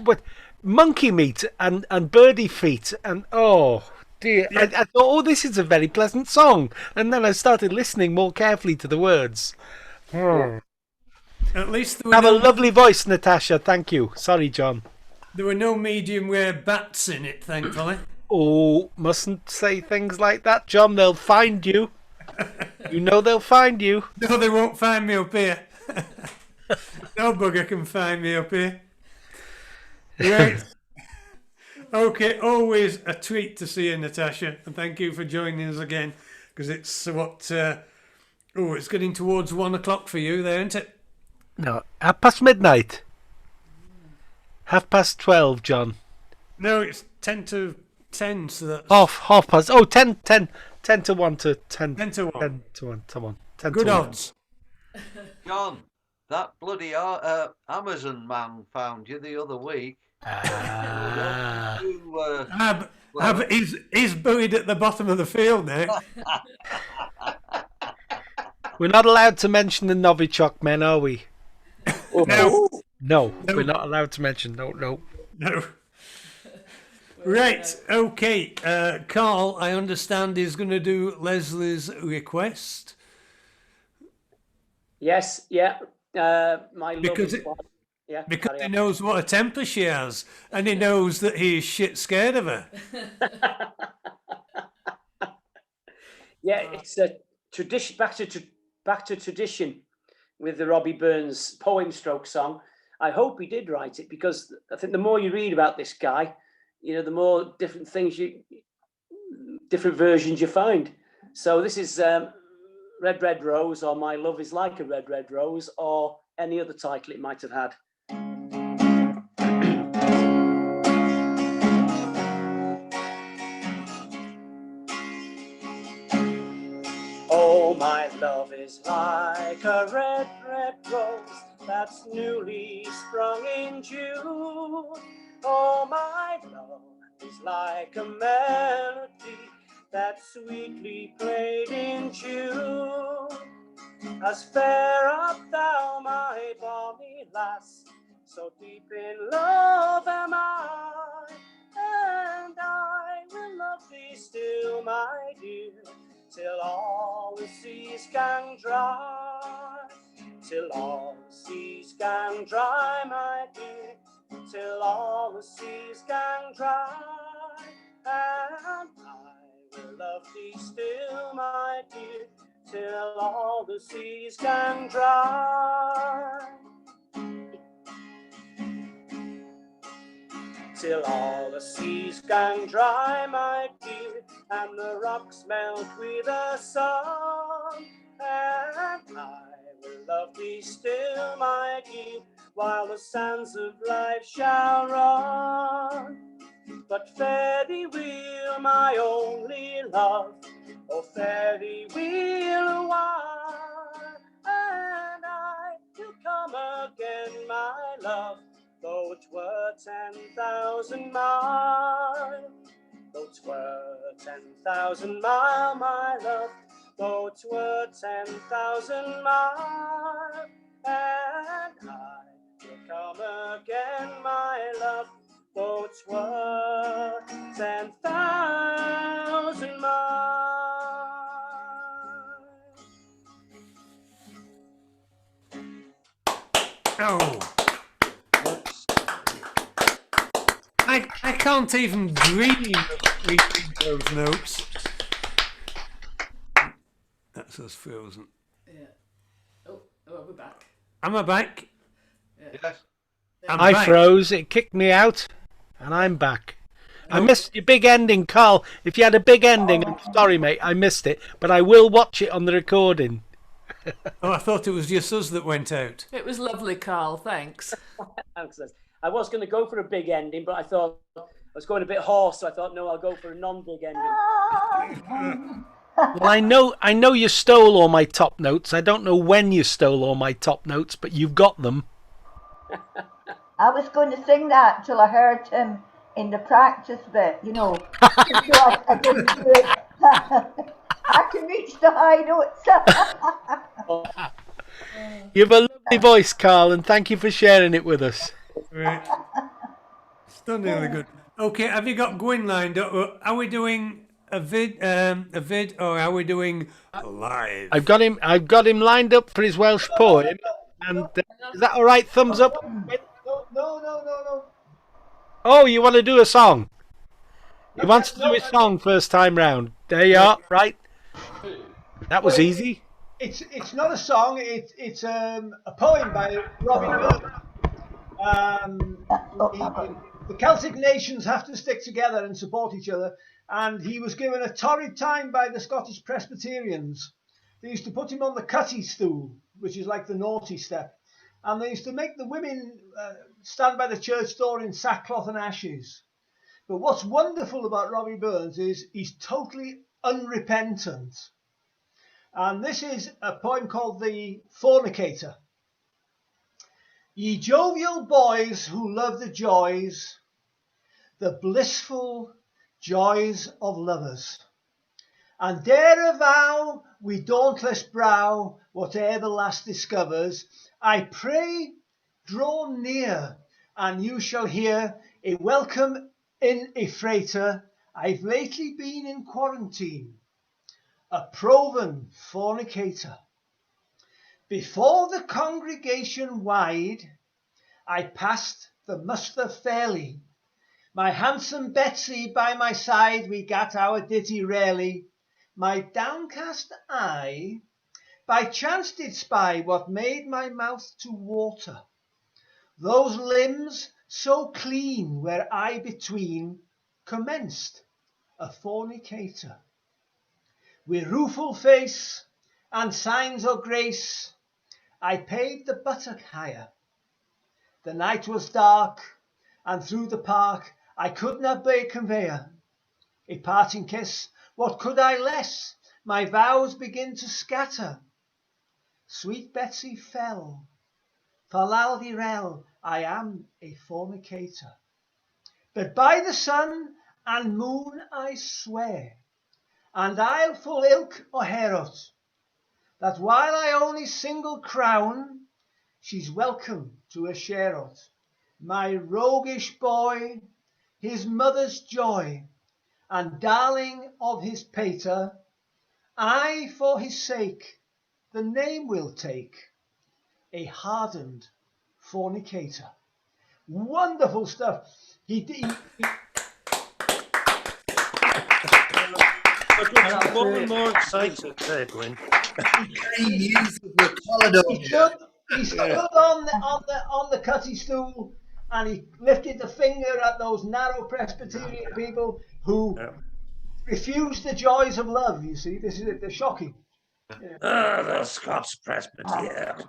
What monkey meat and birdie feet and oh dear! I thought, oh, this is a very pleasant song, and then I started listening more carefully to the words. At least have a lovely voice, Natasha. Thank you. Sorry, John. There were no medium rare bats in it, thankfully. Oh, mustn't say things like that, John. They'll find you. You know they'll find you. No, they won't find me up here. No bugger can find me up here. Right. Okay, always a treat to see you, Natasha, and thank you for joining us again, because it's it's getting towards 1 o'clock for you there, isn't it? No, midnight. 12:30, John. No, it's 10 to 10, so that's... Half past. Oh, 10 to 1 to 10. 10 to 1. 10 to 1. Come on. 10 Good to 1. odds. John, that bloody Amazon man found you the other week. He's buried at the bottom of the field now. We're not allowed to mention the Novichok men, are we? No. No, we're not allowed to mention. No. Right, okay. Carl, I understand, is going to do Leslie's request. Yes, yeah. My love Because is one. Yeah, Because carry he on. knows what a temper she has, and he knows that he is shit scared of her. Yeah, it's a tradition. Back to tradition with the Robbie Burns poem stroke song. I hope he did write it, because I think the more you read about this guy, the more different versions you find. So this is Red Red Rose, or My Love Is Like a Red Red Rose, or any other title it might have had. Oh, my love is like a red, red rose that's newly sprung in June. Oh, my love is like a melody that's sweetly played in June. As fair art thou, my bonny lass, so deep in love am I, and I will love thee still, my dear, till all the seas can dry, till all the seas can dry, my dear, till all the seas can dry, and I will love thee still, my dear, till all the seas can dry. Till all the seas can dry, my dear, and the rocks melt with the sun, and I will love thee still, my dear, while the sands of life shall run. But fare thee well, my only love, oh fare thee well a while, and I will come again, my love, though 'twere 10,000 miles, though 'twere 10,000 miles, my love, though 'twere 10,000 miles, and I will come again, my love, though 'twere 10,000 miles. Oh. I can't even dream of reaching those notes. That's us frozen. Yeah. Oh, we're back. Am I back? Yeah. I'm I back. froze, it kicked me out, and I'm back. I missed your big ending, Carl. If you had a big ending, I'm sorry, mate, I missed it, but I will watch it on the recording. Oh, I thought it was just us that went out. It was lovely, Carl. Thanks. I was going to go for a big ending, but I thought I was going a bit hoarse, so I thought, no, I'll go for a non-big ending. Well, I know you stole all my top notes. I don't know when you stole all my top notes, but you've got them. I was going to sing that till I heard him in the practice bit, so I didn't do it. I can reach the high notes. You have a lovely voice, Carl, and thank you for sharing it with us. Right. Stunningly good. Okay, have you got Gwyn lined up? Are we doing a vid, or are we doing live? I've got him lined up for his Welsh poem, and is that all right? Thumbs up. No. Oh, you want to do a song? He wants to do his song first time round. There you are, right? That was easy. It's not a song. It's a poem by Robbie Burns. The Celtic nations have to stick together and support each other. And he was given a torrid time by the Scottish Presbyterians. They used to put him on the cutty stool, which is like the naughty step. And they used to make the women stand by the church door in sackcloth and ashes. But what's wonderful about Robbie Burns is he's totally unrepentant. And this is a poem called The Fornicator. Ye jovial boys who love the joys, the blissful joys of lovers. And dare a vow with dauntless brow, whate'er the lass discovers, I pray draw near, and you shall hear a welcome in a freighter. I've lately been in quarantine, a proven fornicator. Before the congregation wide, I passed the muster fairly. My handsome Betsy by my side, we gat our ditty rarely. My downcast eye by chance did spy what made my mouth to water. Those limbs so clean where I between commenced a fornicator. With rueful face and signs of grace, I paid the buttock hire. The night was dark, and through the park I could not bear conveyor. A parting kiss, what could I less? My vows begin to scatter. Sweet Betsy fell. Fal-lal-de-rel, I am a fornicator. But by the sun and moon I swear, and I'll full ilk o' Herod, that while I only single crown, she's welcome to a share o't. My roguish boy, his mother's joy, and darling of his pater, I for his sake the name will take, a hardened fornicator. Wonderful stuff. I'm more and more excited, Edwin. He stood on the cutty stool, and he lifted the finger at those narrow Presbyterian people who refused the joys of love. You see, this is it. They're shocking. Ah, the Scots Presbyterian.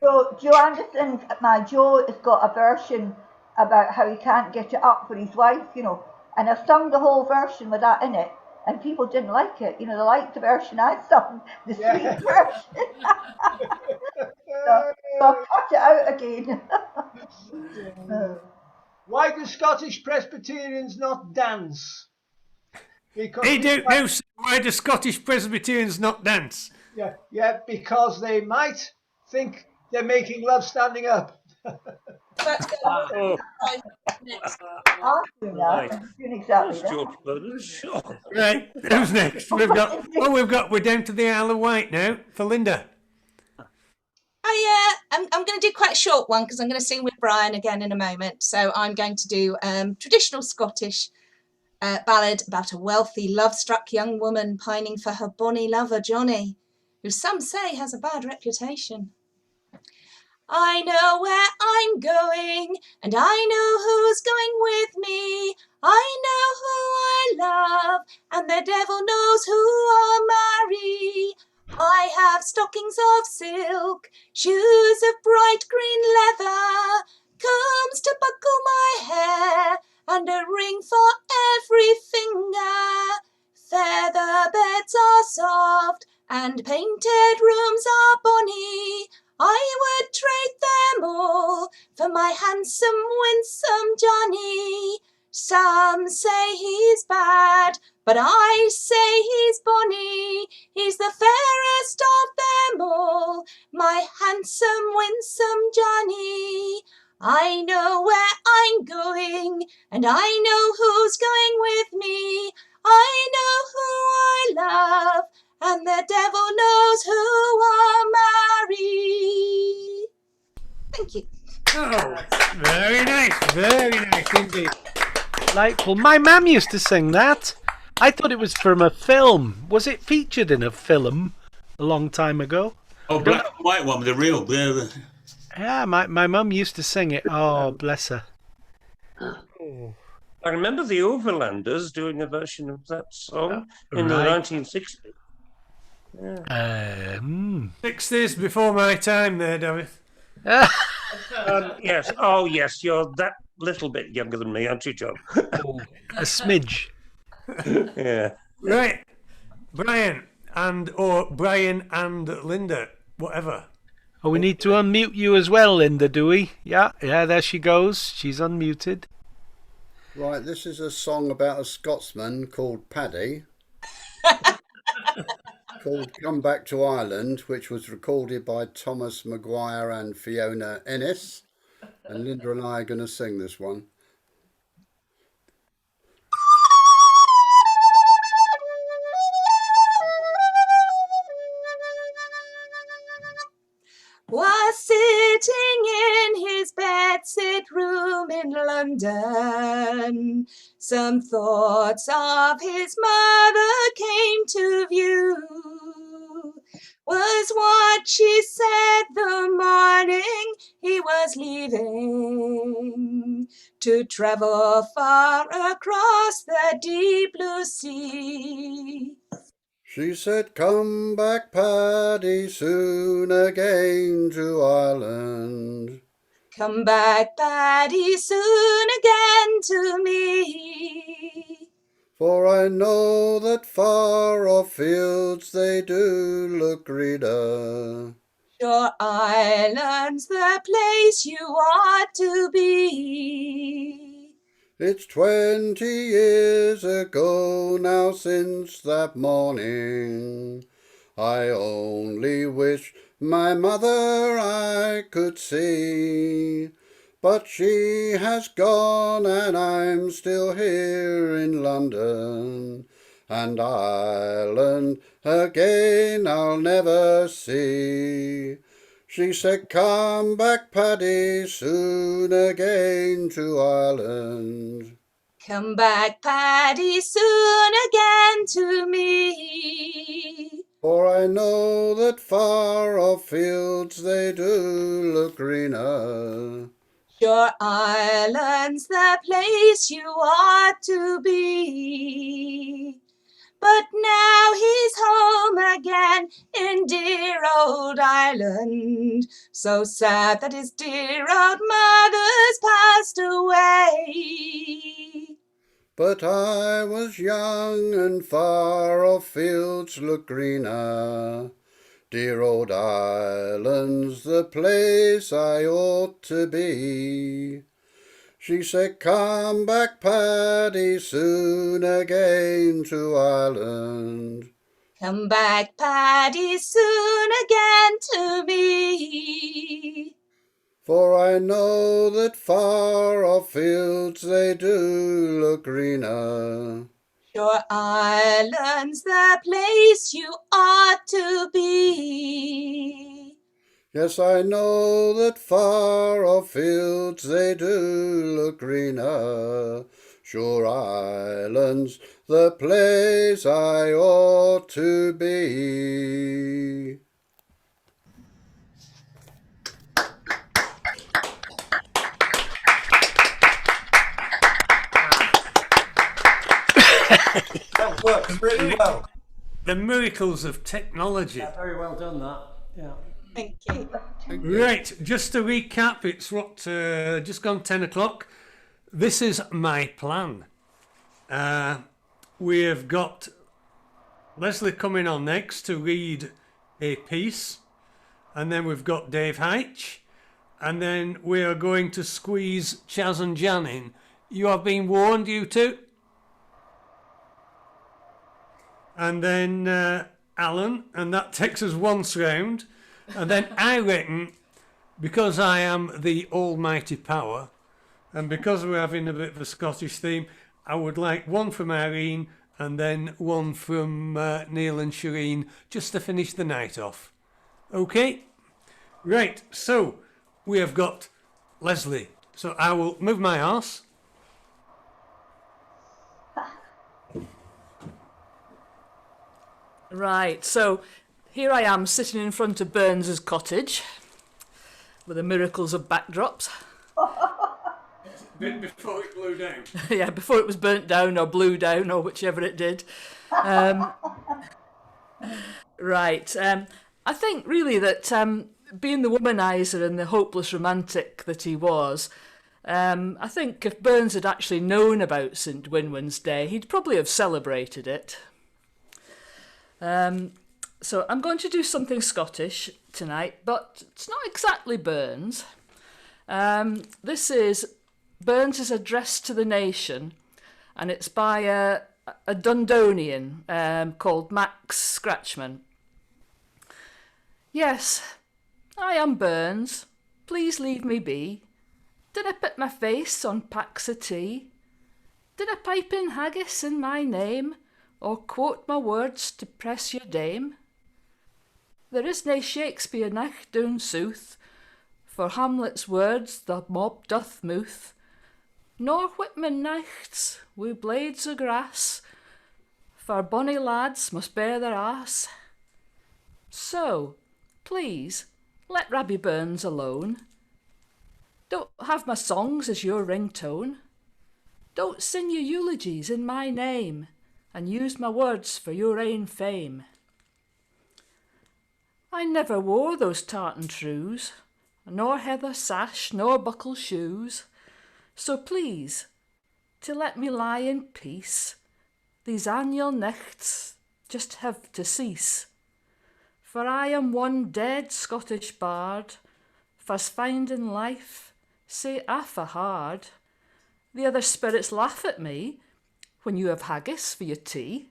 So Joe Anderson's Joe has got a version about how he can't get it up for his wife, and I sung the whole version with that in it, and people didn't like it. They liked the version I sung, the sweet version. so I'll cut it out again. Why do Scottish Presbyterians not dance? Because they don't know. Why do Scottish Presbyterians not dance? Yeah, because they might think they're making love standing up. Right, who's next? We're down to the Isle of Wight now for Linda. I'm going to do quite a short one because I'm going to sing with Brian again in a moment. So I'm going to do traditional Scottish ballad about a wealthy, love-struck young woman pining for her bonny lover Johnny, who some say has a bad reputation. I know where I'm going, and I know who's going with me. I know who I love, and the devil knows who I'll marry. I have stockings of silk, shoes of bright green leather, combs to buckle my hair, and a ring for every finger. Feather beds are soft, and painted rooms are bonny. I would trade them all for my handsome, winsome Johnny. Some say he's bad, but I say he's bonny. He's the fairest of them all, my handsome, winsome Johnny. I know where I'm going, and I know who's going with me. I know who I love, and the devil knows who I'll marry. Thank you. Oh, very nice indeed. Delightful. My mum used to sing that. I thought it was from a film. Was it featured in a film a long time ago? Oh, black and white one with the real. Yeah, my mum used to sing it. Oh, bless her. I remember the Overlanders doing a version of that song in the Right. 1960s. Yeah. 60s before my time there, David. Yes. Oh, yes. You're that little bit younger than me, aren't you, John? A smidge. Yeah. Right. Brian and Linda, whatever. Oh, we need to unmute you as well, Linda, do we? Yeah, there she goes. She's unmuted. Right, this is a song about a Scotsman called Paddy. called Come Back to Ireland, which was recorded by Thomas Maguire and Fiona Ennis. And Linda and I are going to sing this one. Was sitting in his bedsit room in London. Some thoughts of his mother came to view. Was what she said the morning he was leaving to travel far across the deep blue sea. She said, come back, Paddy, soon again to Ireland. Come back, Paddy, soon again to me. For I know that far off fields they do look greener. Your Ireland's the place you ought to be. It's 20 years ago now since that morning. I only wish my mother I could see. But she has gone and I'm still here in London. And Ireland again I'll never see. She said, come back, Paddy, soon again to Ireland. Come back, Paddy, soon again to me. For I know that far off fields they do look greener. Your Ireland's the place you ought to be. But now he's home again in dear old Ireland. So sad that his dear old mother's passed away. But I was young and far off fields look greener. Dear old Ireland's the place I ought to be. She said, come back, Paddy, soon again to Ireland. Come back, Paddy, soon again to me. For I know that far off fields they do look greener. Your Ireland's the place you ought to be. Yes, I know that far off fields they do look greener. Sure, Ireland's the place I ought to be. That works really well. The miracles of technology. Yeah, very well done, that. Yeah. Thank you. Right, just to recap, it's just gone 10 o'clock. This is my plan. We have got Leslie coming on next to read a piece, and then we've got Dave Heitch, and then we are going to squeeze Chaz and Jan in. You have been warned, you two. And then Alan, and that takes us once round. And then I reckon, because I am the almighty power, and because we're having a bit of a Scottish theme, I would like one from Irene and then one from Neil and Shireen, just to finish the night off. Okay? Right, so we have got Leslie. So I will move my arse. Right, so here I am sitting in front of Burns's cottage with the miracles of backdrops. Before it blew down. Yeah, before it was burnt down or blew down or whichever it did. Right, I think really that being the womanizer and the hopeless romantic that he was, I think if Burns had actually known about St Winwan's Day, he'd probably have celebrated it. So I'm going to do something Scottish tonight, but it's not exactly Burns. This is Burns' Address to the Nation, and it's by a Dundonian called Max Scratchman. Yes, I am Burns. Please leave me be. Did I put my face on packs of tea? Did I pipe in haggis in my name, or quote my words to press your dame? There is nae Shakespeare nicht down sooth, for Hamlet's words the mob doth mouth, nor Whitman nichts wi' blades o' grass, for bonny lads must bear their ass. So, please, let Rabbie Burns alone. Don't have my songs as your ringtone. Don't sing your eulogies in my name, and use my words for your ain fame. I never wore those tartan trews, nor heather sash, nor buckle shoes. So please, to let me lie in peace, these annual nichts just have to cease. For I am one dead Scottish bard, fast finding life sae awfu' hard. The other spirits laugh at me when you have haggis for your tea.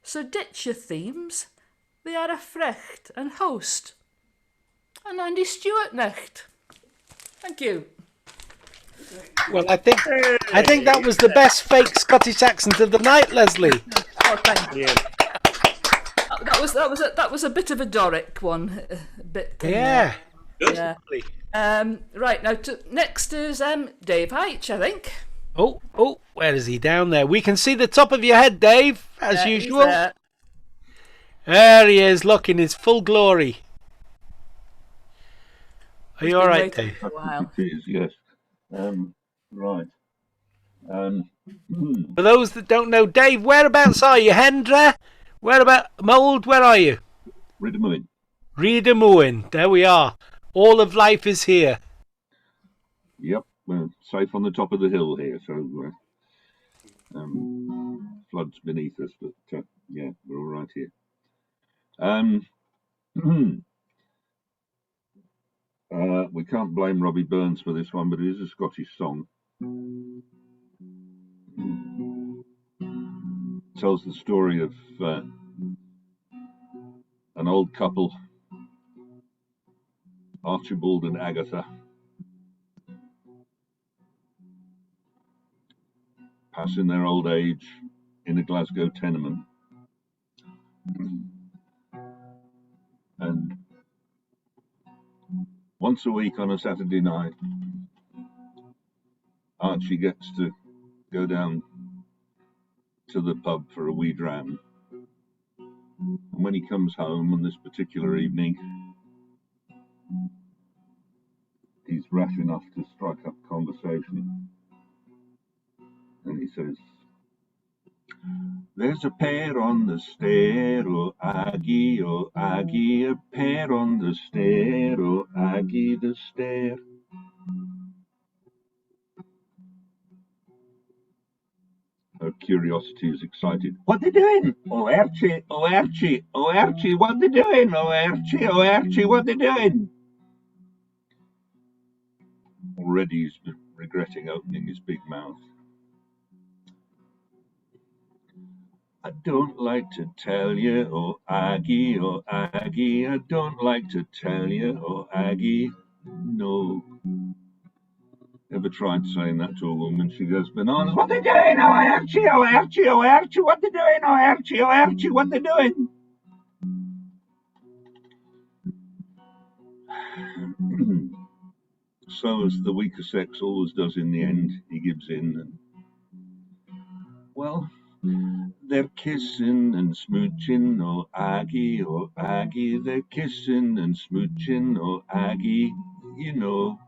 So ditch your themes, they are a frecht and host. And Andy Stewart nicht. Thank you. Well, I think that was the best fake Scottish accent of the night, Leslie. Oh, thank you. That was a bit of a Doric one, a bit. Yeah. Yeah. Right now, next is Dave Heitch, I think. Oh, where is he? Down there. We can see the top of your head, Dave, as usual. There he is, look, in his full glory. Are you all right, Dave? For a while. It is, yes. Right. For those that don't know, Dave, whereabouts are you? Hendra? Mould, where are you? Riedermewin. Riedermewin, there we are. All of life is here. Yep, we're safe on the top of the hill here, so floods beneath us, but yeah, we're all right here. We can't blame Robbie Burns for this one, but it is a Scottish song. It tells the story of an old couple, Archibald and Agatha, passing their old age in a Glasgow tenement. And once a week on a Saturday night, Archie gets to go down to the pub for a wee dram. And when he comes home on this particular evening, he's rash enough to strike up conversation. And he says, "There's a pair on the stair, oh Aggie, a pair on the stair, oh Aggie the stair." Her curiosity is excited. "What they doing? Oh Archie, oh Archie, oh Archie, what they doing? Oh Archie, oh Archie, what they doing?" Already he's regretting opening his big mouth. "I don't like to tell you, oh Aggie, I don't like to tell you, oh Aggie, no." Ever tried saying that to a woman, she goes bananas. "What they doing? Oh Archie, oh Archie, oh Archie, what they doing? Oh Archie, oh Archie, what they doing?" So as the weaker sex always does in the end, he gives in and, well, they're kissing and smooching, oh Aggie, they're kissing and smooching, oh Aggie, you know.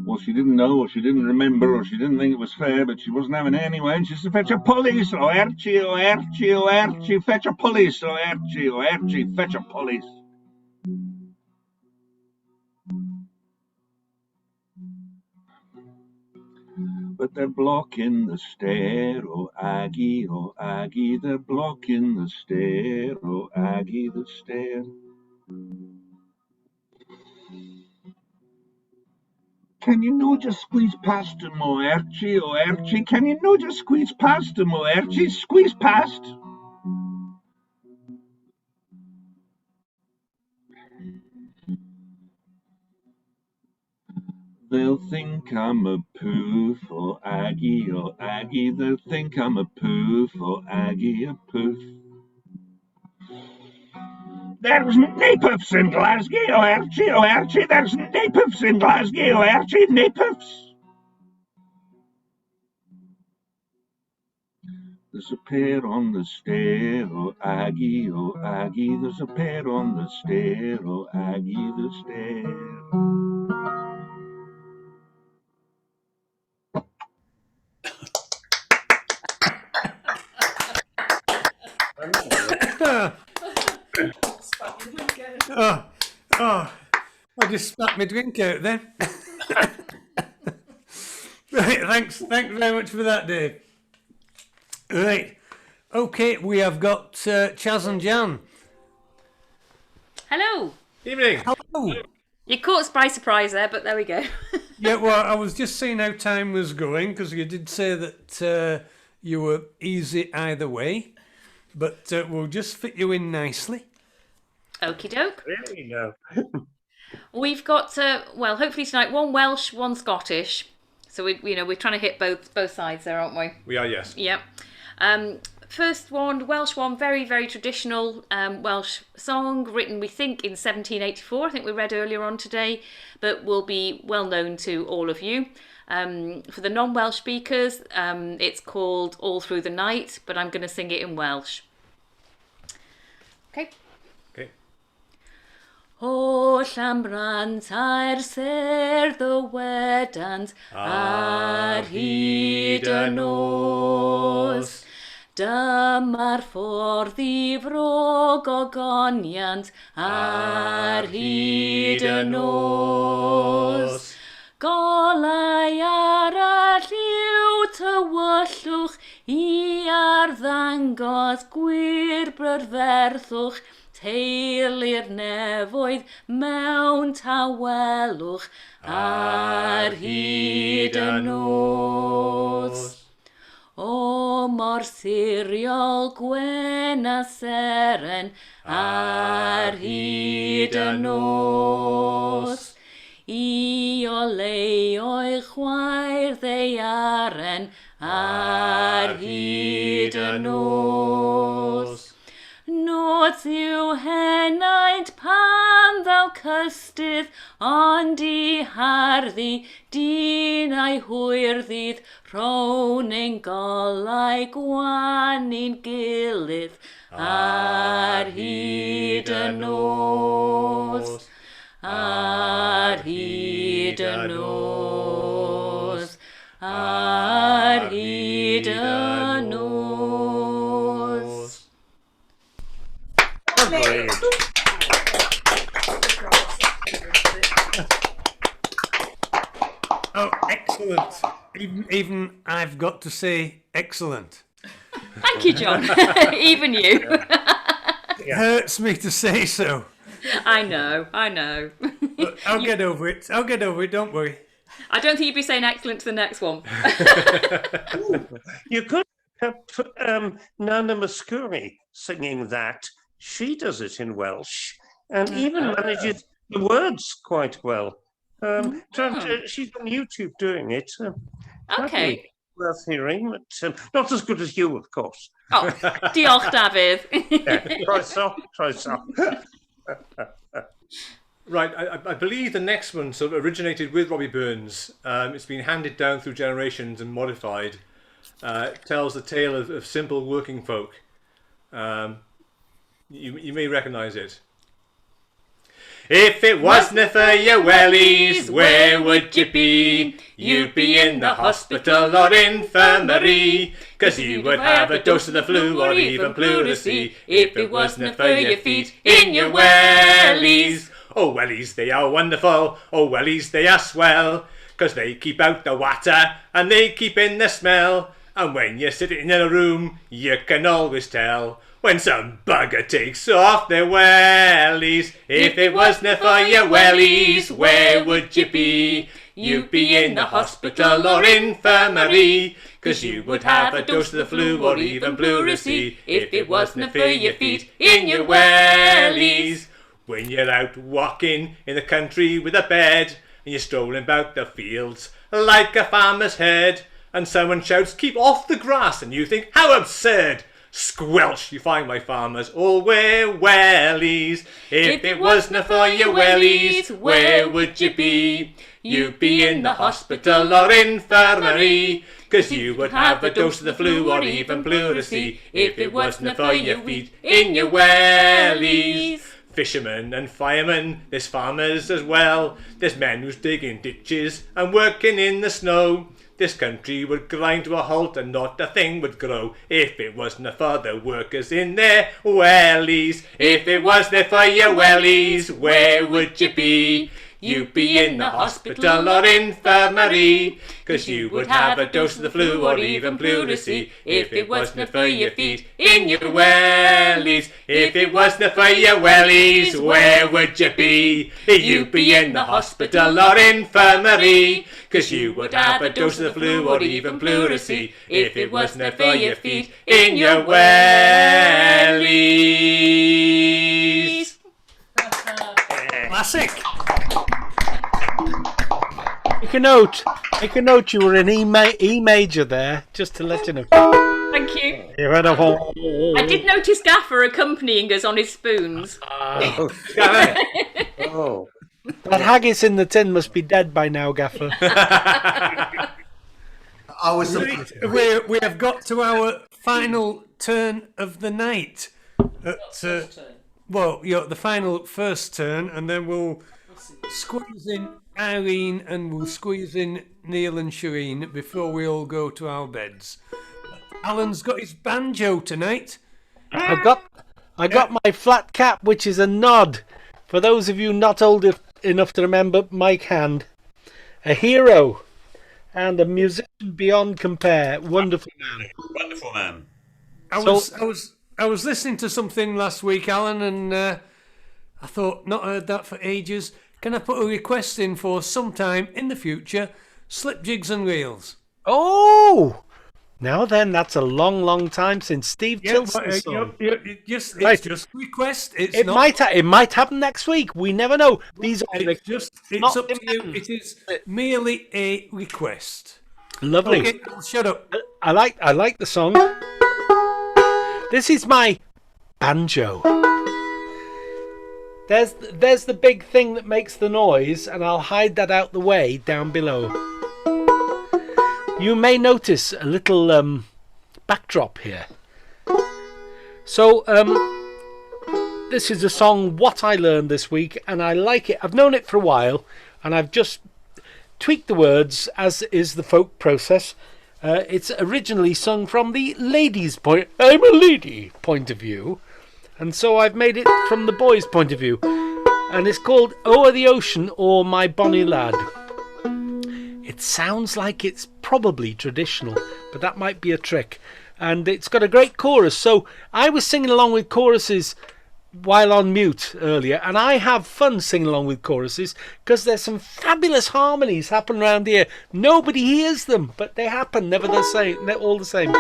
Well, she didn't know, or she didn't remember, or she didn't think it was fair, but she wasn't having it anyway, and she said, "Fetch a police, oh Archie, oh Archie, oh Archie, fetch a police, oh Archie, fetch a police." But they're blocking the stair, oh Aggie, they're blocking the stair, oh Aggie, the stair. Can you no just squeeze past him, oh Archie, can you no just squeeze past him, oh Archie, squeeze past? They'll think I'm a poof, oh Aggie, they'll think I'm a poof, oh Aggie, a poof. There's nae puffs in Glasgow, oh Archie, there's nae puffs in Glasgow, oh Archie, nae puffs. There's a pair on the stair, oh Aggie, there's a pair on the stair, oh Aggie, the stair. I just spat my drink out then. Right, thanks very much for that, Dave. Right, okay, we have got Chaz and Jan. Hello. Evening. Hello. You caught us by surprise there, but there we go. Yeah, well, I was just seeing how time was going, because you did say that you were easy either way, but we'll just fit you in nicely. Okie doke. There we go. We've got, well, hopefully tonight, one Welsh, one Scottish. So we're trying to hit both sides there, aren't we? We are, yes. Yep. First one, Welsh one, very, very traditional Welsh song, written, we think, in 1784. I think we read earlier on today, but will be well known to all of you. For the non-Welsh speakers, it's called All Through the Night, but I'm going to sing it in Welsh. Okay. Okay. O Llambrant a'r serdd o wedant ar hyd y nos. Dyma'r ffordd i frog o goniant ar hyd y nos. Golau ar y lliw tywyllwch i arddangos gwir brydferthwch. Teulu'r nefoedd mewn tawelwch ar hyd y nos. O mor siriol gwen a seren ar hyd y nos. I o leo'i chwaer ddeiaren ar hyd y nos. Nos yw henaint pan thou cystydd, ond I harddi dyn a'i hwyrdydd, rhown ein golau gwan i'n gilydd ar hyd y nos. Ar hyd y nos. Ar hyd y nos. Oh, excellent. Even I've got to say excellent. Thank you, John. Even you. It hurts me to say so. I know. But I'll get over it. Don't worry. I don't think you'd be saying excellent to the next one. You could have Nana Muscuri singing that. She does it in Welsh and even manages the words quite well. She's on YouTube doing it. Okay. Worth hearing, but not as good as you, of course. Oh, diolch, David. Yeah, try so. Right, I believe the next one sort of originated with Robbie Burns. It's been handed down through generations and modified. It tells the tale of simple working folk. You may recognise it. If it wasn't for your wellies, where would you be? You'd be in the hospital or infirmary, 'cause you would have a dose of the flu or even pleurisy. If it wasn't for your feet in your wellies. Oh, wellies, they are wonderful. Oh, wellies, they are swell, 'cause they keep out the water and they keep in the smell. And when you're sitting in a room, you can always tell when some bugger takes off their wellies. If it wasn't for your wellies, where would you be? you'd be in the hospital or infirmary, 'cause you would have a dose of the flu or even pleurisy if it wasn't for your feet in your wellies. When you're out walking in the country with a bed, and you're strolling about the fields like a farmer's head, and someone shouts, keep off the grass, and you think, how absurd! Squelch, you find my farmers all wear wellies. If it wasn't for your wellies, where would you be? You'd be in the hospital or infirmary, 'cause you would have a dose of the flu or even pleurisy if it wasn't for your feet in your wellies. Fishermen and firemen, there's farmers as well, there's men who's digging ditches and working in the snow. This country would grind to a halt and not a thing would grow if it wasn't for the workers in their wellies. If it wasn't for your wellies, where would you be? You'd be in the hospital or infirmary, 'cause you would have a dose of the flu or even pleurisy if it wasn't for your feet in your wellies. If it wasn't for your wellies, where would you be? You'd be in the hospital or infirmary, 'cause you would have a dose of the flu or even pleurisy if it wasn't for your feet in your wellies. Classic. Make a note. You were in E major there, just to let you know. Thank you. You had a whole. I did notice Gaffer accompanying us on his spoons. Oh. That haggis in the tin must be dead by now, Gaffer. We have got to our final turn of the night. The final first turn, and then we'll squeeze in Eileen and we'll squeeze in Neil and Shireen before we all go to our beds. Alan's got his banjo tonight. I got my flat cap, which is a nod for those of you not old enough to remember Mike Hand, a hero and a musician beyond compare. Wonderful man. Wonderful man. I was listening to something last week, Alan, and I thought, not heard that for ages. Can I put a request in for sometime in the future, slip jigs and reels? Oh! Now then, that's a long, long time since Steve Tilson's song. It's Right. just request. It might happen next week. We never know. These are It's up to you. It is merely a request. Lovely. Okay, shut up. I like the song. This is my banjo. There's the big thing that makes the noise, and I'll hide that out the way down below. You may notice a little backdrop here. So this is a song What I Learned this week, and I like it. I've known it for a while, and I've just tweaked the words, as is the folk process. It's originally sung from the ladies' point. I'm a lady point of view. And so I've made it from the boys' point of view. And it's called O'er the Ocean or My Bonny Lad. It sounds like it's probably traditional, but that might be a trick. And it's got a great chorus. So I was singing along with choruses while on mute earlier, and I have fun singing along with choruses because there's some fabulous harmonies happen around here. Nobody hears them, but they happen. They're all the same.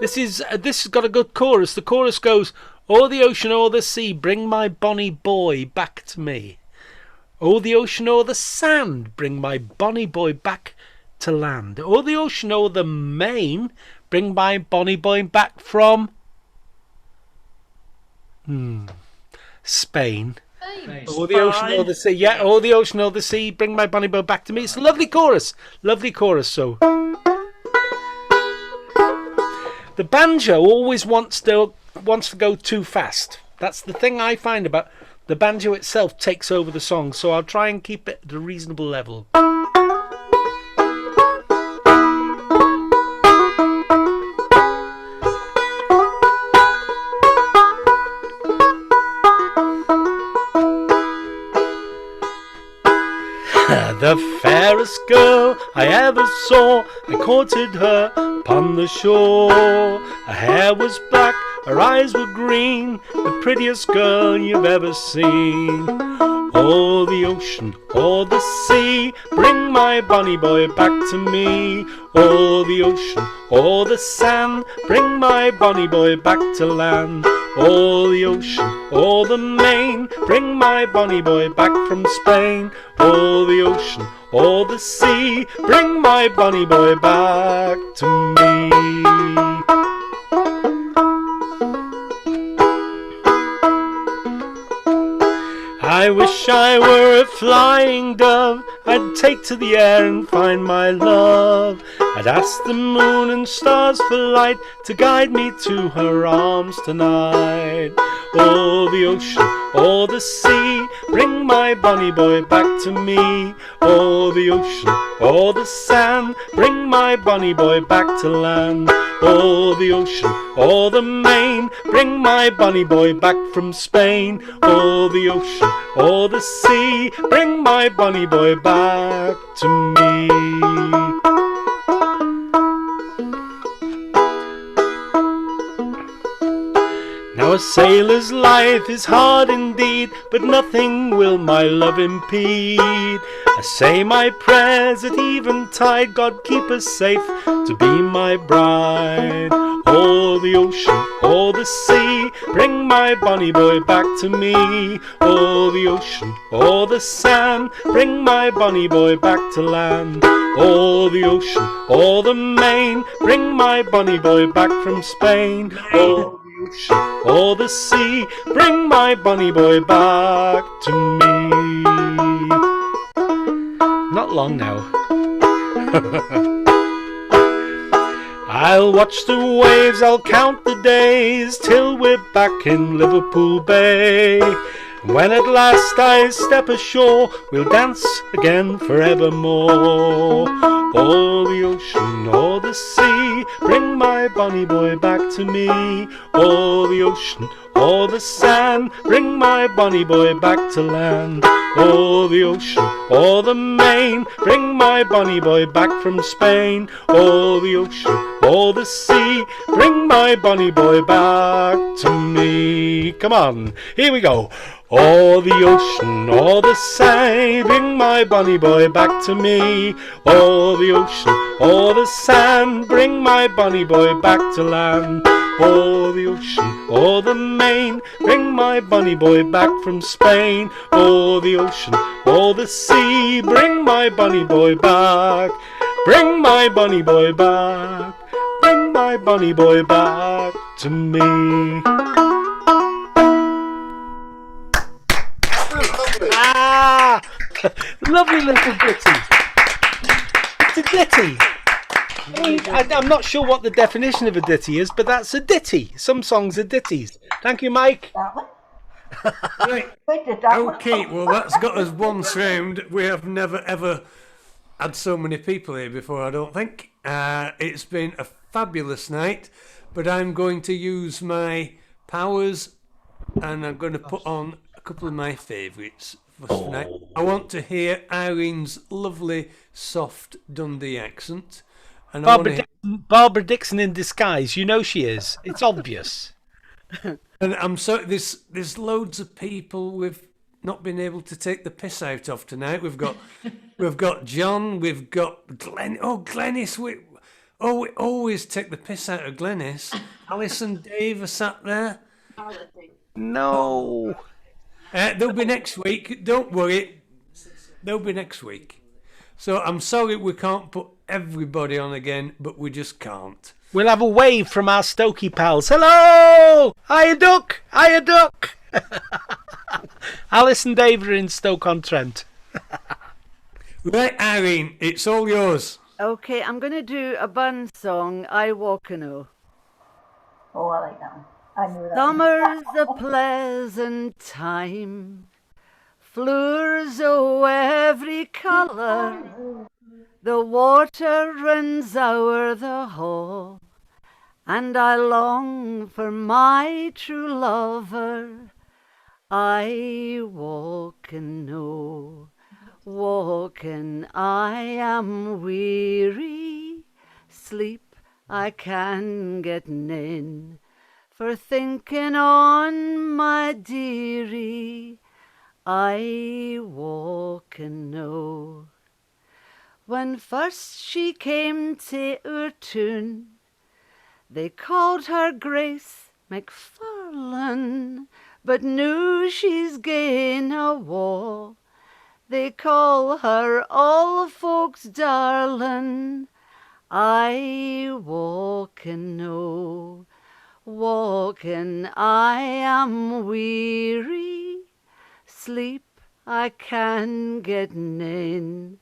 This has got a good chorus. The chorus goes, "O'er the ocean, o'er the sea, bring my bonny boy back to me. O'er the ocean, o'er the sand, bring my bonny boy back to land. O'er the ocean, o'er the main, bring my bonny boy back from Spain. O'er the ocean, o'er the sea, yeah, o'er the ocean, o'er the sea, bring my bonny boy back to me." It's a lovely chorus. So the banjo always wants to go too fast. That's the thing I find about the banjo itself, takes over the song, so I'll try and keep it at a reasonable level. The fairest girl I ever saw, I courted her upon the shore. Her hair was black, her eyes were green, the prettiest girl you've ever seen. o'er the ocean, o'er the sea, bring my bonny boy back to me. O'er the ocean, o'er the sand, bring my bonny boy back to land. O'er the ocean, o'er the main, bring my bonny boy back from Spain. O'er the ocean, o'er the sea, bring my bonny boy back to me. I wish I were a flying dove, I'd take to the air and find my love. I'd ask the moon and stars for light to guide me to her arms tonight. O'er the ocean, o'er the sea, bring my bonny boy back to me. O'er the ocean, o'er the sand, bring my bonny boy back to land. O'er the ocean, o'er the main, bring my bonny boy back from Spain. O'er the ocean, o'er the sea, bring my bonny boy back to me. Now a sailor's life is hard indeed, but nothing will my love impede. I say my prayers at eventide, God keep us safe to be my bride. O'er the ocean, o'er the sea, bring my bonny boy back to me. O'er the ocean, o'er the sand, bring my bonny boy back to land. O'er the ocean, o'er the main, bring my bonny boy back from Spain. O'er the ocean, o'er the sea, bring my bonny boy back to me. Not long now. I'll watch the waves, I'll count the days till we're back in Liverpool Bay. When at last I step ashore, we'll dance again forevermore. O'er the ocean, o'er the sea, bring my bonny boy back to me. O'er the ocean, o'er the sand, bring my bonny boy back to land. O'er the ocean, o'er the main, bring my bonny boy back from Spain. O'er the ocean, o'er the sea, bring my bonny boy back to me. Come on, here we go. O'er the ocean, o'er the sea, bring my bonny boy back to me. O'er the ocean, o'er the sand, bring my bonny boy back to land. O'er the ocean, o'er the main, bring my bonny boy back from Spain. O'er the ocean, o'er the sea, bring my bonny boy back. Bring my bonny boy back. Bring my bonny boy back to me. Ah, lovely little ditty. It's a ditty. I'm not sure what the definition of a ditty is, but that's a ditty. Some songs are ditties. Thank you, Mike. Right. Okay, well that's got us once round. We have never ever had so many people here before, I don't think. It's been a fabulous night, but I'm going to use my powers and I'm going to put on a couple of my favourites for tonight. I want to hear Irene's lovely, soft Dundee accent. And Barbara Dixon in disguise. You know she is. It's obvious. And I'm sorry, there's loads of people we've not been able to take the piss out of tonight. We've got John, we've got Glenn. Oh, Glennis, we always take the piss out of Glennis. Alice and Dave are sat there. No. They'll be next week. Don't worry. They'll be next week. So I'm sorry we can't put everybody on again, but we just can't. We'll have a wave from our Stokey pals. Hello! Hiya, Duck! Hiya, Duck! Alice and Dave are in Stoke-on-Trent. Right, Irene, it's all yours. Okay, I'm going to do a Burns song, I Walk in O. Oh, I like that one. I knew that. Summer's a pleasant time, flowers o' every colour, the water runs o'er the haw, and I long for my true lover. I walkin' o, walkin', I am weary, sleep I can get in, for thinking on my dearie. I walking know. When first she came to our tune, they called her Grace McFarlane, but now she's gain a war. They call her all folks' darling. I walking know, walking I am weary, sleep I can get none,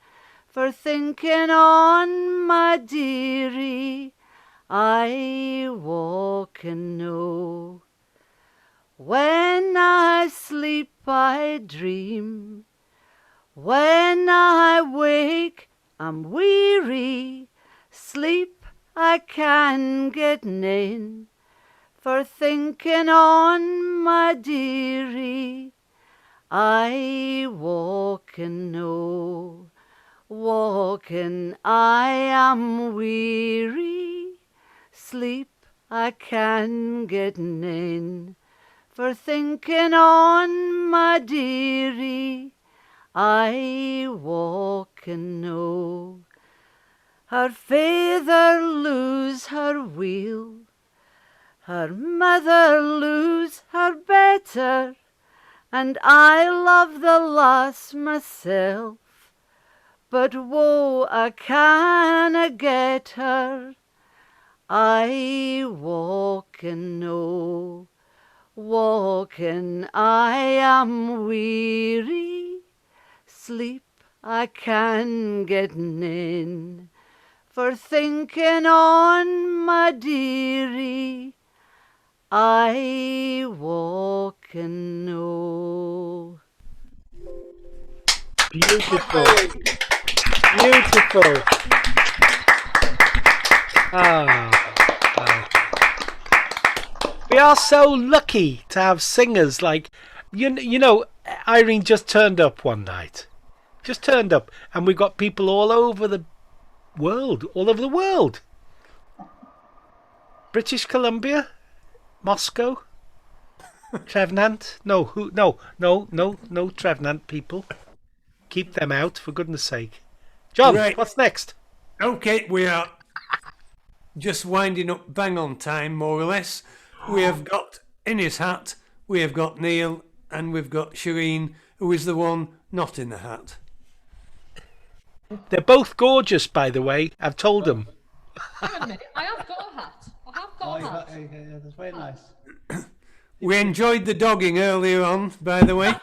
for thinking on my dearie, I walking know. When I sleep I dream, when I wake I'm weary, sleep I can get none, for thinking on my dearie, I walking know. Walking I am weary, sleep I can get none, for thinking on my dearie, I walking know. Her father lose her wheel, her mother lose her better, and I love the lass myself, but woe I canna get her. I walking know, walking I am weary, sleep I can get none, for thinking on my dearie, I walking know. Beautiful. Beautiful. Ah. We are so lucky to have singers like, you know, Irene just turned up one night. Just turned up, and we've got people all over the world. British Columbia, Moscow, Trevenant. No, Trevenant people. Keep them out, for goodness sake. John, Right. what's next? Okay, we are just winding up bang on time, more or less. We have got in his hat, we have got Neil, and we've got Shireen, who is the one not in the hat. They're both gorgeous, by the way. I've told them. Hang on a minute, I have got a hat. I have got a hat. Yeah, that's very nice. We enjoyed the dogging earlier on, by the way.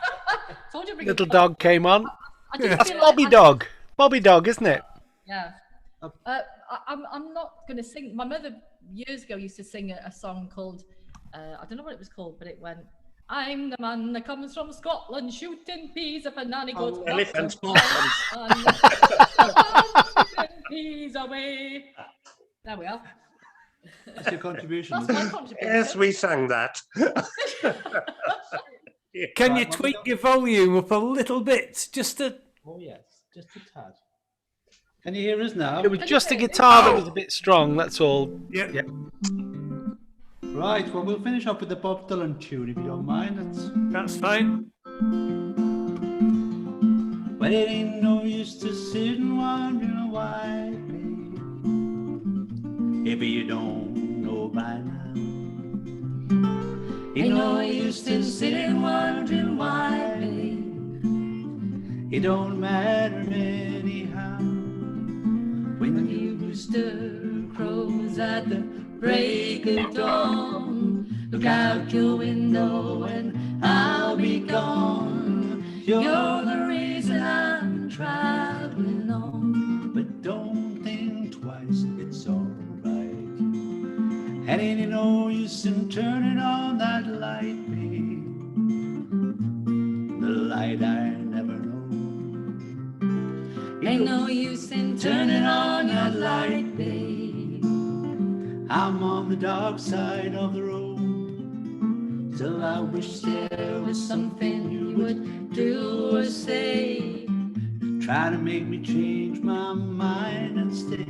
Told you to bring Little it dog came on. I just That's feel Bobby like Dog. Bobby Dog, isn't it? Yeah. I'm not going to sing. My mother years ago used to sing a song called, I don't know what it was called, but it went, I'm the man that comes from Scotland, shooting peas up and nanny goes. Elephant Shooting peas away. There we are. That's your contribution. That's my contribution. Yes, we sang that. Can you tweak your volume up a little bit? Just a... Oh yes, just a tad. Can you hear us now? It was just a guitar that was a bit strong, that's all. Yeah. Yep. Right, well, we'll finish off with the Bob Dylan tune, if you don't mind. That's fine. Well, it ain't no use to sit and wondering why, if you don't know by now. Ain't no use to sit and wondering why, babe. It don't matter anyhow. When the rooster crows at the break of dawn, look out your window and I'll be gone. You're the reason I'm traveling on. But don't think twice, it's alright. And ain't no use in turning on that light, babe. The light I never know. Ain't no use in turning on that light, babe. I'm on the dark side of the road. Still I wish there was something you would do or say, try to make me change my mind and stay.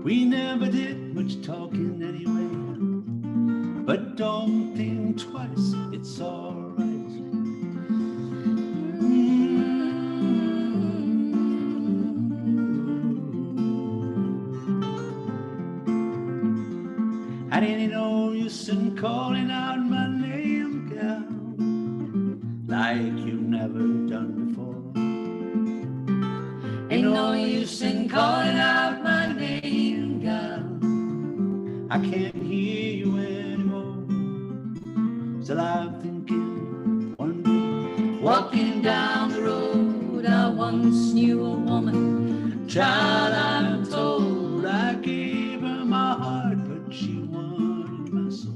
We never did much talking anyway, but don't think twice, it's alright. like you've never done before. Ain't no use in calling out my name, girl. I can't hear you anymore. Still I'm thinking, wondering, Walking down the road, I once knew a woman. Child, I'm told I gave her my heart, but she wanted my soul.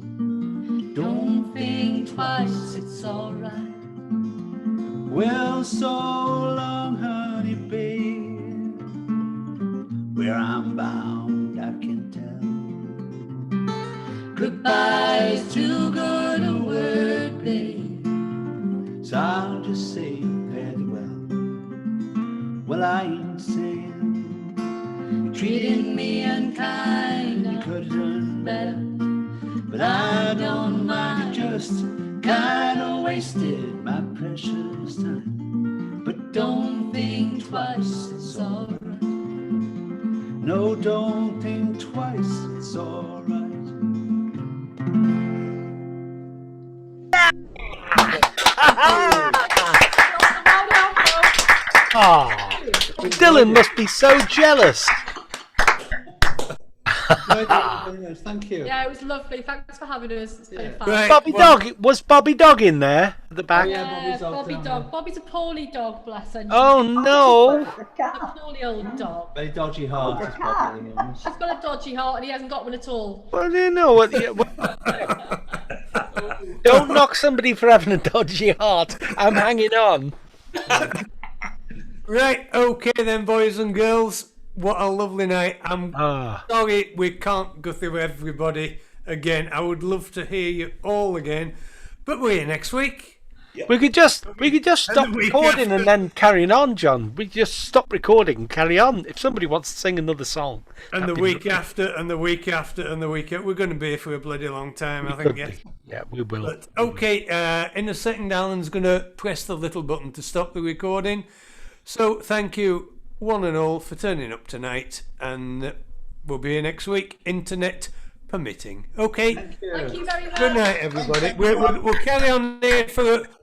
don't think twice, it's alright. Well, so long, honey, babe. Where I'm bound, I can tell. Goodbye's too good a word, babe. So I'll just say fare thee well. Well, I ain't saying Treating me unkind, you could have done better. but I don't mind. You just kinda wasted my precious time. But Don't think twice, it's alright. no, don't think twice, it's alright. Ah, Dylan must be so jealous. Thank you. Yeah, it was lovely. Thanks for having us. It's been fun. Right, Bobby well- Dog, was Bobby Dog in there at the back? Yeah, Bobby Dog. Bobby's a poorly dog, bless her. Oh no! A poorly old dog. Very dodgy heart is Bobby. She's got a dodgy heart and he hasn't got one at all. Well, you know what? Don't knock somebody for having a dodgy heart. I'm hanging on. Right, okay then, boys and girls. What a lovely night. I'm sorry we can't go through everybody again. I would love to hear you all again, but we're here next week. We could just stop the week recording after. and then carry on, John. We just stop recording and carry on. If somebody wants to sing another song, And the that'd be week lovely. after, and the week after, and the week after. We're going to be here for a bloody long time, I think. Yeah. Yeah, we will. But, okay, in a second, Alan's going to press the little button to stop the recording. So thank you, one and all, for turning up tonight, and we'll be here next week, internet permitting. Okay. Thank you very much. Good night, everybody. We'll carry on here for